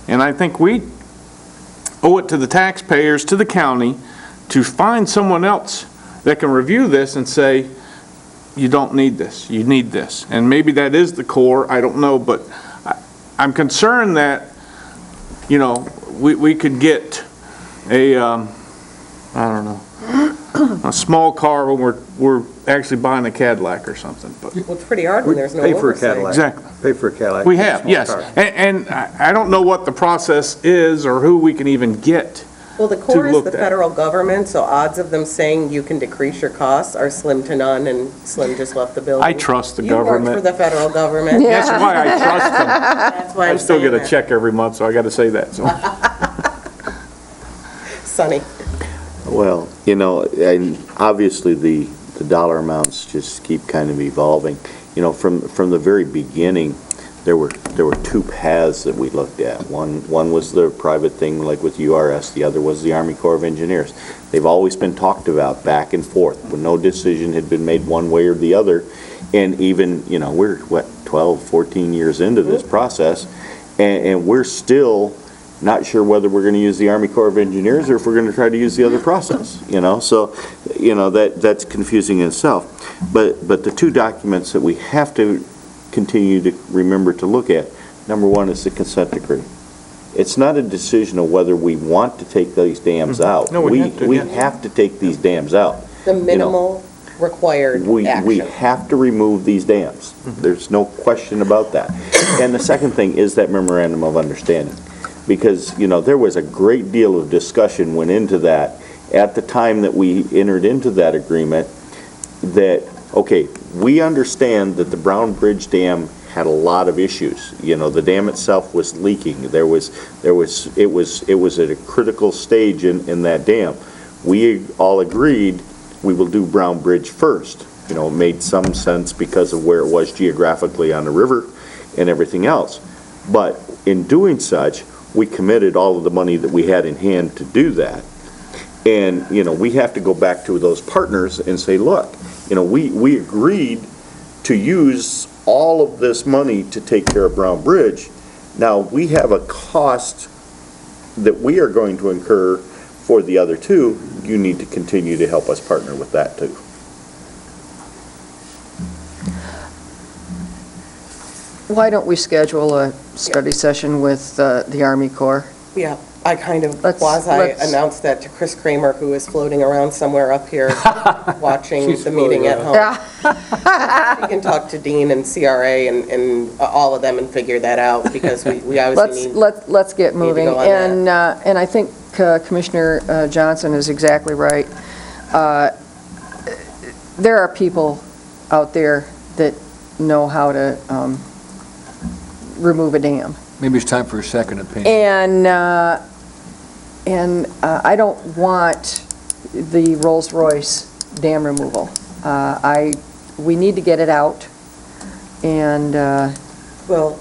Speaker 4: And I think we owe it to the taxpayers, to the county, to find someone else that can review this and say, you don't need this, you need this. And maybe that is the core, I don't know, but I'm concerned that, you know, we could get a, I don't know, a small car when we're actually buying a Cadillac or something, but.
Speaker 1: Well, it's pretty hard when there's no
Speaker 13: Pay for a
Speaker 1: oversight.
Speaker 13: Cadillac.
Speaker 4: Exactly.
Speaker 13: Pay for a Cadillac.
Speaker 4: We have,
Speaker 13: Small
Speaker 4: yes.
Speaker 13: car.
Speaker 4: And I don't know what the process is or who we can even get.
Speaker 1: Well, the core is
Speaker 4: look
Speaker 1: the
Speaker 4: at.
Speaker 1: federal government, so odds of them saying you can decrease your costs are slim to none, and Slim just left the building.
Speaker 4: I trust the
Speaker 1: You work for
Speaker 4: government.
Speaker 1: the federal government.
Speaker 4: That's why I trust them.
Speaker 1: That's why
Speaker 4: I
Speaker 1: I'm
Speaker 4: still
Speaker 1: saying
Speaker 4: get a
Speaker 1: that.
Speaker 4: check every month, so I got to say that, so.
Speaker 1: Sonny.
Speaker 8: Well, you know, and obviously the dollar amounts just keep kind of evolving. You know, from the very beginning, there were two paths that we looked at. One was the private thing, like with URS. The other was the Army Corps of Engineers. They've always been talked about back and forth, but no decision had been made one way or the other. And even, you know, we're, 12, 14 years into this process, and we're still not sure whether we're going to use the Army Corps of Engineers or if we're going to try to use the other process, you know? So, you know, that's confusing in itself. But the two documents that we have to continue to remember to look at, number one is the consent decree. It's not a decision of whether we want to take these dams out.
Speaker 4: No, we have to,
Speaker 8: We
Speaker 4: yeah.
Speaker 8: have to take these dams out.
Speaker 1: The minimal required
Speaker 8: We
Speaker 1: action.
Speaker 8: have to remove these dams. There's no question about that. And the second thing is that memorandum of understanding. Because, you know, there was a great deal of discussion went into that at the time that we entered into that agreement, that, okay, we understand that the Brown Bridge Dam had a lot of issues. You know, the dam itself was leaking. It was at a critical stage in that dam. We all agreed we will do Brown Bridge first. You know, it made some sense because of where it was geographically on the river and everything else. But in doing such, we committed all of the money that we had in hand to do that. And, you know, we have to go back to those partners and say, look, you know, we agreed to use all of this money to take care of Brown Bridge. Now, we have a cost that we are going to incur for the other two. You need to continue to help us partner with that too.
Speaker 2: Why don't we schedule a study session with the Army Corps?
Speaker 1: Yeah, I kind of
Speaker 2: Let's-
Speaker 1: quasi-announced that to Chris Kramer, who is floating around somewhere up here watching
Speaker 7: She's
Speaker 1: the meeting at home.
Speaker 2: Yeah.
Speaker 1: You can talk to Dean and CRA and all of them and figure that out, because we obviously need.
Speaker 2: Let's get
Speaker 1: need to
Speaker 2: moving.
Speaker 1: go on
Speaker 2: And I think Commissioner Johnson is exactly right. There are people out there that know how to remove a dam.
Speaker 7: Maybe it's time for a second opinion.
Speaker 2: And I don't want the Rolls-Royce dam removal. We need to get it out, and
Speaker 1: Well,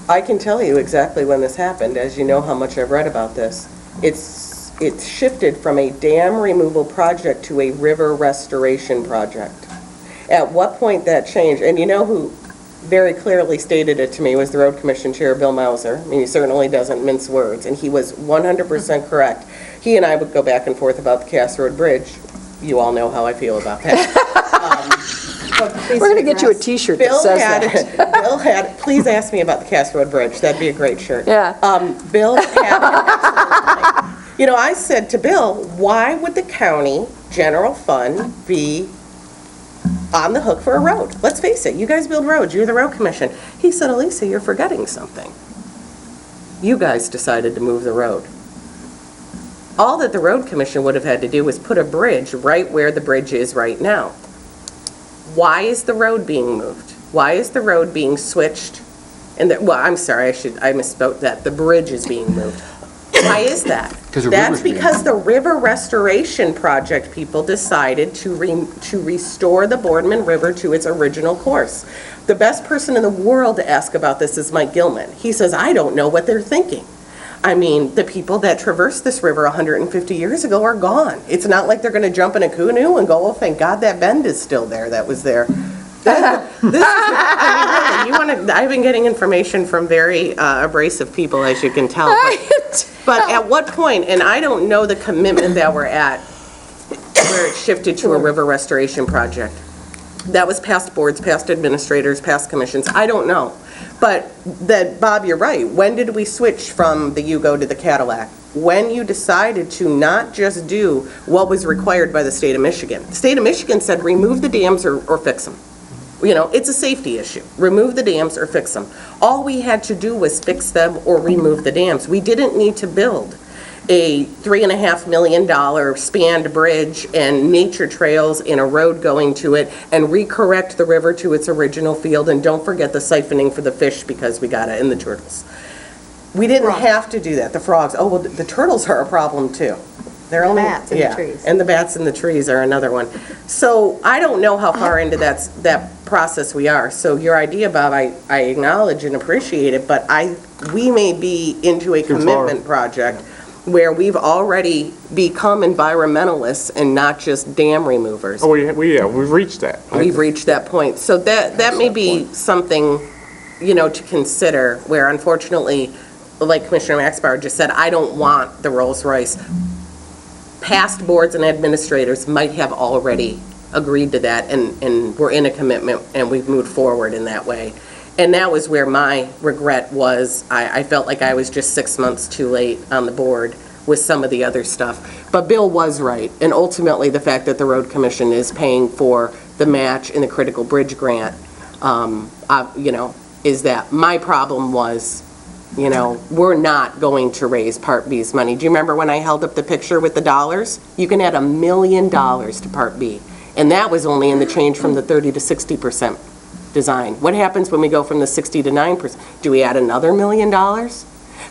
Speaker 1: I can tell you exactly when this happened, as you know how much I've read about this. It's it's shifted from a dam removal project to a river restoration project. At what point that changed, and you know who very clearly stated it to me was the Road Commission Chair, Bill Mauser. I mean, he certainly doesn't mince words, and he was 100% correct. He and I would go back and forth about the Cass Road Bridge. You all know how I feel about that.
Speaker 2: We're going to get you a T-shirt that says that.
Speaker 1: Bill had, please ask me about the Cass Road Bridge. That'd be a great shirt.
Speaker 2: Yeah.
Speaker 1: Bill had an absolute point. You know, I said to Bill, why would the county general fund be on the hook for a road? Let's face it, you guys build roads, you're the road commission. He said, Elisa, you're forgetting something. You guys decided to move the road. All that the road commission would have had to do was put a bridge right where the bridge is right now. Why is the road being moved? Why is the road being switched? Well, I'm sorry, I misspoke that. The bridge is being moved. Why is that? That's because the river restoration project people decided to restore the Boardman River to its original course. The best person in the world to ask about this is Mike Gilman. He says, I don't know what they're thinking. I mean, the people that traversed this river 150 years ago are gone. It's not like they're going to jump in a canoe and go, oh, thank God that bend is still there that was there. I've been getting information from very abrasive people, as you can tell. But at what point, and I don't know the commitment that we're at, where it shifted to a river restoration project. That was past boards, past administrators, past commissions. I don't know. But Bob, you're right. When did we switch from the Yugo to the Cadillac? When you decided to not just do what was required by the state of Michigan. The state of Michigan said remove the dams or fix them. You know, it's a safety issue. Remove the dams or fix them. All we had to do was fix them or remove the dams. We didn't need to build a $3.5 million spanned bridge and nature trails in a road going to it and recorrect the river to its original field. And don't forget the siphoning for the fish because we got it, and the turtles. We didn't have to do that. The frogs, oh, well, the turtles are a problem too. They're only,
Speaker 3: bats in the trees.
Speaker 1: And the bats in the trees are another one. So I don't know how far into that process we are. So your idea, Bob, I acknowledge and appreciate it, but we may be into a commitment project where we've already become environmentalists and not just dam removers.
Speaker 4: Oh, we've reached that.
Speaker 1: We've reached that point. So that may be something, you know, to consider, where unfortunately, like Commissioner Maxbauer just said, I don't want the Rolls Royce. Past boards and administrators might have already agreed to that, and we're in a commitment, and we've moved forward in that way. And that was where my regret was. I felt like I was just 6 months too late on the board with some of the other stuff. But Bill was right, and ultimately the fact that the Road Commission is paying for the match in the Critical Bridge Grant, you know, is that my problem was, you know, we're not going to raise Part B's money. Do you remember when I held up the picture with the dollars? You can add $1 million to Part B, and that was only in the change from the 30 to 60% design. What happens when we go from the 60 to 9%? Do we add another $1 million?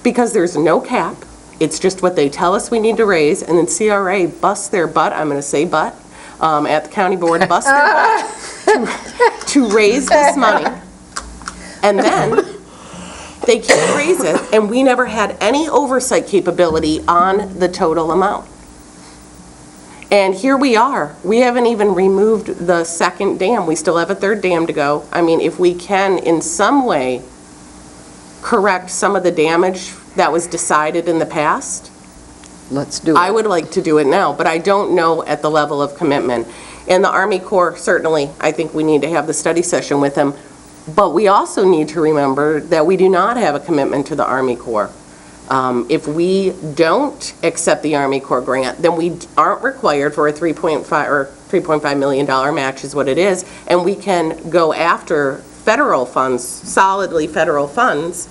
Speaker 1: Because there's no cap. It's just what they tell us we need to raise, and then CRA busts their butt, I'm going to say butt, at the county board, busts their butt to raise this money. And then they can't raise it, and we never had any oversight capability on the total amount. And here we are. We haven't even removed the second dam. We still have a third dam to go. I mean, if we can in some way correct some of the damage that was decided in the past,
Speaker 2: Let's do it.
Speaker 1: I would like to do it now, but I don't know at the level of commitment. And the Army Corps, certainly, I think we need to have the study session with them. But we also need to remember that we do not have a commitment to the Army Corps. If we don't accept the Army Corps grant, then we aren't required for a $3.5 million match is what it is, and we can go after federal funds, solidly federal funds,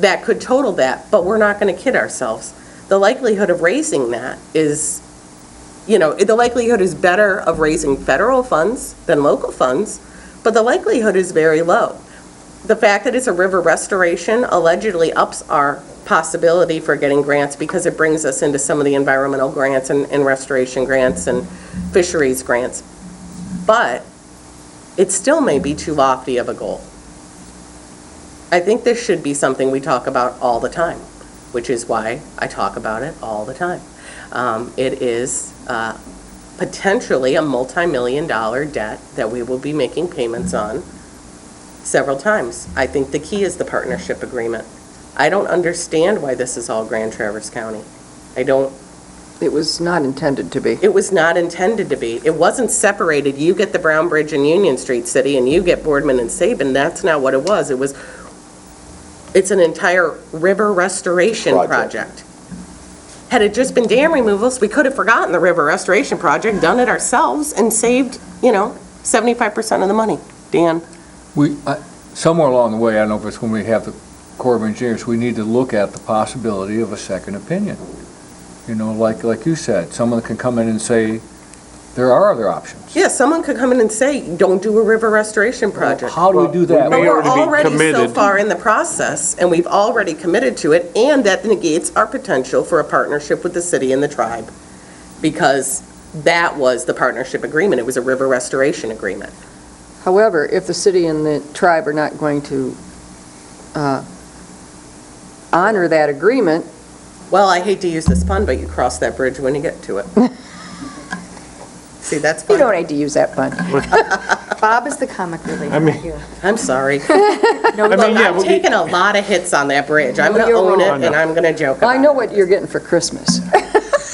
Speaker 1: that could total that, but we're not going to kid ourselves. The likelihood of raising that is, you know, the likelihood is better of raising federal funds than local funds, but the likelihood is very low. The fact that it's a river restoration allegedly ups our possibility for getting grants because it brings us into some of the environmental grants and restoration grants and fisheries grants. But it still may be too lofty of a goal. I think this should be something we talk about all the time, which is why I talk about it all the time. It is potentially a multi-million-dollar debt that we will be making payments on several times. I think the key is the partnership agreement. I don't understand why this is all Grand Traverse County. I don't.
Speaker 2: It was not intended to be.
Speaker 1: It was not intended to be. It wasn't separated. You get the Brown Bridge and Union Street City, and you get Boardman and Sabin. That's not what it was. It's an entire river restoration project. Had it just been dam removals, we could have forgotten the river restoration project, done it ourselves, and saved, 75% of the money. Dan?
Speaker 7: Somewhere along the way, I don't know if it's when we have the Corps of Engineers, we need to look at the possibility of a second opinion. Like you said, someone can come in and say, there are other options.
Speaker 1: Yeah, someone could come in and say, don't do a river restoration project.
Speaker 7: How do we do that?
Speaker 1: But we're already so
Speaker 4: committed.
Speaker 1: far in the process, and we've already committed to it, and that negates our potential for a partnership with the city and the tribe, because that was the partnership agreement. It was a river restoration agreement.
Speaker 2: However, if the city and the tribe are not going to honor that agreement.
Speaker 1: Well, I hate to use this pun, but you cross that bridge when you get to it. See, that's fun.
Speaker 2: You don't need to use that pun.
Speaker 3: Bob is the comic relief here.
Speaker 1: I'm sorry.
Speaker 3: No,
Speaker 1: Look, I've taken a lot of hits on that bridge. I'm going to own it, and I'm going to joke about it.
Speaker 2: I know what you're getting for Christmas.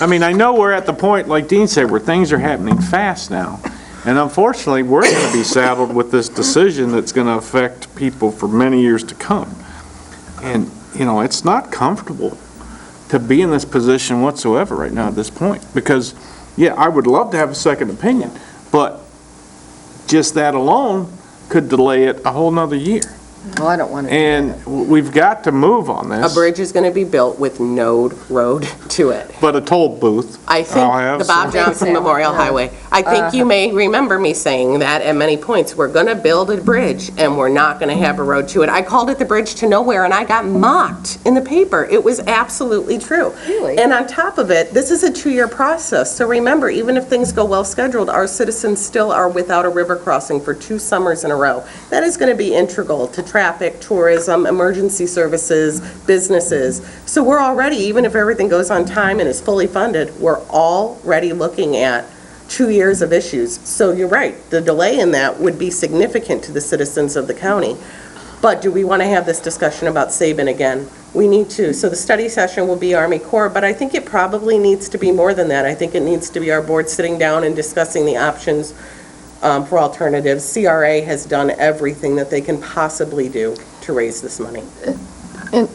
Speaker 4: I know we're at the point, like Dean said, where things are happening fast now. And unfortunately, we're going to be saddled with this decision that's going to affect people for many years to come. And, it's not comfortable to be in this position whatsoever right now at this point. Because, yeah, I would love to have a second opinion, but just that alone could delay it a whole nother year.
Speaker 2: Well, I don't want to.
Speaker 4: And we've got to move on this.
Speaker 1: A bridge is going to be built with no road to it.
Speaker 4: But a toll booth.
Speaker 1: I think the Bob Johnson Memorial Highway. I think you may remember me saying that at many points. We're going to build a bridge, and we're not going to have a road to it. I called it the bridge to nowhere, and I got mocked in the paper. It was absolutely true.
Speaker 2: Really?
Speaker 1: And on top of it, this is a 2-year process. So remember, even if things go well scheduled, our citizens still are without a river crossing for 2 summers in a row. That is going to be integral to traffic, tourism, emergency services, businesses. So we're already, even if everything goes on time and is fully funded, we're already looking at 2 years of issues. So you're right, the delay in that would be significant to the citizens of the county. But do we want to have this discussion about Sabin again? We need to. So the study session will be Army Corps, but I think it probably needs to be more than that. I think it needs to be our board sitting down and discussing the options for alternatives. CRA has done everything that they can possibly do to raise this money.
Speaker 2: And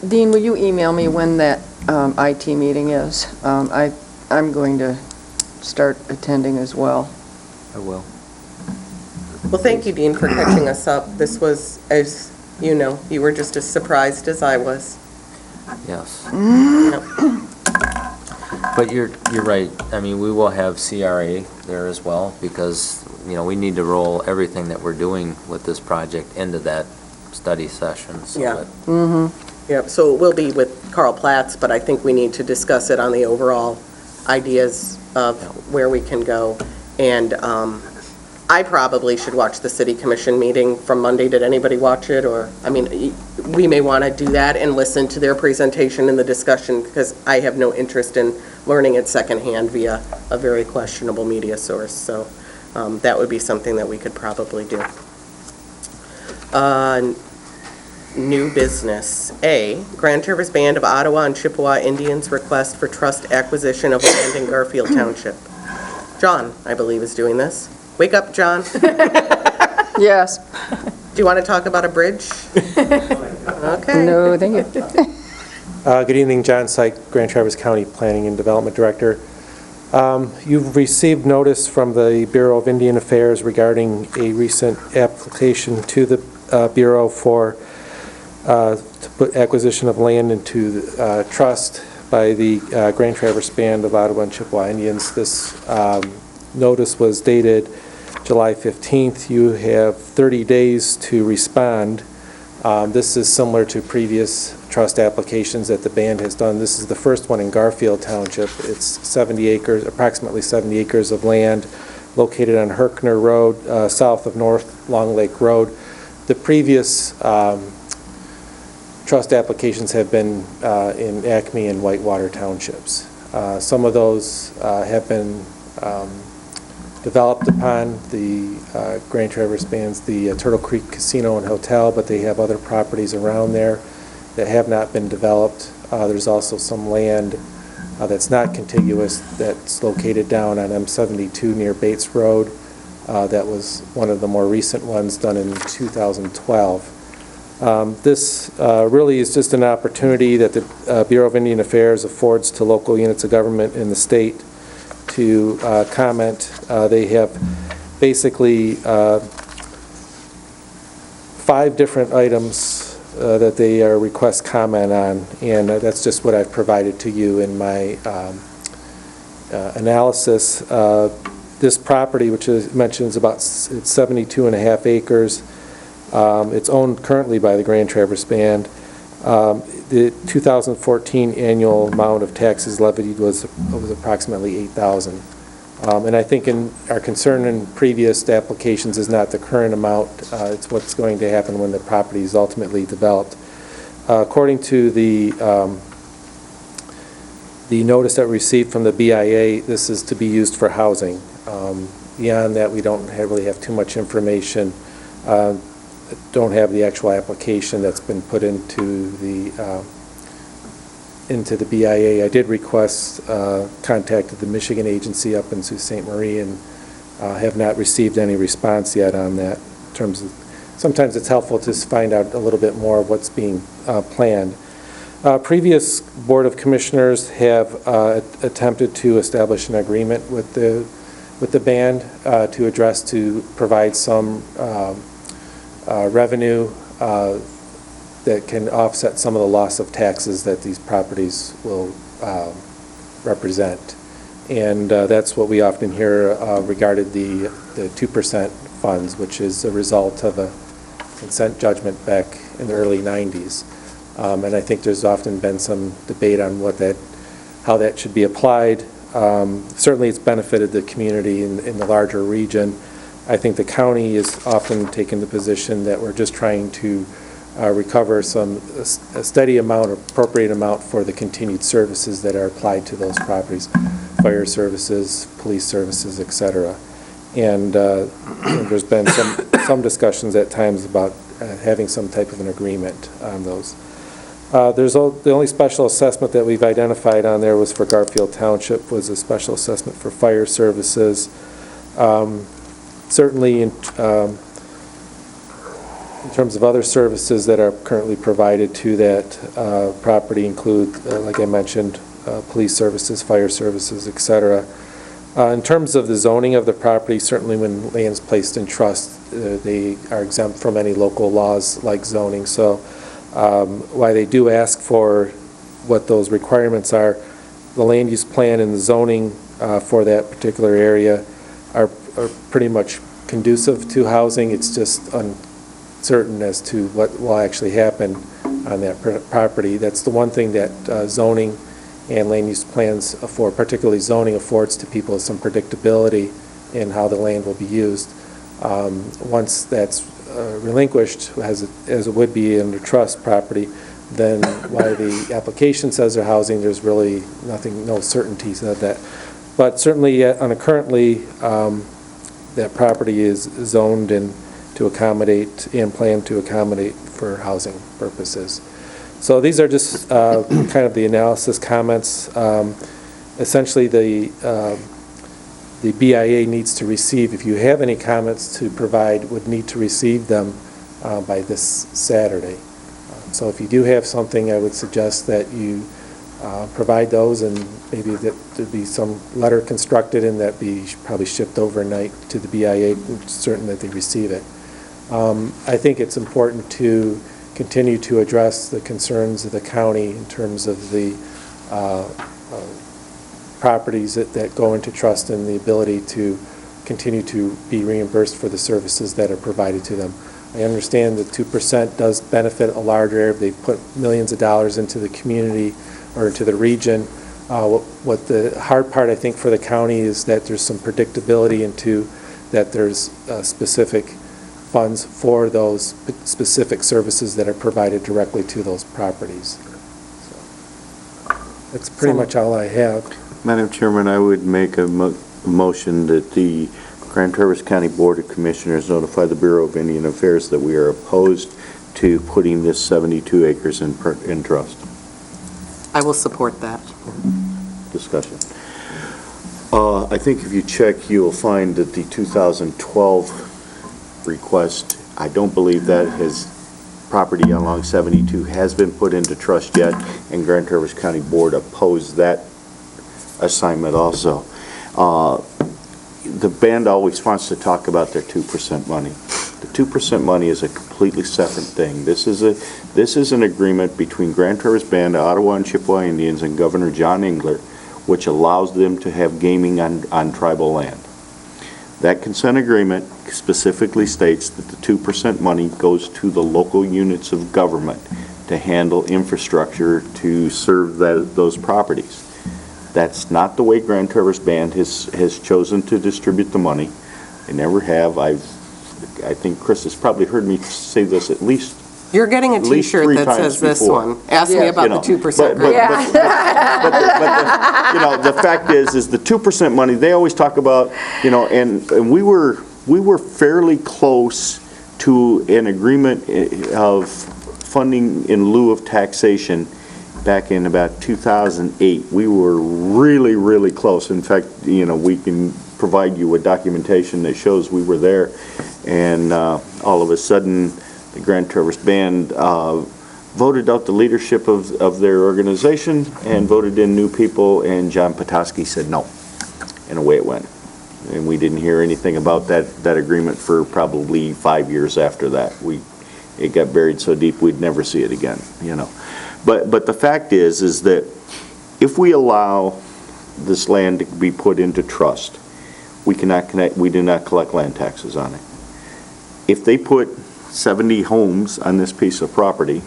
Speaker 2: Dean, will you email me when that IT meeting is? I'm going to start attending as well.
Speaker 10: I will.
Speaker 1: Well, thank you, Dean, for catching us up. This was, as you know, you were just as surprised as I was.
Speaker 10: Yes.
Speaker 1: Yep.
Speaker 10: But you're right. We will have CRA there as well, because, we need to roll everything that we're doing with this project into that study session. So
Speaker 1: Yeah.
Speaker 10: that-
Speaker 2: Mm-hmm.
Speaker 1: Yep, so it will be with Carl Platts, but I think we need to discuss it on the overall ideas of where we can go. And I probably should watch the city commission meeting from Monday. Did anybody watch it? Or, we may want to do that and listen to their presentation and the discussion, because I have no interest in learning it secondhand via a very questionable media source. So that would be something that we could probably do. New business. A, Grand Traverse Band of Ottawa and Chippewa Indians request for trust acquisition of land in Garfield Township. John, I believe, is doing this. Wake up, John.
Speaker 2: Yes.
Speaker 1: Do you want to talk about a bridge? Okay.
Speaker 2: No, thank you.
Speaker 14: Good evening, John Syke, Grand Traverse County Planning and Development Director. You've received notice from the Bureau of Indian Affairs regarding a recent application to the Bureau for to put acquisition of land into the trust by the Grand Traverse Band of Ottawa and Chippewa Indians. This notice was dated July 15th. You have 30 days to respond. This is similar to previous trust applications that the band has done. This is the first one in Garfield Township. It's 70 acres, approximately 70 acres of land located on Herkner Road, south of North Long Lake Road. The previous trust applications have been in Acme and Whitewater Townships. Some of those have been developed upon. The Grand Traverse spans the Turtle Creek Casino and Hotel, but they have other properties around there that have not been developed. There's also some land that's not contiguous that's located down on M72 near Bates Road. That was one of the more recent ones done in 2012. This really is just an opportunity that the Bureau of Indian Affairs affords to local units of government in the state to comment. They have basically 5 different items that they request comment on, and that's just what I've provided to you in my analysis. This property, which is mentioned, is about 72 and a half acres. It's owned currently by the Grand Traverse Band. The 2014 annual amount of taxes levied was approximately $8,000. And I think our concern in previous applications is not the current amount, it's what's going to happen when the property is ultimately developed. According to the notice that we received from the BIA, this is to be used for housing. Beyond that, we don't really have too much information. Don't have the actual application that's been put into the BIA. I did request, contacted the Michigan agency up in Sault Ste. Marie and have not received any response yet on that. In terms of, sometimes it's helpful to find out a little bit more of what's being planned. Previous Board of Commissioners have attempted to establish an agreement with the band to provide some revenue that can offset some of the loss of taxes that these properties will represent. And that's what we often hear regarding the 2% funds, which is a result of a consent judgment back in the early 90s. And I think there's often been some debate on how that should be applied. Certainly it's benefited the community in the larger region. I think the county is often taking the position that we're just trying to recover a steady amount, appropriate amount for the continued services that are applied to those properties, fire services, police services, et cetera. And there's been some discussions at times about having some type of an agreement on those. The only special assessment that we've identified on there was for Garfield Township, was a special assessment for fire services. Certainly in terms of other services that are currently provided to that property include, like I mentioned, police services, fire services, et cetera. In terms of the zoning of the property, certainly when land's placed in trust, they are exempt from any local laws like zoning. So while they do ask for what those requirements are, the land use plan and the zoning for that particular area are pretty much conducive to housing. It's just uncertain as to what will actually happen on that property. That's the one thing that zoning and land use plans afford, particularly zoning affords to people, some predictability in how the land will be used. Once that's relinquished, as it would be under trust property, then while the application says they're housing, there's really no certainties of that. But certainly currently, that property is zoned and to accommodate and planned to accommodate for housing purposes. So these are just kind of the analysis comments. Essentially, the BIA needs to receive, if you have any comments to provide, would need to receive them by this Saturday. So if you do have something, I would suggest that you provide those, and maybe that there'd be some letter constructed and that be probably shipped overnight to the BIA, certain that they receive it. I think it's important to continue to address the concerns of the county in terms of the properties that go into trust and the ability to continue to be reimbursed for the services that are provided to them. I understand that 2% does benefit a larger area. They put millions of dollars into the community or into the region. What the hard part, I think, for the county is that there's some predictability into that there's specific funds for those specific services that are provided directly to those properties. So that's pretty much all I have.
Speaker 8: Madam Chairman, I would make a motion that the Grand Traverse County Board of Commissioners notify the Bureau of Indian Affairs that we are opposed to putting this 72 acres in trust.
Speaker 1: I will support that.
Speaker 8: Discussion. I think if you check, you will find that the 2012 request, I don't believe that property along 72 has been put into trust yet, and Grand Traverse County Board opposed that assignment also. The band always wants to talk about their 2% money. The 2% money is a completely separate thing. This is an agreement between Grand Traverse Band, Ottawa and Chippewa Indians, and Governor John Engler, which allows them to have gaming on tribal land. That consent agreement specifically states that the 2% money goes to the local units of government to handle infrastructure to serve those properties. That's not the way Grand Traverse Band has chosen to distribute the money. They never have. I think Chris has probably heard me say this at least.
Speaker 1: You're getting a
Speaker 8: least
Speaker 1: T-shirt
Speaker 8: three
Speaker 1: that
Speaker 8: times
Speaker 1: says this
Speaker 8: before.
Speaker 1: one. Ask me about the 2% grant.
Speaker 8: But the fact is the 2% money, they always talk about, and we were fairly close to an agreement of funding in lieu of taxation back in about 2008. We were really, really close. In fact, we can provide you with documentation that shows we were there. And all of a sudden, the Grand Traverse Band voted out the leadership of their organization and voted in new people, and John Petoskey said no. And away it went. And we didn't hear anything about that agreement for probably 5 years after that. It got buried so deep we'd never see it again, But the fact is that if we allow this land to be put into trust, we do not collect land taxes on it. If they put 70 homes on this piece of property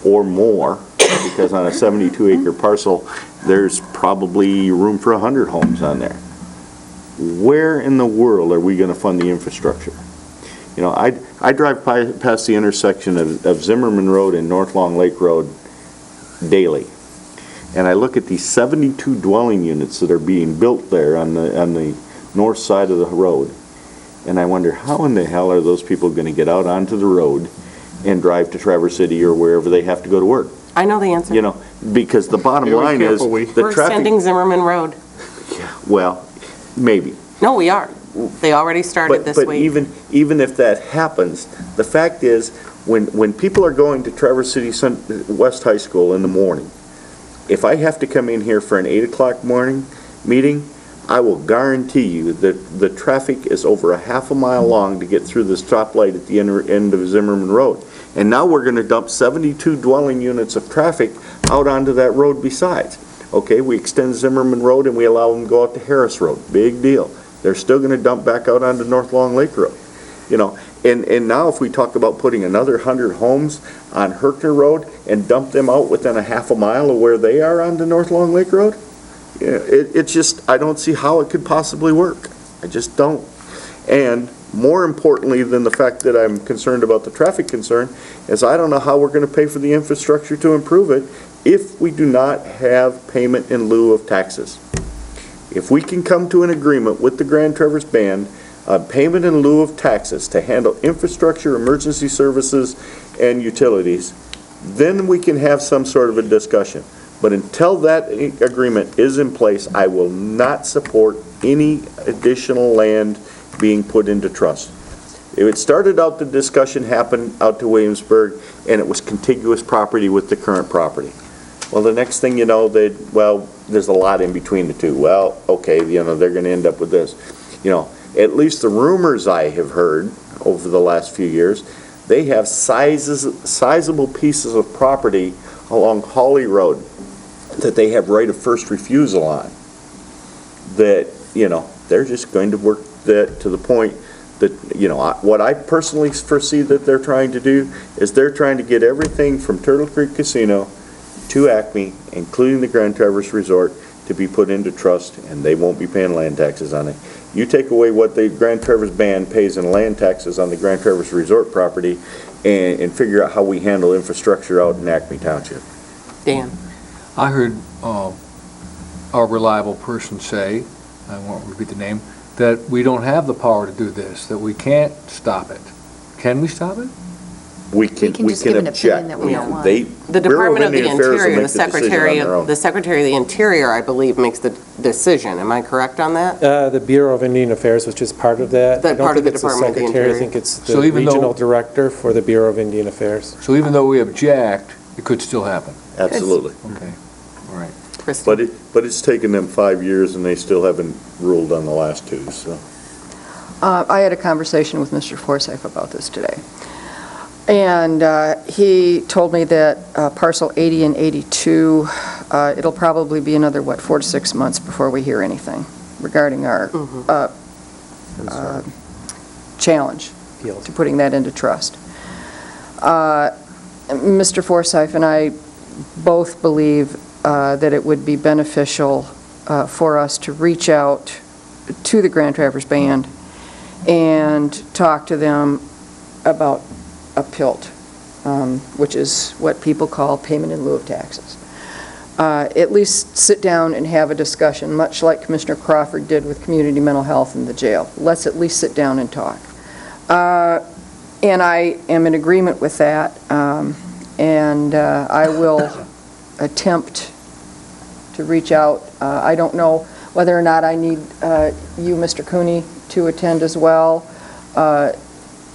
Speaker 8: or more, because on a 72-acre parcel, there's probably room for 100 homes on there. Where in the world are we going to fund the infrastructure? I drive past the intersection of Zimmerman Road and North Long Lake Road daily, and I look at these 72 dwelling units that are being built there on the north side of the road, and I wonder how in the hell are those people going to get out onto the road and drive to Traverse City or wherever they have to go to work?
Speaker 1: I know the answer.
Speaker 8: Because the bottom line is the
Speaker 1: We're
Speaker 8: traffic.
Speaker 1: extending Zimmerman Road.
Speaker 8: Well, maybe.
Speaker 1: No, we are. They already started this
Speaker 8: But
Speaker 1: week.
Speaker 8: even if that happens, the fact is, when people are going to Traverse City West High School in the morning, if I have to come in here for an 8 o'clock morning meeting, I will guarantee you that the traffic is over a half a mile long to get through the stoplight at the end of Zimmerman Road. And now we're going to dump 72 dwelling units of traffic out onto that road besides. Okay, we extend Zimmerman Road and we allow them to go out to Harris Road. Big deal. They're still going to dump back out onto North Long Lake Road. And now if we talk about putting another 100 homes on Herkner Road and dump them out within a half a mile of where they are onto North Long Lake Road, it's just, I don't see how it could possibly work. I just don't. And more importantly than the fact that I'm concerned about the traffic concern is I don't know how we're going to pay for the infrastructure to improve it if we do not have payment in lieu of taxes. If we can come to an agreement with the Grand Traverse Band on payment in lieu of taxes to handle infrastructure, emergency services, and utilities, then we can have some sort of a discussion. But until that agreement is in place, I will not support any additional land being put into trust. It started out, the discussion happened out to Williamsburg, and it was contiguous property with the current property. Well, the next thing you know, there's a lot in between the two. Well, okay, they're going to end up with this. At least the rumors I have heard over the last few years, they have sizable pieces of property along Hawley Road that they have right of first refusal on. That, they're just going to work that to the point that, what I personally foresee that they're trying to do is they're trying to get everything from Turtle Creek Casino to Acme, including the Grand Traverse Resort, to be put into trust, and they won't be paying land taxes on it. You take away what the Grand Traverse Band pays in land taxes on the Grand Traverse Resort property and figure out how we handle infrastructure out in Acme Township.
Speaker 1: Dan.
Speaker 7: I heard a reliable person say, I won't repeat the name, that we don't have the power to do this, that we can't stop it. Can we stop it?
Speaker 8: We can
Speaker 3: just give an opinion that we don't want.
Speaker 1: The Department of the Interior, the Secretary of the Interior, I believe, makes the decision. Am I correct on that?
Speaker 14: The Bureau of Indian Affairs, which is part of that.
Speaker 1: That part of the Department of the
Speaker 14: I
Speaker 1: Interior.
Speaker 14: think it's the
Speaker 7: So even though-
Speaker 14: regional director for the Bureau of Indian Affairs.
Speaker 7: So even though we object, it could still happen.
Speaker 8: Absolutely.
Speaker 7: Okay, all right.
Speaker 1: Kristen?
Speaker 8: But it's taken them 5 years and they still haven't ruled on the last two, so.
Speaker 2: I had a conversation with Mr. Forsythe about this today. And he told me that parcel 80 and 82, it'll probably be another, 4 to 6 months before we hear anything regarding our challenge to putting that into trust. Mr. Forsythe and I both believe that it would be beneficial for us to reach out to the Grand Traverse Band and talk to them about a PILT, which is what people call payment in lieu of taxes. At least sit down and have a discussion, much like Commissioner Crawford did with community mental health in the jail. Let's at least sit down and talk. And I am in agreement with that, and I will attempt to reach out. I don't know whether or not I need you, Mr. Cooney, to attend as well.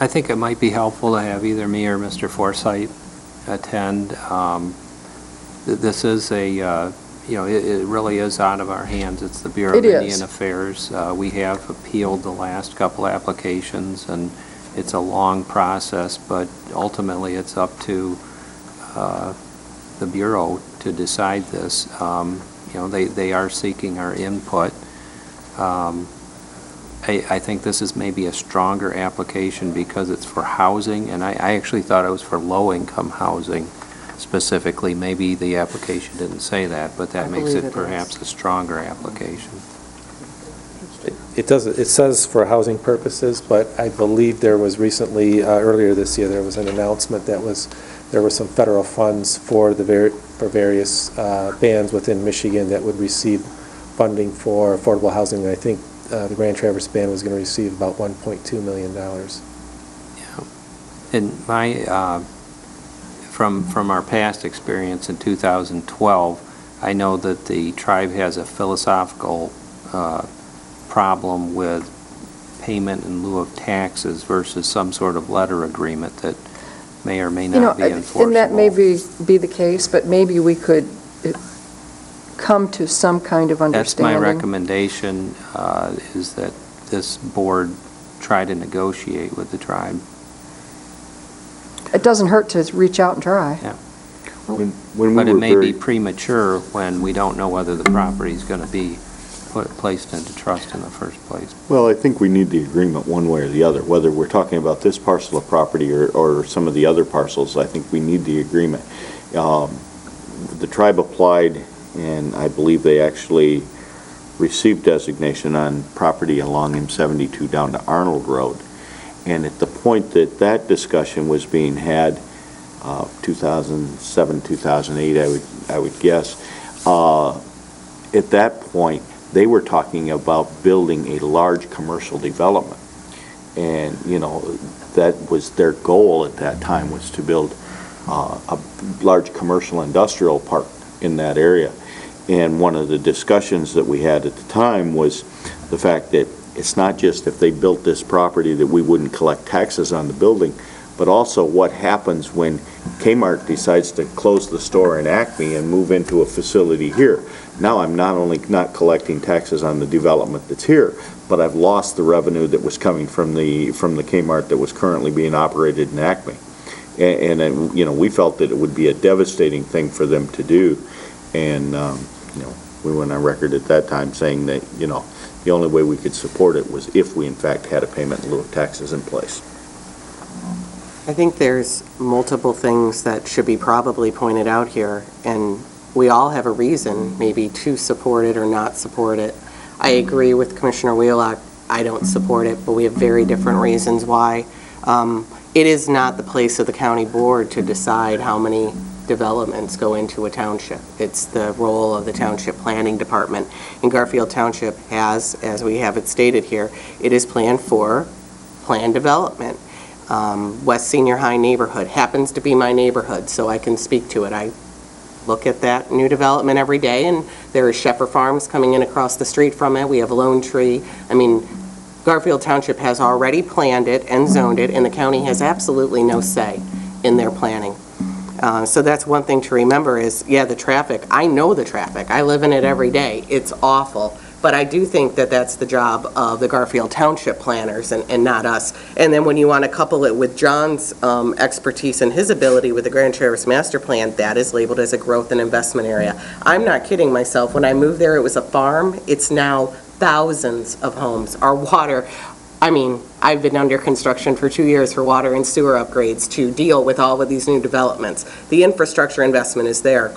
Speaker 10: I think it might be helpful to have either me or Mr. Forsythe attend. This is it really is out of our hands. It's the Bureau of Indian Affairs. We have appealed the last couple applications, and it's a long process, but ultimately it's up to the Bureau to decide this. They are seeking our input. I think this is maybe a stronger application because it's for housing, and I actually thought it was for low-income housing specifically. Maybe the application didn't say that, but that makes it perhaps a stronger application.
Speaker 14: It says for housing purposes, but I believe there was recently, earlier this year, there was an announcement that there were some federal funds for various bands within Michigan that would receive funding for affordable housing. And I think the Grand Traverse Band was going to receive about $1.2 million.
Speaker 10: Yeah. And my, from our past experience in 2012, I know that the tribe has a philosophical problem with payment in lieu of taxes versus some sort of letter agreement that may or may not be enforceable.
Speaker 2: And that may be the case, but maybe we could come to some kind of understanding.
Speaker 10: That's my recommendation, is that this board try to negotiate with the tribe.
Speaker 2: It doesn't hurt to reach out and try.
Speaker 10: Yeah.
Speaker 8: When
Speaker 10: But
Speaker 8: we
Speaker 10: it
Speaker 8: were
Speaker 10: may be
Speaker 8: very,
Speaker 10: premature when we don't know whether the property is going to be placed into trust in the first place.
Speaker 8: well, I think we need the agreement one way or the other, whether we're talking about this parcel of property or some of the other parcels. I think we need the agreement. The tribe applied, and I believe they actually received designation on property along M72 down to Arnold Road. And at the point that that discussion was being had, 2007, 2008, I would guess, at that point, they were talking about building a large commercial development. And, that was their goal at that time, was to build a large commercial industrial park in that area. And one of the discussions that we had at the time was the fact that it's not just if they built this property that we wouldn't collect taxes on the building, but also what happens when Kmart decides to close the store in Acme and move into a facility here. Now I'm not only not collecting taxes on the development that's here, but I've lost the revenue that was coming from the Kmart that was currently being operated in Acme. And we felt that it would be a devastating thing for them to do. And, we went on record at that time saying that, the only way we could support it was if we in fact had a payment in lieu of taxes in place.
Speaker 1: I think there's multiple things that should be probably pointed out here, and we all have a reason maybe to support it or not support it. I agree with Commissioner Wheelock. I don't support it, but we have very different reasons why. It is not the place of the county board to decide how many developments go into a township. It's the role of the Township Planning Department. And Garfield Township has, as we have it stated here, it is planned for planned development. West Senior High neighborhood happens to be my neighborhood, so I can speak to it. I look at that new development every day, and there is Sheffer Farms coming in across the street from it. We have Lone Tree. I mean, Garfield Township has already planned it and zoned it, and the county has absolutely no say in their planning. So that's one thing to remember is, yeah, the traffic. I know the traffic. I live in it every day. It's awful. But I do think that that's the job of the Garfield Township planners and not us. And then when you want to couple it with John's expertise and his ability with the Grand Traverse Master Plan, that is labeled as a growth and investment area. I'm not kidding myself. When I moved there, it was a farm. It's now thousands of homes. Our water, I mean, I've been under construction for 2 years for water and sewer upgrades to deal with all of these new developments. The infrastructure investment is there.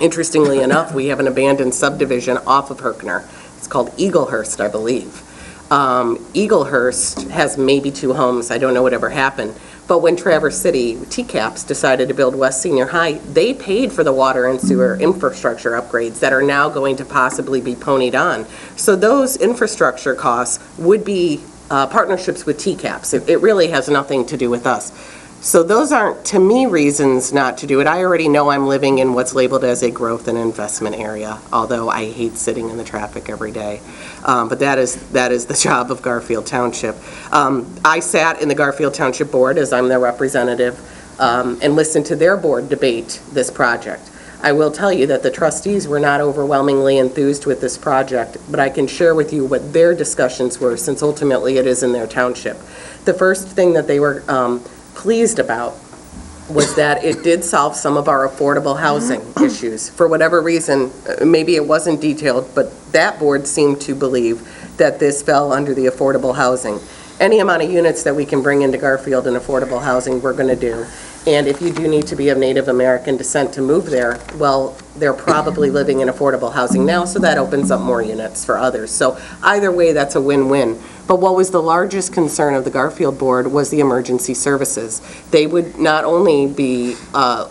Speaker 1: Interestingly enough, we have an abandoned subdivision off of Herkner. It's called Eaglehurst, I believe. Eaglehurst has maybe 2 homes. I don't know whatever happened. But when Traverse City TCAPS decided to build West Senior High, they paid for the water and sewer infrastructure upgrades that are now going to possibly be ponied on. So those infrastructure costs would be partnerships with TCAPS. It really has nothing to do with us. So those aren't, to me, reasons not to do it. I already know I'm living in what's labeled as a growth and investment area, although I hate sitting in the traffic every day. But that is the job of Garfield Township. I sat in the Garfield Township Board, as I'm their representative, and listened to their board debate this project. I will tell you that the trustees were not overwhelmingly enthused with this project, but I can share with you what their discussions were, since ultimately it is in their township. The first thing that they were pleased about was that it did solve some of our affordable housing issues. For whatever reason, maybe it wasn't detailed, but that board seemed to believe that this fell under the affordable housing. Any amount of units that we can bring into Garfield in affordable housing, we're going to do. And if you do need to be of Native American descent to move there, well, they're probably living in affordable housing now, so that opens up more units for others. So either way, that's a win-win. But what was the largest concern of the Garfield board was the emergency services. They would not only be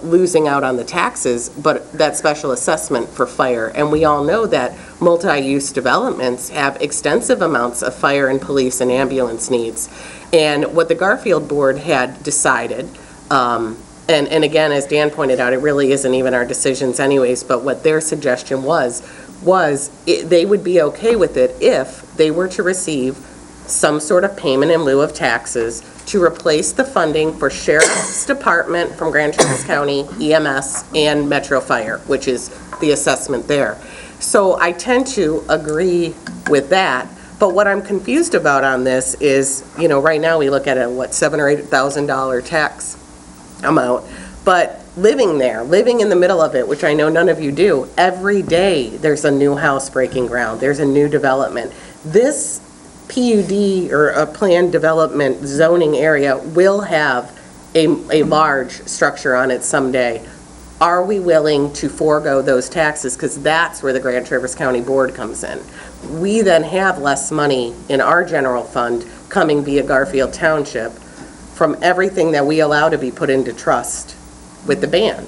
Speaker 1: losing out on the taxes, but that special assessment for fire. And we all know that multi-use developments have extensive amounts of fire and police and ambulance needs. And what the Garfield board had decided, and again, as Dan pointed out, it really isn't even our decisions anyways, but what their suggestion was they would be okay with it if they were to receive some sort of payment in lieu of taxes to replace the funding for Sheriff's Department from Grand Traverse County, EMS, and Metro Fire, which is the assessment there. So I tend to agree with that, but what I'm confused about on this is, right now we look at a, $7,000 or $8,000 tax amount, but living in the middle of it, which I know none of you do, every day there's a new house breaking ground, there's a new development. This PUD, or a planned development zoning area, will have a large structure on it someday. Are we willing to forego those taxes? Because that's where the Grand Traverse County Board comes in. We then have less money in our general fund coming via Garfield Township from everything that we allow to be put into trust with the band.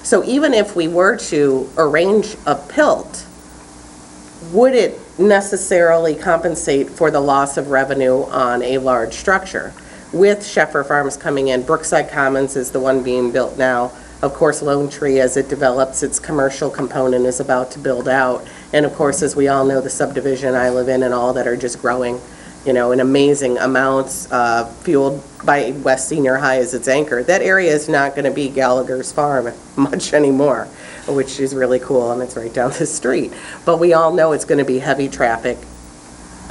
Speaker 1: So even if we were to arrange a PILT, would it necessarily compensate for the loss of revenue on a large structure? With Sheffer Farms coming in, Brookside Commons is the one being built now. Of course, Lone Tree, as it develops, its commercial component is about to build out. And of course, as we all know, the subdivision I live in and all that are just growing, in amazing amounts, fueled by West Senior High as its anchor. That area is not going to be Gallagher's Farm much anymore, which is really cool, and it's right down the street. But we all know it's going to be heavy traffic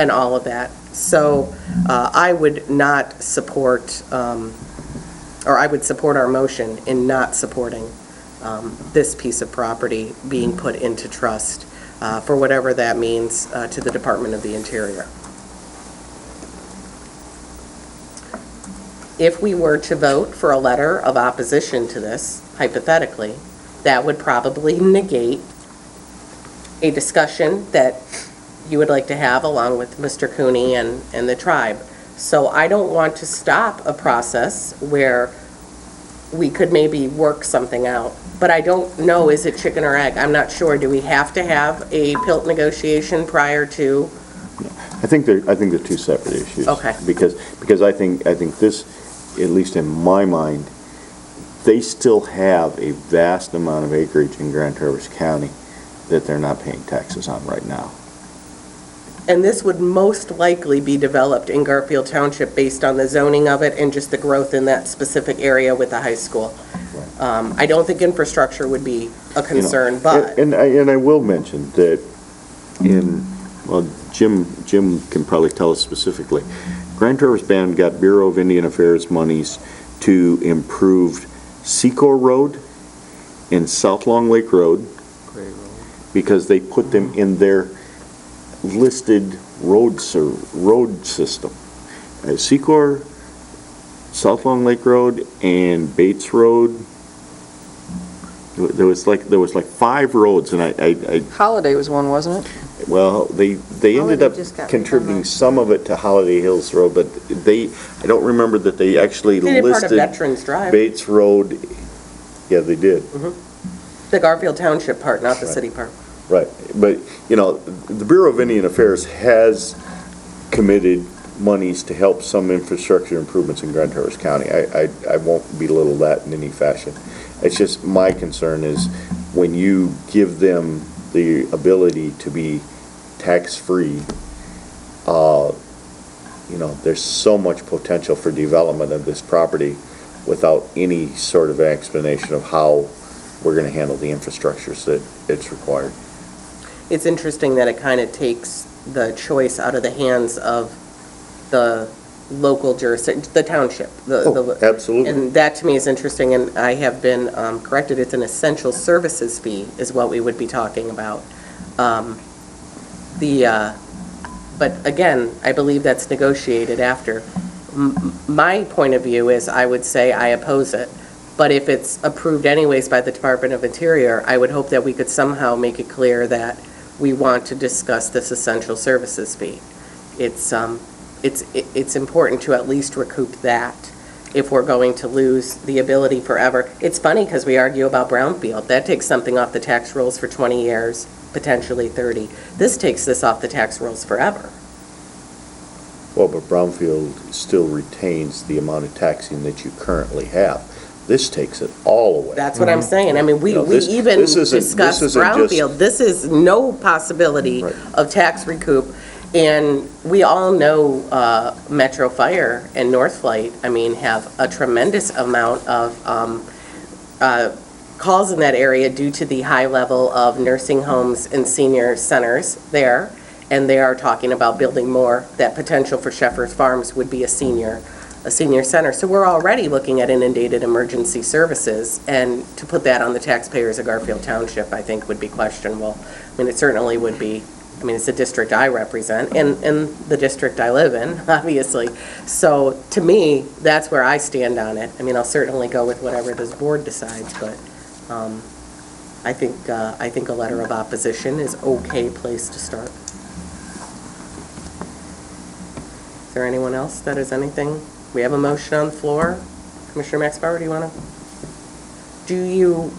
Speaker 1: and all of that. So I would not support, or I would support our motion in not supporting this piece of property being put into trust for whatever that means to the Department of the Interior. If we were to vote for a letter of opposition to this, hypothetically, that would probably negate a discussion that you would like to have along with Mr. Cooney and the tribe. So I don't want to stop a process where we could maybe work something out but I don't know, is it chicken or egg? I'm not sure. Do we have to have a PILT negotiation prior to?
Speaker 8: I think they're two separate issues.
Speaker 1: Okay.
Speaker 8: Because I think this, at least in my mind, they still have a vast amount of acreage in Grand Traverse County that they're not paying taxes on right now.
Speaker 1: And this would most likely be developed in Garfield Township based on the zoning of it and just the growth in that specific area with the high school. I don't think infrastructure would be a concern, but.
Speaker 8: And I will mention that well, Jim can probably tell us specifically, Grand Traverse Band got Bureau of Indian Affairs monies to improve Secor Road and South Long Lake Road because they put them in their listed road system. Secor, South Long Lake Road, and Bates Road. There was like 5 roads, and I
Speaker 2: Holiday was one, wasn't it?
Speaker 8: well, they ended up
Speaker 3: just got
Speaker 8: contributing some of it to Holiday Hills Road, but I don't remember that they actually
Speaker 1: They did part of
Speaker 8: listed
Speaker 1: Veterans Drive,
Speaker 8: Bates Road. Yeah, they did.
Speaker 1: the Garfield Township part, not the
Speaker 8: Right.
Speaker 1: city part.
Speaker 8: Right, but, the Bureau of Indian Affairs has committed monies to help some infrastructure improvements in Grand Traverse County. I won't belittle that in any fashion. It's just, my concern is when you give them the ability to be tax-free, there's so much potential for development of this property without any sort of explanation of how we're going to handle the infrastructures that it's required.
Speaker 1: It's interesting that it kind of takes the choice out of the hands of the local jurisdiction, the township.
Speaker 8: Absolutely.
Speaker 1: And that to me is interesting, and I have been corrected, it's an essential services fee is what we would be talking about. But again, I believe that's negotiated after. My point of view is I would say I oppose it, but if it's approved anyways by the Department of Interior, I would hope that we could somehow make it clear that we want to discuss this essential services fee. It's important to at least recoup that if we're going to lose the ability forever. It's funny because we argue about Brownfield. That takes something off the tax rolls for 20 years, potentially 30. This takes this off the tax rolls forever.
Speaker 8: Well, but Brownfield still retains the amount of taxing that you currently have. This takes it all away.
Speaker 1: That's what I'm saying. I mean, we
Speaker 8: This
Speaker 1: even
Speaker 8: isn't
Speaker 1: discussed
Speaker 8: just-
Speaker 1: Brownfield. This is no possibility
Speaker 8: Right.
Speaker 1: of tax recoup. And we all know Metro Fire and North Flight, have a tremendous amount of calls in that area due to the high level of nursing homes and senior centers there. And they are talking about building more. That potential for Sheffers Farms would be a senior center. So we're already looking at inundated emergency services, and to put that on the taxpayers of Garfield Township, I think would be questionable. It certainly would be. It's the district I represent and the district I live in, obviously. So to me, that's where I stand on it. I'll certainly go with whatever this board decides, but I think a letter of opposition is okay place to start. Is there anyone else that has anything? We have a motion on the floor. Commissioner Maxbauer, do you want to?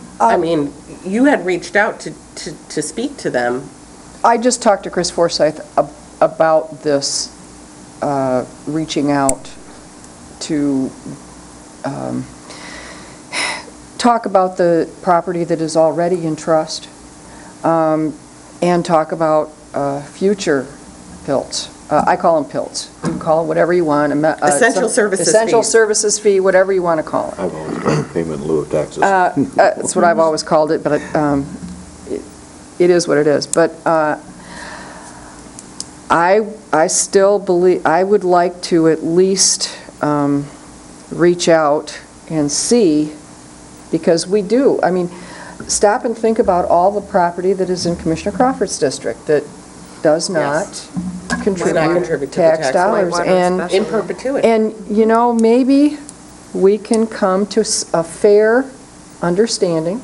Speaker 1: You had reached out to speak to them.
Speaker 2: I just talked to Chris Forsyth about this, reaching out to talk about the property that is already in trust, and talk about future PILTs. I call them PILTs. You can call it whatever you want.
Speaker 1: Essential services fee.
Speaker 2: Essential services fee, whatever you want to call it.
Speaker 8: I've always called it payment in lieu of taxes.
Speaker 2: That's what I've always called it, but it is what it is. But I still believe, I would like to at least reach out and see, because we do. Stop and think about all the property that is in Commissioner Crawford's district that does not contribute
Speaker 1: to the
Speaker 2: tax
Speaker 1: tax
Speaker 2: dollars. And
Speaker 1: in perpetuity.
Speaker 2: and, maybe we can come to a fair understanding,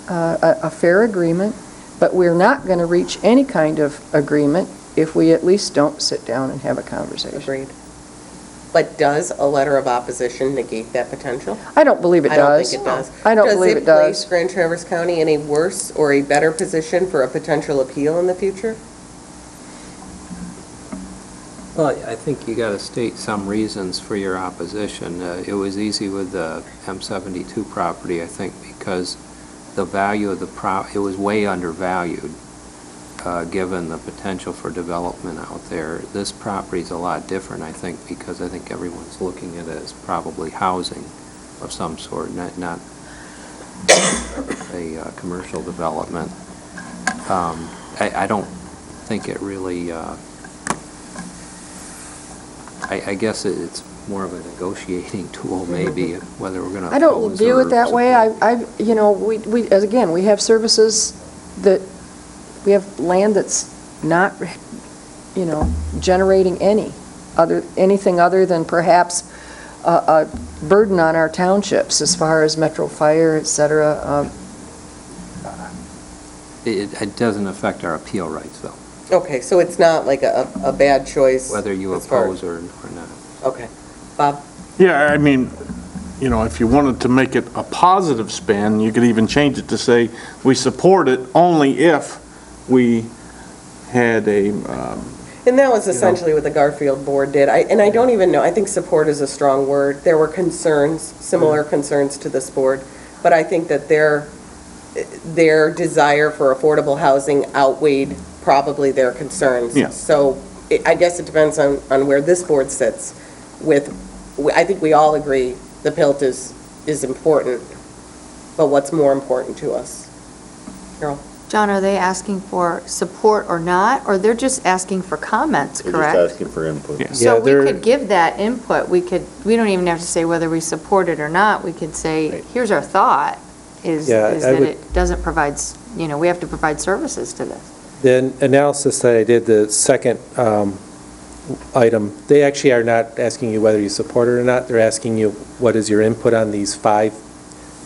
Speaker 2: a fair agreement, but we're not going to reach any kind of agreement if we at least don't sit down and have a conversation.
Speaker 1: Agreed. But does a letter of opposition negate that potential?
Speaker 2: I don't believe it
Speaker 1: I don't
Speaker 2: does.
Speaker 1: think it does.
Speaker 2: I don't believe it
Speaker 1: Does it place
Speaker 2: does.
Speaker 1: Grand Traverse County in a worse or a better position for a potential appeal in the future?
Speaker 10: Well, I think you got to state some reasons for your opposition. It was easy with the M72 property, I think, because the value of it was way undervalued, given the potential for development out there. This property's a lot different, I think, because I think everyone's looking at it as probably housing of some sort, not a commercial development. I don't think it really, I guess it's more of a negotiating tool, maybe, whether we're going to
Speaker 2: I don't
Speaker 10: oppose
Speaker 2: view
Speaker 10: or
Speaker 2: it that way.
Speaker 10: support.
Speaker 2: Again, we have services that, we have land that's not, generating anything other than perhaps a burden on our townships as far as Metro Fire, et cetera.
Speaker 10: It doesn't affect our appeal rights, though,
Speaker 1: Okay, so it's not like a bad choice?
Speaker 10: whether you
Speaker 1: as far-
Speaker 10: oppose or not.
Speaker 1: Okay. Bob?
Speaker 4: Yeah, I mean, if you wanted to make it a positive spin, you could even change it to say, we support it only if we had a,
Speaker 1: And that was essentially what the Garfield board did. I don't even know, I think support is a strong word. There were concerns, similar concerns to this board, but I think that their desire for affordable housing outweighed probably their concerns.
Speaker 4: Yeah.
Speaker 1: So I guess it depends on where this board sits with, I think we all agree the PILT is important, but what's more important to us? Carol?
Speaker 3: John, are they asking for support or not, or they're just asking for comments,
Speaker 8: They're
Speaker 3: correct?
Speaker 8: just asking for input.
Speaker 4: Yeah.
Speaker 3: So we
Speaker 14: they're-
Speaker 3: could give that input, we don't even have to say whether we support it or not, we could say, here's our thought, is
Speaker 14: Yeah, I
Speaker 3: that
Speaker 14: would-
Speaker 3: it doesn't provide, we have to provide services to this.
Speaker 14: The analysis that I did, the second item, they actually are not asking you whether you support it or not. They're asking you, what is your input on these 5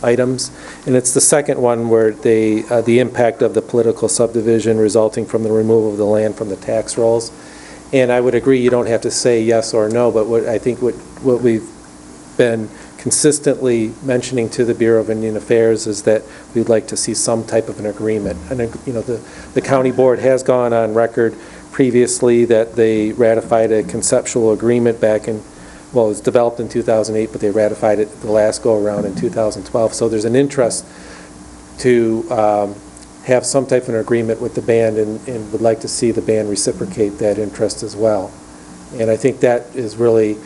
Speaker 14: items? And it's the second one where the impact of the political subdivision resulting from the removal of the land from the tax rolls. And I would agree, you don't have to say yes or no, but what we've been consistently mentioning to the Bureau of Indian Affairs is that we'd like to see some type of an agreement. And, the county board has gone on record previously that they ratified a conceptual agreement back in, well, it was developed in 2008, but they ratified it the last go-around in 2012. So there's an interest to have some type of an agreement with the band and would like to see the band reciprocate that interest as well. And I think that is really,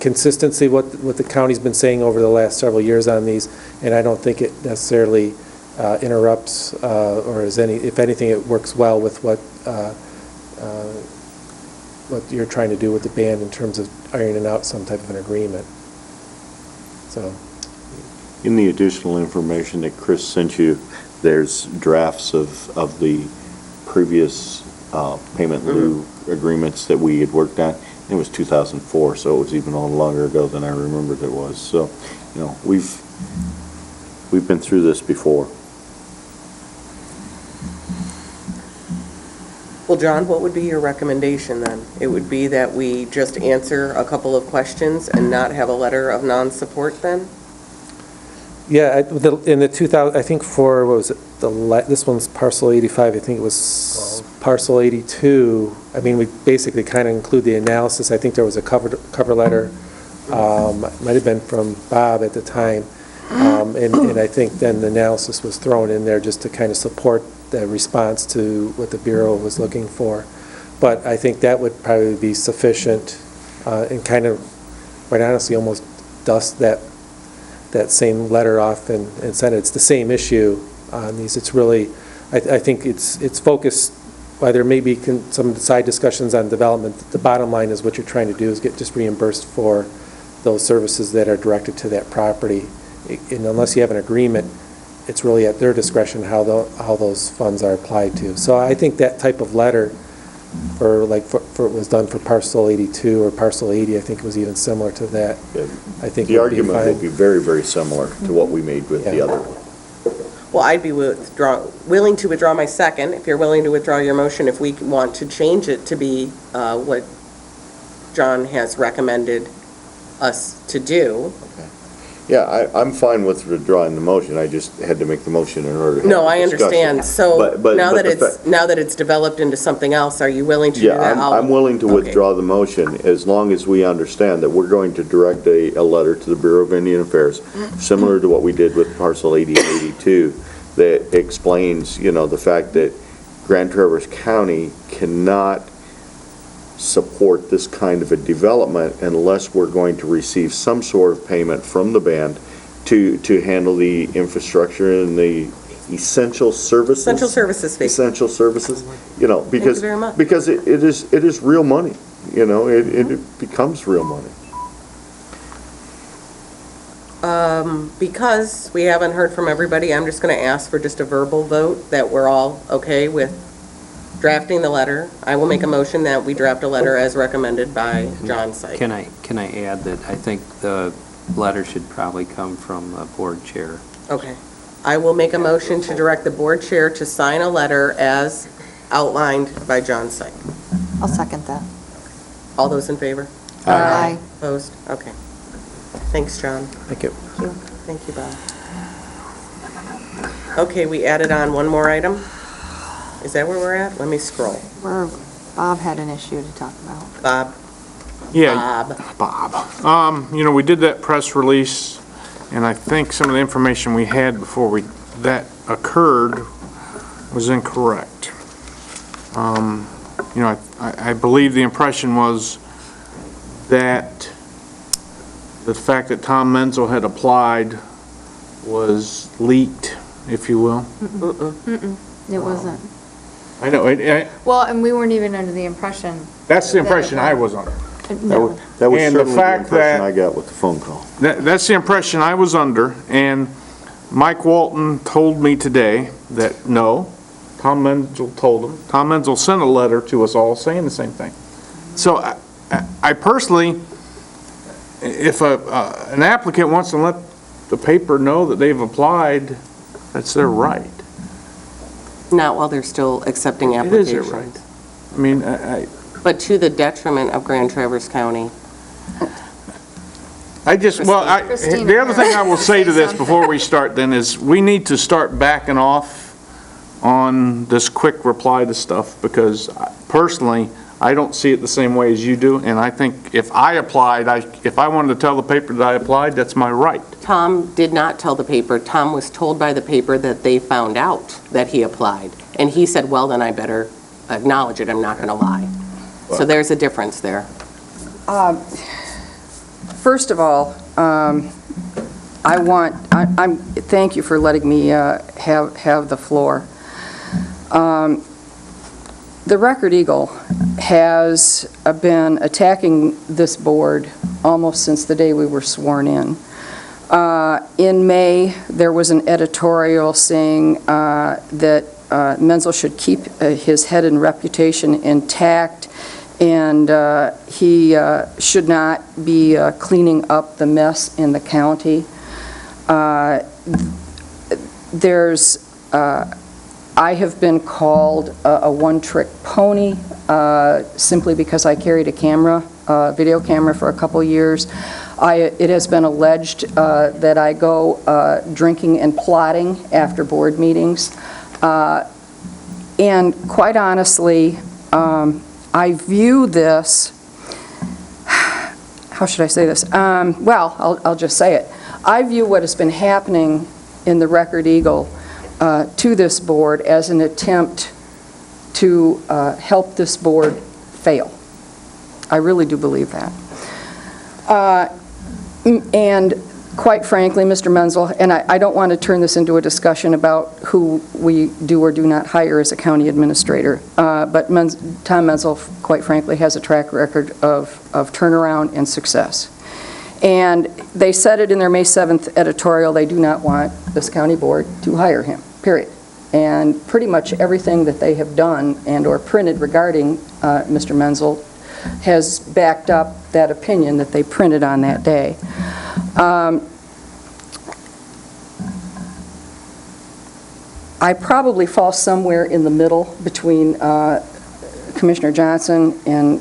Speaker 14: consistency what the county's been saying over the last several years on these, and I don't think it necessarily interrupts or if anything, it works well with what you're trying to do with the band in terms of ironing out some type of an agreement. So,
Speaker 8: In the additional information that Chris sent you, there's drafts of the previous payment in lieu agreements that we had worked on. It was 2004, so it was even a little longer ago than I remembered it was. So, we've been through this before.
Speaker 1: Well, John, what would be your recommendation then? It would be that we just answer a couple of questions and not have a letter of non-support then?
Speaker 14: yeah, in the 2000, I think what was it, this one's parcel 85, I think it was parcel 82. I mean, we basically kind of include the analysis. I think there was a cover letter, might have been from Bob at the time, and I think then the analysis was thrown in there just to kind of support the response to what the Bureau was looking for. But I think that would probably be sufficient and kind of, quite honestly, almost dust that same letter off and send it. It's the same issue on these. It's really, I think it's focused, while there may be some side discussions on development, the bottom line is what you're trying to do is get just reimbursed for those services that are directed to that property. And unless you have an agreement, it's really at their discretion how those funds are applied to. So I think that type of letter for it was done for parcel 82 or parcel 80, I think it was even similar to that. I think
Speaker 8: The
Speaker 14: would be
Speaker 8: argument
Speaker 14: fine.
Speaker 8: will be very, very similar to what we made with the
Speaker 14: Yeah.
Speaker 8: other one.
Speaker 1: Well, I'd be willing to withdraw my second, if you're willing to withdraw your motion, if we want to change it to be what John has recommended us to do.
Speaker 8: Yeah, I'm fine with withdrawing the motion, I just had to make the motion in order to have
Speaker 1: No,
Speaker 8: the
Speaker 1: I
Speaker 8: discussion.
Speaker 1: understand. So
Speaker 8: But
Speaker 1: now that
Speaker 8: the
Speaker 1: now that it's developed into something else, are you willing to do
Speaker 8: Yeah,
Speaker 1: that?
Speaker 8: I'm willing to
Speaker 1: Okay.
Speaker 8: withdraw the motion as long as we understand that we're going to direct a letter to the Bureau of Indian Affairs, similar to what we did with parcel 8082, that explains, the fact that Grand Traverse County cannot support this kind of a development unless we're going to receive some sort of payment from the band to handle the infrastructure and the essential services.
Speaker 1: Essential services fee.
Speaker 8: Essential services, because,
Speaker 1: very much.
Speaker 8: because it is real money, it becomes real money.
Speaker 1: Because we haven't heard from everybody, I'm just going to ask for just a verbal vote that we're all okay with drafting the letter. I will make a motion that we draft a letter as recommended by John Syke.
Speaker 15: Can I add that I think the letter should probably come from the board chair.
Speaker 1: Okay. I will make a motion to direct the board chair to sign a letter as outlined by John Syke.
Speaker 3: I'll second that.
Speaker 1: All those in favor?
Speaker 3: Aye.
Speaker 1: Opposed? Okay. Thanks, John.
Speaker 14: Thank you.
Speaker 1: Thank you, Bob. Okay, we added on one more item. Is that where we're at? Let me scroll.
Speaker 3: Bob had an issue to talk about.
Speaker 1: Bob?
Speaker 4: Yeah,
Speaker 1: Bob.
Speaker 4: Bob. We did that press release, and I think some of the information we had before that occurred was incorrect. I believe the impression was that the fact that Tom Menzel had applied was leaked, if you will.
Speaker 3: It wasn't.
Speaker 4: I know,
Speaker 3: Well, and we weren't even under the impression.
Speaker 4: that's the impression I was under.
Speaker 3: No.
Speaker 8: That was
Speaker 4: And the
Speaker 8: certainly the
Speaker 4: fact
Speaker 8: impression
Speaker 4: that-
Speaker 8: I got with the phone call.
Speaker 4: That's the impression I was under, and Mike Walton told me today that, no, Tom Menzel told him. Tom Menzel sent a letter to us all saying the same thing. So I personally, if an applicant wants to let the paper know that they've applied, that's their right.
Speaker 1: Not while they're still accepting
Speaker 4: It is
Speaker 1: applications.
Speaker 4: their right. I mean,
Speaker 1: But to the detriment of Grand Traverse County.
Speaker 3: Christina,
Speaker 4: the other thing I will say to this
Speaker 3: something.
Speaker 4: before we start then is, we need to start backing off on this quick reply to stuff, because personally, I don't see it the same way as you do, and I think if I applied, if I wanted to tell the paper that I applied, that's my right.
Speaker 1: Tom did not tell the paper. Tom was told by the paper that they found out that he applied. And he said, well, then I better acknowledge it. I'm not going to lie. So there's a difference there.
Speaker 2: First of all, thank you for letting me have the floor. The Record Eagle has been attacking this board almost since the day we were sworn in. In May, there was an editorial saying that Menzel should keep his head and reputation intact, and he should not be cleaning up the mess in the county. I have been called a one-trick pony simply because I carried a camera, video camera, for a couple years. It has been alleged that I go drinking and plotting after board meetings. And quite honestly, I view this, how should I say this? Well, I'll just say it. I view what has been happening in the Record Eagle to this board as an attempt to help this board fail. I really do believe that. And quite frankly, Mr. Menzel, and I don't want to turn this into a discussion about who we do or do not hire as a county administrator, but Tom Menzel, quite frankly, has a track record of turnaround and success. And they said it in their May 7th editorial, they do not want this county board to hire him, period. And pretty much everything that they have done and or printed regarding Mr. Menzel has backed up that opinion that they printed on that day. I probably fall somewhere in the middle between Commissioner Johnson and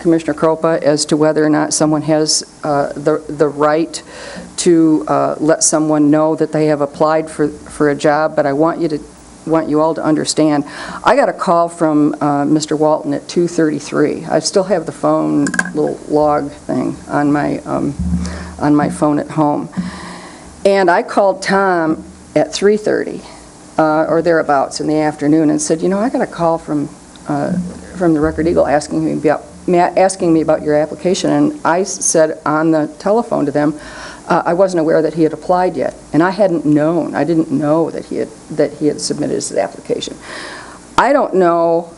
Speaker 2: Commissioner Kropa as to whether or not someone has the right to let someone know that they have applied for a job, but I want you all to understand, I got a call from Mr. Walton at 2:33. I still have the phone little log thing on my phone at home. And I called Tom at 3:30 or thereabouts in the afternoon and said, I got a call from the Record Eagle asking me about your application. And I said on the telephone to them, I wasn't aware that he had applied yet, and I didn't know that he had submitted his application. I don't know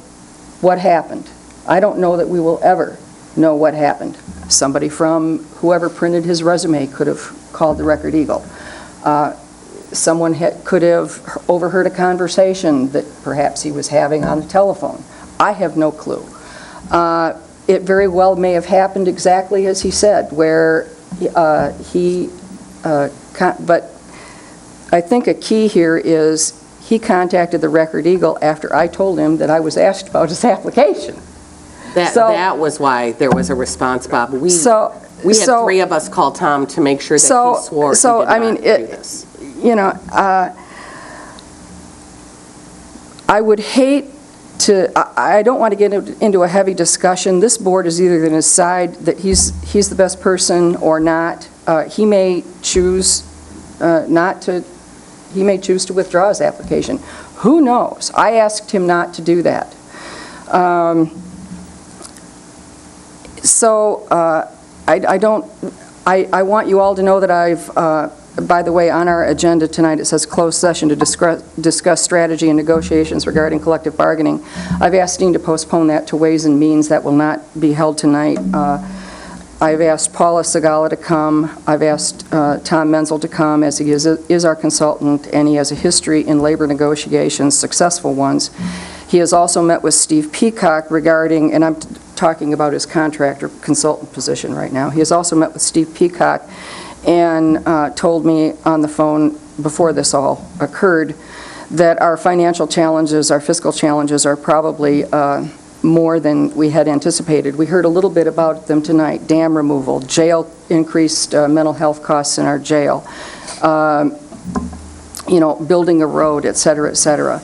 Speaker 2: what happened. I don't know that we will ever know what happened. Somebody from whoever printed his resume could have called the Record Eagle. Someone could have overheard a conversation that perhaps he was having on the telephone. I have no clue. It very well may have happened exactly as he said, where but I think a key here is he contacted the Record Eagle after I told him that I was asked about his application.
Speaker 1: That was why there was a response, Bob. We had three of us call Tom to make sure that he swore he did not do this.
Speaker 2: I would hate to, I don't want to get into a heavy discussion. This board is either going to decide that he's the best person or not. He may choose he may choose to withdraw his application. Who knows? I asked him not to do that. I want you all to know that I've, by the way, on our agenda tonight, it says closed session to discuss strategy and negotiations regarding collective bargaining. I've asked Dean to postpone that to Ways and Means. That will not be held tonight. I've asked Paula Segala to come. I've asked Tom Menzel to come, as he is our consultant, and he has a history in labor negotiations, successful ones. He has also met with Steve Peacock regarding, and I'm talking about his contractor consultant position right now. He has also met with Steve Peacock and told me on the phone before this all occurred that our financial challenges, our fiscal challenges are probably more than we had anticipated. We heard a little bit about them tonight: dam removal, jail, increased mental health costs in our jail, building a road, et cetera, et cetera.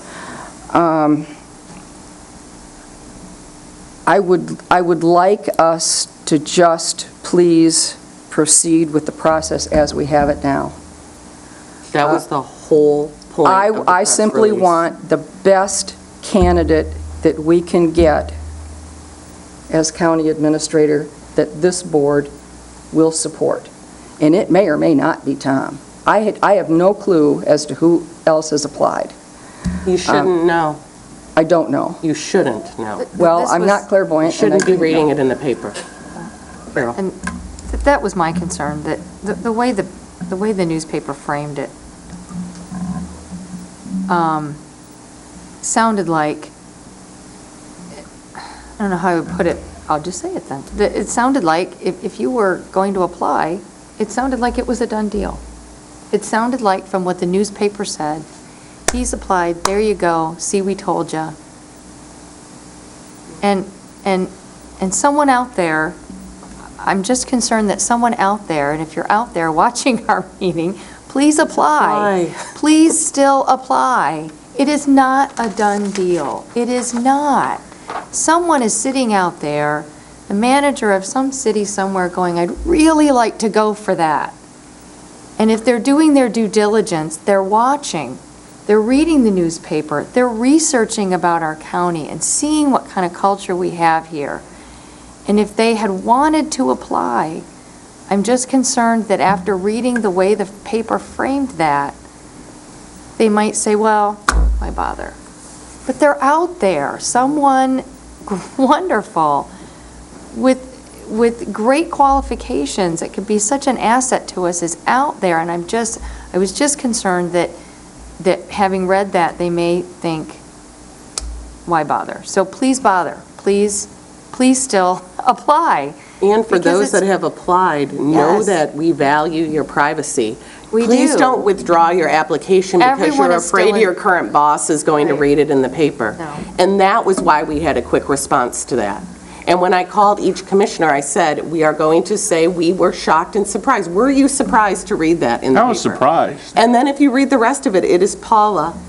Speaker 2: I would like us to just please proceed with the process as we have it now.
Speaker 1: That was the whole point of the
Speaker 2: I
Speaker 1: press
Speaker 2: simply
Speaker 1: release.
Speaker 2: want the best candidate that we can get as county administrator that this board will support. And it may or may not be Tom. I have no clue as to who else has applied.
Speaker 1: You shouldn't know.
Speaker 2: I don't know.
Speaker 1: You shouldn't know.
Speaker 2: Well, I'm not clairvoyant.
Speaker 1: You shouldn't be reading it in the paper. Carol.
Speaker 3: And that was my concern, that the way the newspaper framed it sounded like, I don't know how I would put it, I'll just say it then. It sounded like if you were going to apply, it sounded like it was a done deal. It sounded like, from what the newspaper said, he's applied, there you go, see, we told you. And someone out there, I'm just concerned that someone out there, and if you're out there watching our meeting, please apply. Please still apply. It is not a done deal. It is not. Someone is sitting out there, the manager of some city somewhere, going, I'd really like to go for that. And if they're doing their due diligence, they're watching, they're reading the newspaper, they're researching about our county and seeing what kind of culture we have here. And if they had wanted to apply, I'm just concerned that after reading the way the paper framed that, they might say, well, why bother? But they're out there. Someone wonderful with great qualifications that could be such an asset to us is out there. And I was just concerned that having read that, they may think, why bother? So please bother. Please still apply.
Speaker 1: And for those that have applied, know that we value your privacy. Please don't withdraw your application because you're afraid your current boss is going to read it in the paper.
Speaker 3: No.
Speaker 1: And that was why we had a quick response to that. And when I called each commissioner, I said, we are going to say we were shocked and surprised. Were you surprised to read that in the paper?
Speaker 4: I was surprised.
Speaker 1: And then if you read the rest of it, it is Paula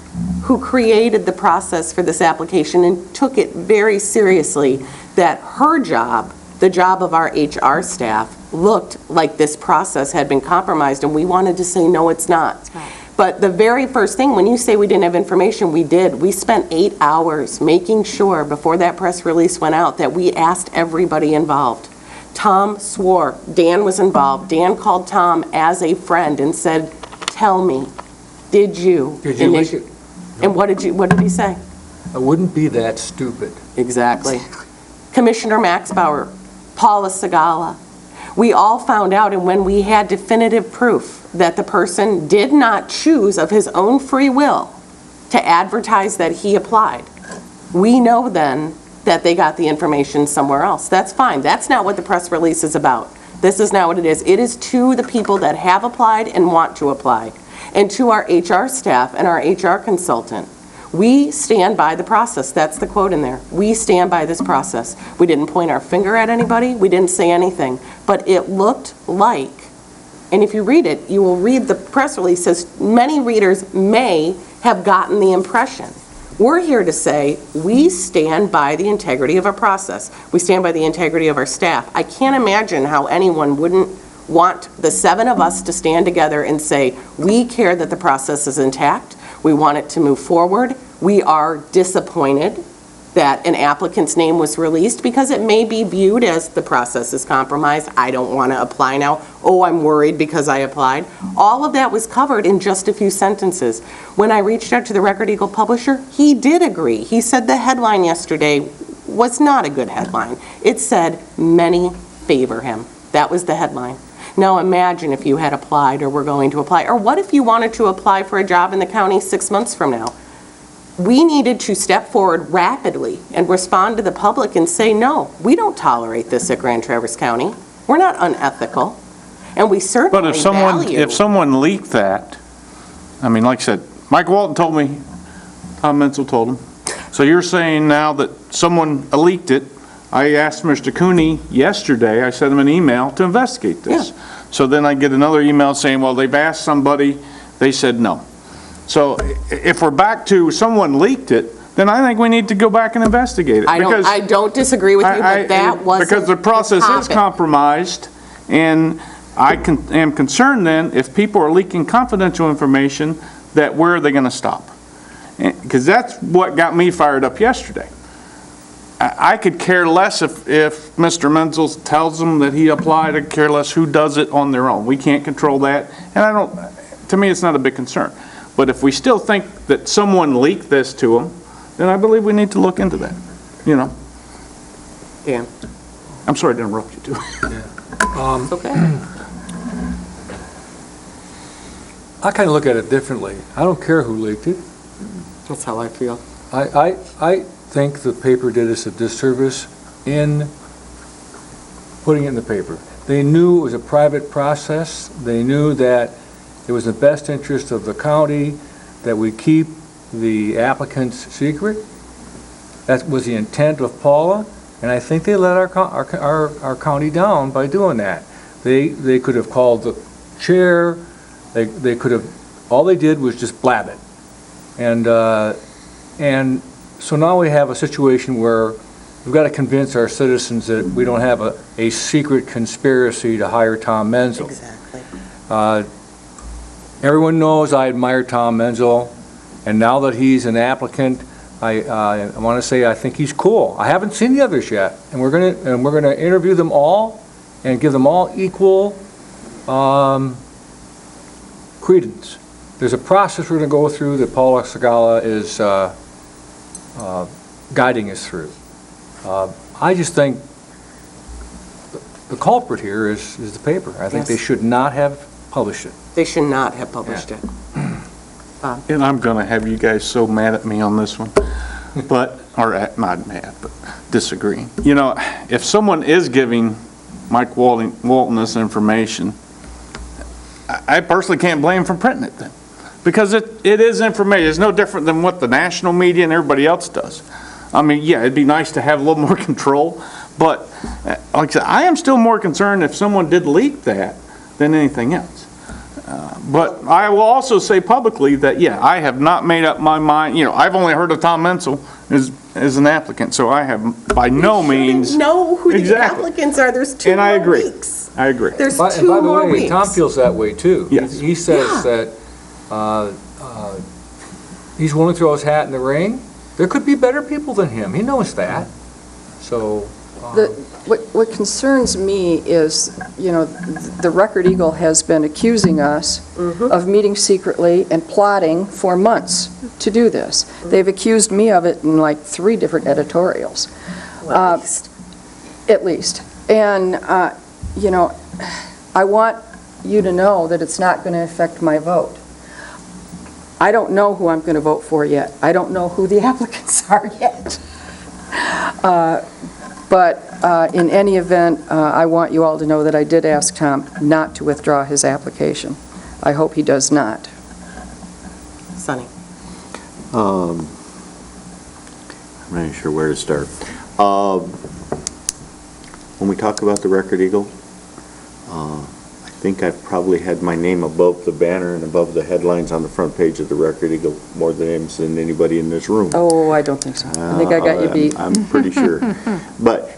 Speaker 1: who created the process for this application and took it very seriously, that her job, the job of our HR staff, looked like this process had been compromised, and we wanted to say, no, it's not. But the very first thing, when you say we didn't have information, we did. We spent 8 hours making sure before that press release went out that we asked everybody involved. Tom swore, Dan was involved. Dan called Tom as a friend and said, tell me, did you?
Speaker 7: leak it?
Speaker 1: And what did he say?
Speaker 7: I wouldn't be that stupid.
Speaker 1: Exactly. Commissioner Max Bauer, Paula Segala. We all found out, and when we had definitive proof that the person did not choose of his own free will to advertise that he applied, we know then that they got the information somewhere else. That's fine. That's not what the press release is about. This is not what it is. It is to the people that have applied and want to apply, and to our HR staff and our HR consultant. We stand by the process. That's the quote in there. We stand by this process. We didn't point our finger at anybody. We didn't say anything. But it looked like, and if you read it, you will read the press release says many readers may have gotten the impression. We're here to say we stand by the integrity of our process. We stand by the integrity of our staff. I can't imagine how anyone wouldn't want the 7 of us to stand together and say, we care that the process is intact. We want it to move forward. We are disappointed that an applicant's name was released because it may be viewed as the process is compromised. I don't want to apply now. Oh, I'm worried because I applied. All of that was covered in just a few sentences. When I reached out to the Record Eagle publisher, he did agree. He said the headline yesterday was not a good headline. It said, many favor him. That was the headline. Now imagine if you had applied or were going to apply, or what if you wanted to apply for a job in the county 6 months from now? We needed to step forward rapidly and respond to the public and say, no, we don't tolerate this at Grand Traverse County. We're not unethical, and we certainly
Speaker 4: But
Speaker 1: value.
Speaker 4: if someone leaked that, I mean, like I said, Mike Walton told me, Tom Menzel told him. So you're saying now that someone leaked it. I asked Mr. Cooney yesterday, I sent him an email to investigate this. So then I get another email saying, well, they've asked somebody, they said no. So if we're back to someone leaked it, then I think we need to go back and investigate it.
Speaker 1: I don't disagree with you, but that wasn't
Speaker 4: because the process is
Speaker 1: topic.
Speaker 4: compromised, and I am concerned then, if people are leaking confidential information, that where are they going to stop? Because that's what got me fired up yesterday. I could care less if Mr. Menzel tells them that he applied. I could care less who does it on their own. We can't control that, and to me, it's not a big concern. But if we still think that someone leaked this to them, then I believe we need to look into that, you know.
Speaker 1: Dan.
Speaker 4: I'm sorry to interrupt you, too.
Speaker 1: It's okay.
Speaker 7: I kind of look at it differently. I don't care who leaked it.
Speaker 1: That's how I feel.
Speaker 7: I think the paper did us a disservice in putting it in the paper. They knew it was a private process. They knew that it was in the best interest of the county that we keep the applicant's secret. That was the intent of Paula, and I think they let our county down by doing that. They could have called the chair. They could have. All they did was just blab it, and so now we have a situation where we've got to convince our citizens that we don't have a secret conspiracy to hire Tom Menzel.
Speaker 1: Exactly.
Speaker 7: Everyone knows I admire Tom Menzel, and now that he's an applicant, I want to say I think he's cool. I haven't seen the others yet, and we're gonna interview them all and give them all equal credence. There's a process we're going to go through that Paula Segala is guiding us through. I just think the culprit here is the paper. I think
Speaker 1: Yes.
Speaker 7: they should not have published it.
Speaker 1: They should not have published it.
Speaker 4: And I'm going to have you guys so mad at me on this one, not mad, but disagreeing. You know, if someone is giving Mike Walton this information, I personally can't blame him for printing it then. Because it is information. It's no different than what the national media and everybody else does. I mean, yeah, it'd be nice to have a little more control, But, like I said, I am still more concerned if someone did leak that than anything else. But I will also say publicly that, yeah, I have not made up my mind, I've only heard of Tom Menzel as an applicant, so I have by no means.
Speaker 1: You know who the
Speaker 4: Exactly.
Speaker 1: applicants are. There's 2
Speaker 4: And I
Speaker 1: more
Speaker 4: agree.
Speaker 1: weeks.
Speaker 4: I agree.
Speaker 1: There's
Speaker 7: And
Speaker 1: 2
Speaker 7: by the
Speaker 1: more
Speaker 7: way,
Speaker 1: weeks.
Speaker 7: Tom feels that way too.
Speaker 4: Yes.
Speaker 7: He says that he's willing to throw his hat in the ring. There could be better people than him. He knows that. So,
Speaker 2: What concerns me is, the Record Eagle has been accusing us of meeting secretly and plotting for months to do this. They've accused me of it in like 3 different editorials.
Speaker 1: Well, at least.
Speaker 2: At least. And, I want you to know that it's not going to affect my vote. I don't know who I'm going to vote for yet. I don't know who the applicants are yet. But in any event, I want you all to know that I did ask Tom not to withdraw his application. I hope he does not.
Speaker 1: Sonny.
Speaker 8: I'm not sure where to start. When we talk about the Record Eagle, I think I've probably had my name above the banner and above the headlines on the front page of the Record Eagle more than anybody in this room.
Speaker 2: Oh, I don't think so. I think I got you beat.
Speaker 8: I'm pretty sure. But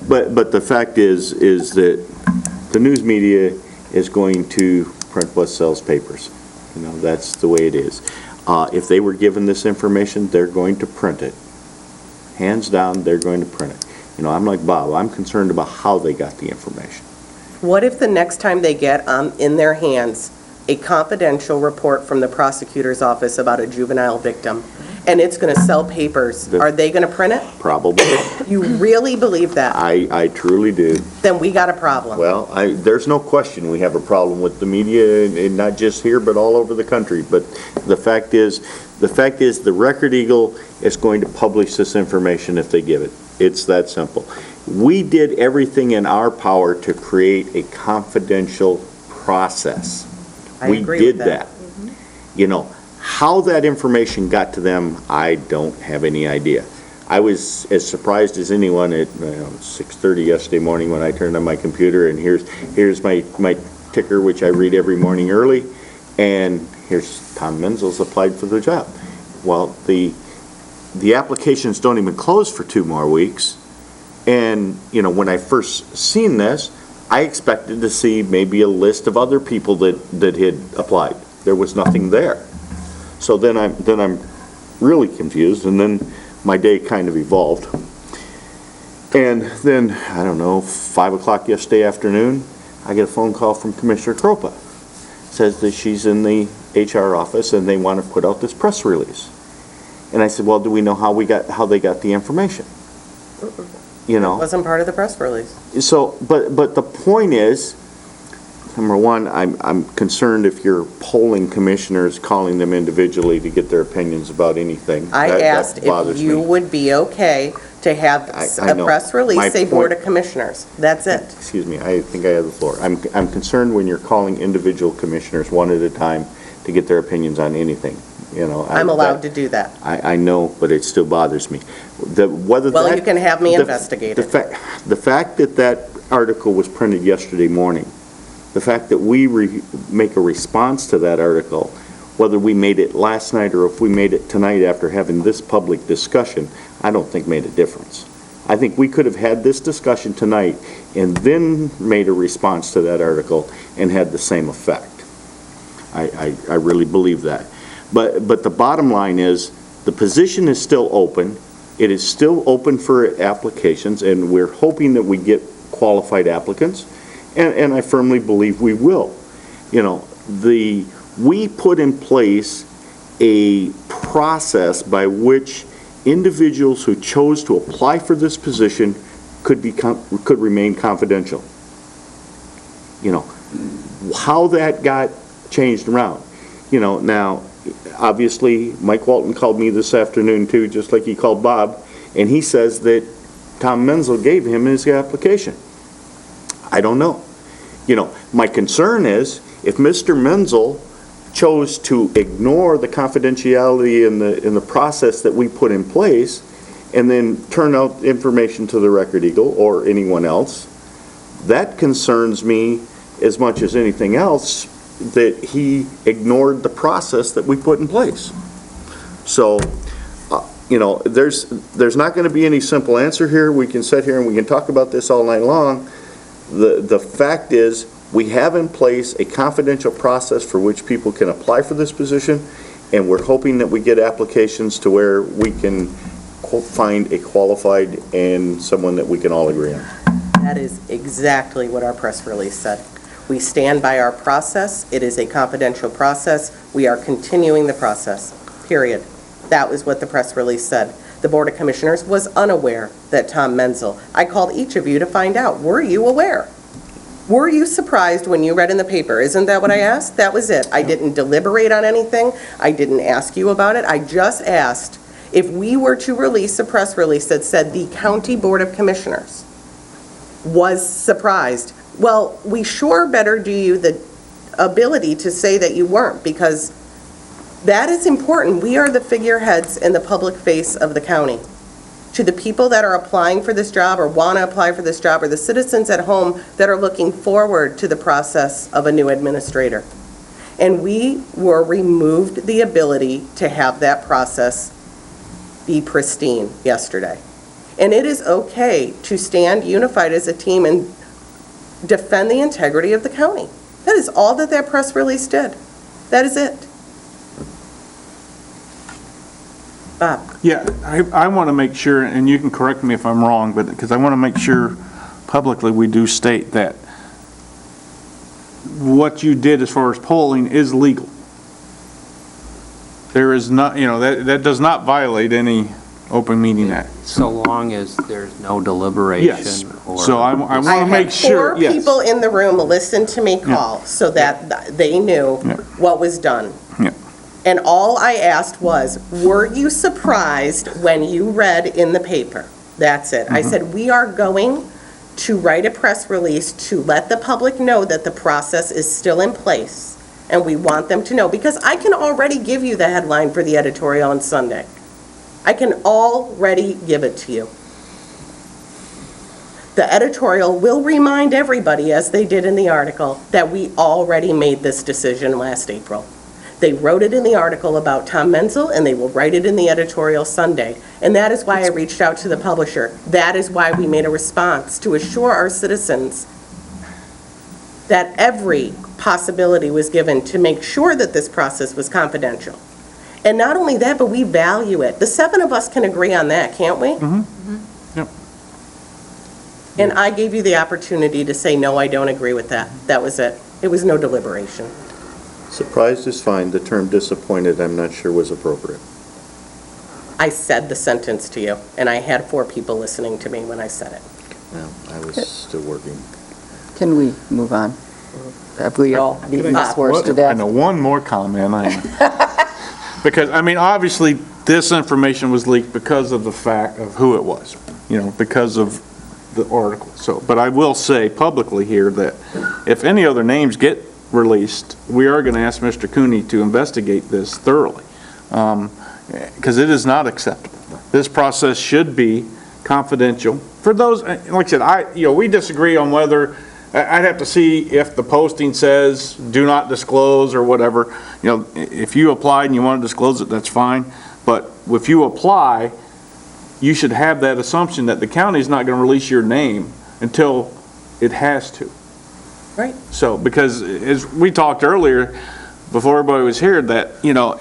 Speaker 8: the fact is that the news media is going to print what sells papers. That's the way it is. If they were given this information, they're going to print it. Hands down, they're going to print it. I'm like Bob. I'm concerned about how they got the information.
Speaker 1: What if the next time they get in their hands a confidential report from the prosecutor's office about a juvenile victim, and it's going to sell papers? Are they going to print it?
Speaker 8: Probably.
Speaker 1: You really believe that?
Speaker 8: I truly do.
Speaker 1: Then we got a problem.
Speaker 8: Well, there's no question we have a problem with the media, and not just here, but all over the country. But the fact is, the Record Eagle is going to publish this information if they give it. It's that simple. We did everything in our power to create a confidential process.
Speaker 1: I agree
Speaker 8: We
Speaker 1: with
Speaker 8: did that. How that information got to them, I don't have any idea. I was as surprised as anyone at 6:30 yesterday morning when I turned on my computer, and here's my ticker, which I read every morning early, and here's Tom Menzel's applied for the job. Well, the applications don't even close for 2 more weeks, and when I first seen this, I expected to see maybe a list of other people that had applied. There was nothing there. So then I'm really confused, and then my day kind of evolved. And then, I don't know, 5 o'clock yesterday afternoon, I get a phone call from Commissioner Kropa. Says that she's in the HR office and they want to put out this press release. And I said, well, do we know how they got the information?
Speaker 1: It wasn't part of the press release.
Speaker 8: So, but the point is, number one, I'm concerned if you're polling commissioners, calling them individually to get their opinions about anything.
Speaker 1: I asked if you would be okay to have
Speaker 8: I
Speaker 1: a
Speaker 8: know.
Speaker 1: press
Speaker 8: My
Speaker 1: release say Board
Speaker 8: point-
Speaker 1: of Commissioners. That's it.
Speaker 8: Excuse me, I think I have the floor. I'm concerned when you're calling individual commissioners one at a time to get their opinions on anything,
Speaker 1: I'm allowed to do that.
Speaker 8: I know, but it still bothers me.
Speaker 1: Well, you can have me investigate it.
Speaker 8: The fact that article was printed yesterday morning, the fact that we make a response to that article, whether we made it last night or if we made it tonight after having this public discussion, I don't think made a difference. I think we could have had this discussion tonight and then made a response to that article and had the same effect. I really believe that. But the bottom line is, the position is still open. It is still open for applications, and we're hoping that we get qualified applicants, and I firmly believe we will. We put in place a process by which individuals who chose to apply for this position could remain confidential. How that got changed around. Now, obviously, Mike Walton called me this afternoon too, just like he called Bob, and he says that Tom Menzel gave him his application. I don't know. My concern is, if Mr. Menzel chose to ignore the confidentiality in the process that we put in place and then turn out information to the Record Eagle or anyone else. That concerns me as much as anything else, that he ignored the process that we put in place. So, you know, there's not going to be any simple answer here. We can sit here and we can talk about this all night long. The fact is, we have in place a confidential process for which people can apply for this position, and we're hoping that we get applications to where we can find a qualified and someone that we can all agree on.
Speaker 1: That is exactly what our press release said. We stand by our process. It is a confidential process. We are continuing the process, period. That was what the press release said. The Board of Commissioners was unaware that Tom Menzel, I called each of you to find out, were you aware? Were you surprised when you read in the paper? Isn't that what I asked? That was it. I didn't deliberate on anything. I didn't ask you about it. I just asked if we were to release a press release that said the County Board of Commissioners was surprised. Well, we sure better do you the ability to say that you weren't, because that is important. We are the figureheads in the public face of the county. To the people that are applying for this job or want to apply for this job, or the citizens at home that are looking forward to the process of a new administrator. And we were removed the ability to have that process be pristine yesterday. And it is okay to stand unified as a team and defend the integrity of the county. That is all that that press release did. That is it. Bob.
Speaker 4: Yeah, I want to make sure, and you can correct me if I'm wrong, but because I want to make sure publicly we do state that what you did as far as polling is legal. There is not, you know, that does not violate any Open Meeting Act.
Speaker 15: So long as there's no deliberation.
Speaker 4: Yes.
Speaker 15: Or
Speaker 4: So I want to make sure,
Speaker 1: I had 4 people in the room listen to me call so that they knew what was done.
Speaker 4: Yeah.
Speaker 1: And all I asked was, were you surprised when you read in the paper? That's it. I said, we are going to write a press release to let the public know that the process is still in place, and we want them to know, because I can already give you the headline for the editorial on Sunday. I can already give it to you. The editorial will remind everybody, as they did in the article, that we already made this decision last April. They wrote it in the article about Tom Menzel, and they will write it in the editorial Sunday. And that is why I reached out to the publisher. That is why we made a response, to assure our citizens that every possibility was given to make sure that this process was confidential. And not only that, but we value it. The 7 of us can agree on that, can't we?
Speaker 4: Yep.
Speaker 1: And I gave you the opportunity to say, no, I don't agree with that. That was it. It was no deliberation.
Speaker 8: Surprised is fine. The term disappointed, I'm not sure was appropriate.
Speaker 1: I said the sentence to you, and I had 4 people listening to me when I said it.
Speaker 8: Well, I was still working.
Speaker 2: Can we move on? Have we all beaten this horse to
Speaker 4: I
Speaker 2: death?
Speaker 4: know one more comment. Because, I mean, obviously, this information was leaked because of the fact of who it was, you know, because of the article. So, but I will say publicly here that if any other names get released, we are going to ask Mr. Cooney to investigate this thoroughly, because it is not acceptable. This process should be confidential. For those, like I said, we disagree on whether, I'd have to see if the posting says do not disclose or whatever. You know, if you applied and you want to disclose it, that's fine. But if you apply, you should have that assumption that the county is not going to release your name until it has to.
Speaker 1: Right.
Speaker 4: So, because as we talked earlier, before everybody was here, that, you know,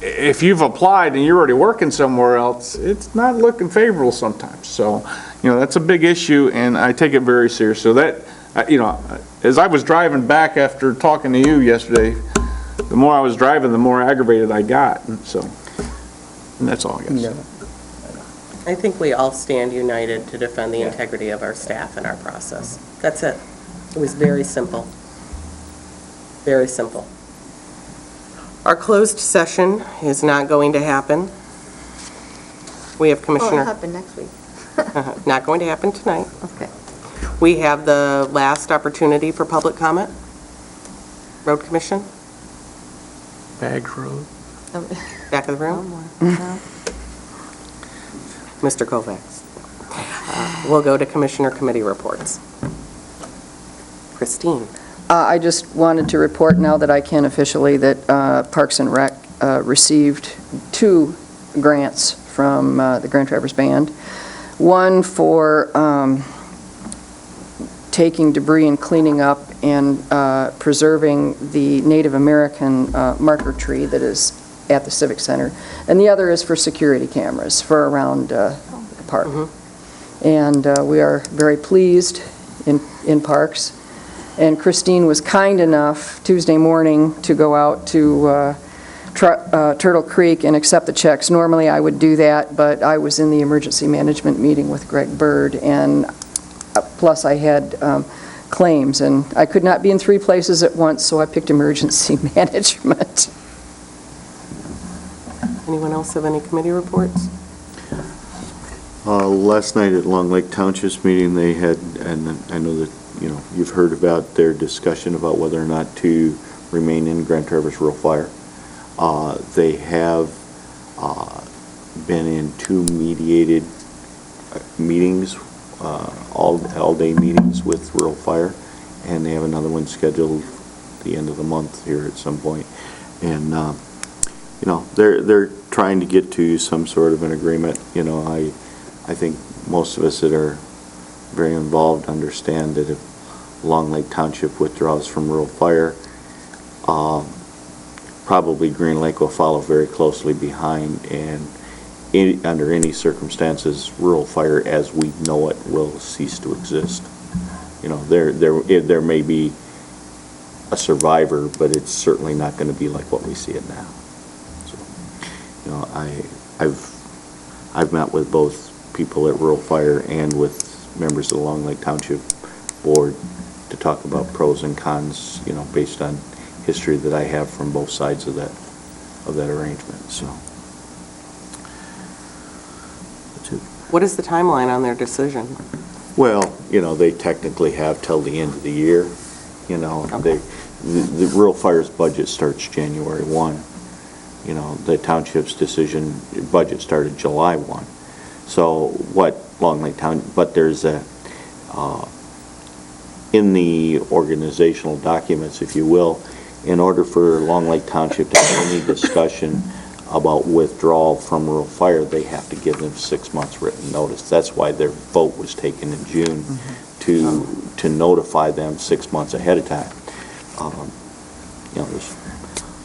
Speaker 4: if you've applied and you're already working somewhere else, it's not looking favorable sometimes. So, you know, that's a big issue, and I take it very serious. So that, you know, as I was driving back after talking to you yesterday, the more I was driving, the more aggravated I got. And so, and that's all I got to say.
Speaker 1: I think we all stand united to defend the integrity of our staff and our process. That's it. It was very simple. Very simple. Our closed session is not going to happen. We have
Speaker 3: Well, it'll
Speaker 1: Commissioner,
Speaker 3: happen next week.
Speaker 1: not going to happen tonight.
Speaker 3: Okay.
Speaker 1: We have the last opportunity for public comment. Road Commission,
Speaker 4: Bags Road.
Speaker 1: back of the
Speaker 3: No
Speaker 1: room.
Speaker 3: more. No.
Speaker 1: Mr. Kovacs. We'll go to Commissioner Committee reports. Christine.
Speaker 2: I just wanted to report now that I can officially that Parks and Rec received 2 grants from the Grand Traverse Band. One for taking debris and cleaning up and preserving the Native American marker tree that is at the Civic Center. And the other is for security cameras for around the park. And we are very pleased in Parks. And Christine was kind enough Tuesday morning to go out to Turtle Creek and accept the checks. Normally I would do that, but I was in the emergency management meeting with Greg Bird, and plus I had claims, and I could not be in 3 places at once, so I picked emergency management.
Speaker 1: Anyone else have any committee reports?
Speaker 8: Last night at Long Lake Township's meeting, they had, and I know that, you've heard about their discussion about whether or not to remain in Grand Traverse Rural Fire. They have been in 2 mediated meetings, all-day meetings with Rural Fire, and they have another one scheduled at the end of the month here at some point. And, they're trying to get to some sort of an agreement. I think most of us that are very involved understand that if Long Lake Township withdraws from Rural Fire, probably Green Lake will follow very closely behind, and under any circumstances, Rural Fire as we know it will cease to exist. There may be a survivor, but it's certainly not going to be like what we see it now. So, I've met with both people at Rural Fire and with members of the Long Lake Township Board to talk about pros and cons, based on history that I have from both sides of that arrangement. So that's it.
Speaker 1: What is the timeline on their decision?
Speaker 8: Well, they technically have till the end of the year. The Rural Fire's budget starts January 1. The township's budget started July 1. So what Long Lake Town, but there's in the organizational documents, if you will, in order for Long Lake Township to have any discussion about withdrawal from Rural Fire, they have to give them 6 months written notice. That's why their vote was taken in June, to notify them 6 months ahead of time. There's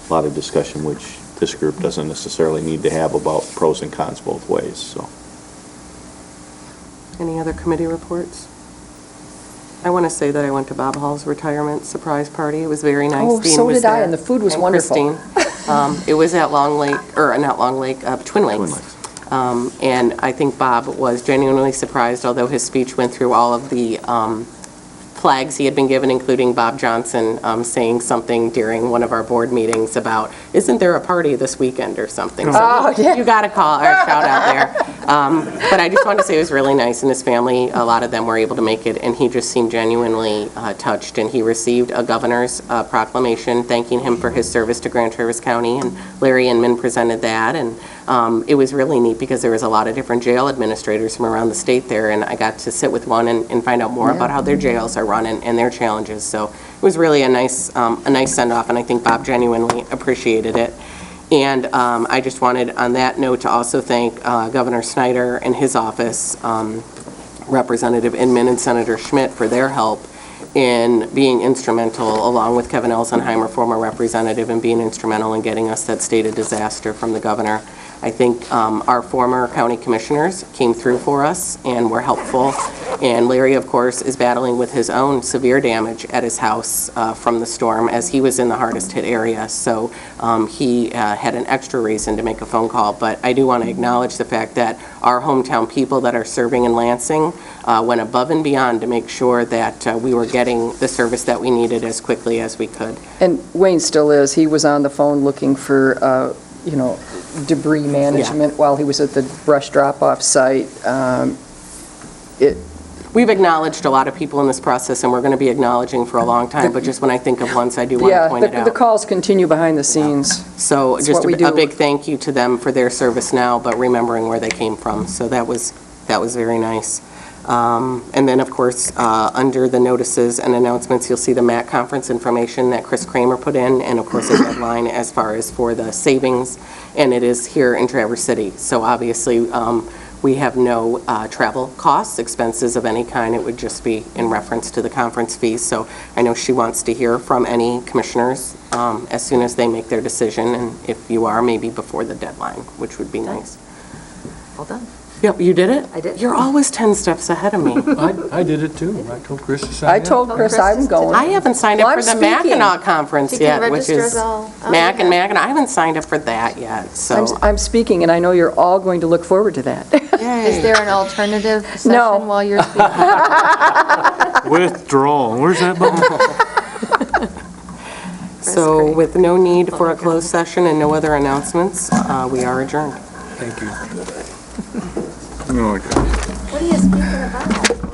Speaker 8: a lot of discussion which this group doesn't necessarily need to have about pros and cons both ways. So,
Speaker 1: Any other committee reports? I want to say that I went to Bob Hall's retirement surprise party. It was very nice.
Speaker 2: Oh,
Speaker 1: Dean
Speaker 2: so
Speaker 1: was
Speaker 2: did I,
Speaker 1: there,
Speaker 2: and the food was
Speaker 1: and
Speaker 2: wonderful.
Speaker 1: Christine. It was at Long Lake, or not Long Lake, Twin Lakes. And I think Bob was genuinely surprised, although his speech went through all of the flags he had been given, including Bob Johnson saying something during one of our board meetings about, isn't there a party this weekend or something? So you got a call or a shout out there. But I just wanted to say it was really nice, and his family, a lot of them were able to make it, and he just seemed genuinely touched. And he received a governor's proclamation thanking him for his service to Grand Traverse County, and Larry Inman presented that. And it was really neat because there was a lot of different jail administrators from around the state there, and I got to sit with one and find out more about how their jails are run and their challenges. So it was really a nice send-off, and I think Bob genuinely appreciated it. And I just wanted, on that note, to also thank Governor Snyder and his office, Representative Inman and Senator Schmidt for their help in being instrumental, along with Kevin Elsenheimer, former representative, in being instrumental in getting us that state of disaster from the governor. I think our former county commissioners came through for us and were helpful. And Larry, of course, is battling with his own severe damage at his house from the storm, as he was in the hardest hit area. So he had an extra reason to make a phone call. But I do want to acknowledge the fact that our hometown people that are serving in Lansing went above and beyond to make sure that we were getting the service that we needed as quickly as we could.
Speaker 2: And Wayne still is. He was on the phone looking for, debris management while he was at the brush drop-off site.
Speaker 1: we've acknowledged a lot of people in this process, and we're going to be acknowledging for a long time, but just when I think of once, I do want to point it
Speaker 2: Yeah,
Speaker 1: out.
Speaker 2: the calls continue behind the scenes.
Speaker 1: So
Speaker 2: It's
Speaker 1: just
Speaker 2: what we
Speaker 1: a
Speaker 2: do.
Speaker 1: big thank you to them for their service now, but remembering where they came from. So that was very nice. And then, of course, under the notices and announcements, you'll see the MAC conference information that Chris Kramer put in, and of course, a deadline as far as for the savings, and it is here in Traverse City. So obviously, we have no travel costs, expenses of any kind. It would just be in reference to the conference fees. So I know she wants to hear from any commissioners as soon as they make their decision, and if you are, maybe before the deadline, which would be nice.
Speaker 3: All done.
Speaker 1: Yep, you did it?
Speaker 3: I did.
Speaker 1: You're always 10 steps ahead of me.
Speaker 7: I did it too. I told Chris to sign
Speaker 2: I
Speaker 7: up.
Speaker 2: told Chris I'm going.
Speaker 1: I haven't signed up
Speaker 2: Well,
Speaker 1: for the
Speaker 2: I'm speaking.
Speaker 1: Mackinac Conference
Speaker 3: She can
Speaker 1: yet, which
Speaker 3: register
Speaker 1: is
Speaker 3: us all. Oh,
Speaker 1: Mac and
Speaker 3: yeah.
Speaker 1: Mackinac. I haven't signed up for that yet, so.
Speaker 2: I'm speaking, and I know you're all going to look forward to that.
Speaker 3: Is there an alternative session
Speaker 2: No.
Speaker 3: while you're speaking?
Speaker 4: Withdrawal, where's that button?
Speaker 1: So with no need for a closed session and no other announcements, we are adjourned.
Speaker 7: Thank you.
Speaker 3: What are you speaking about?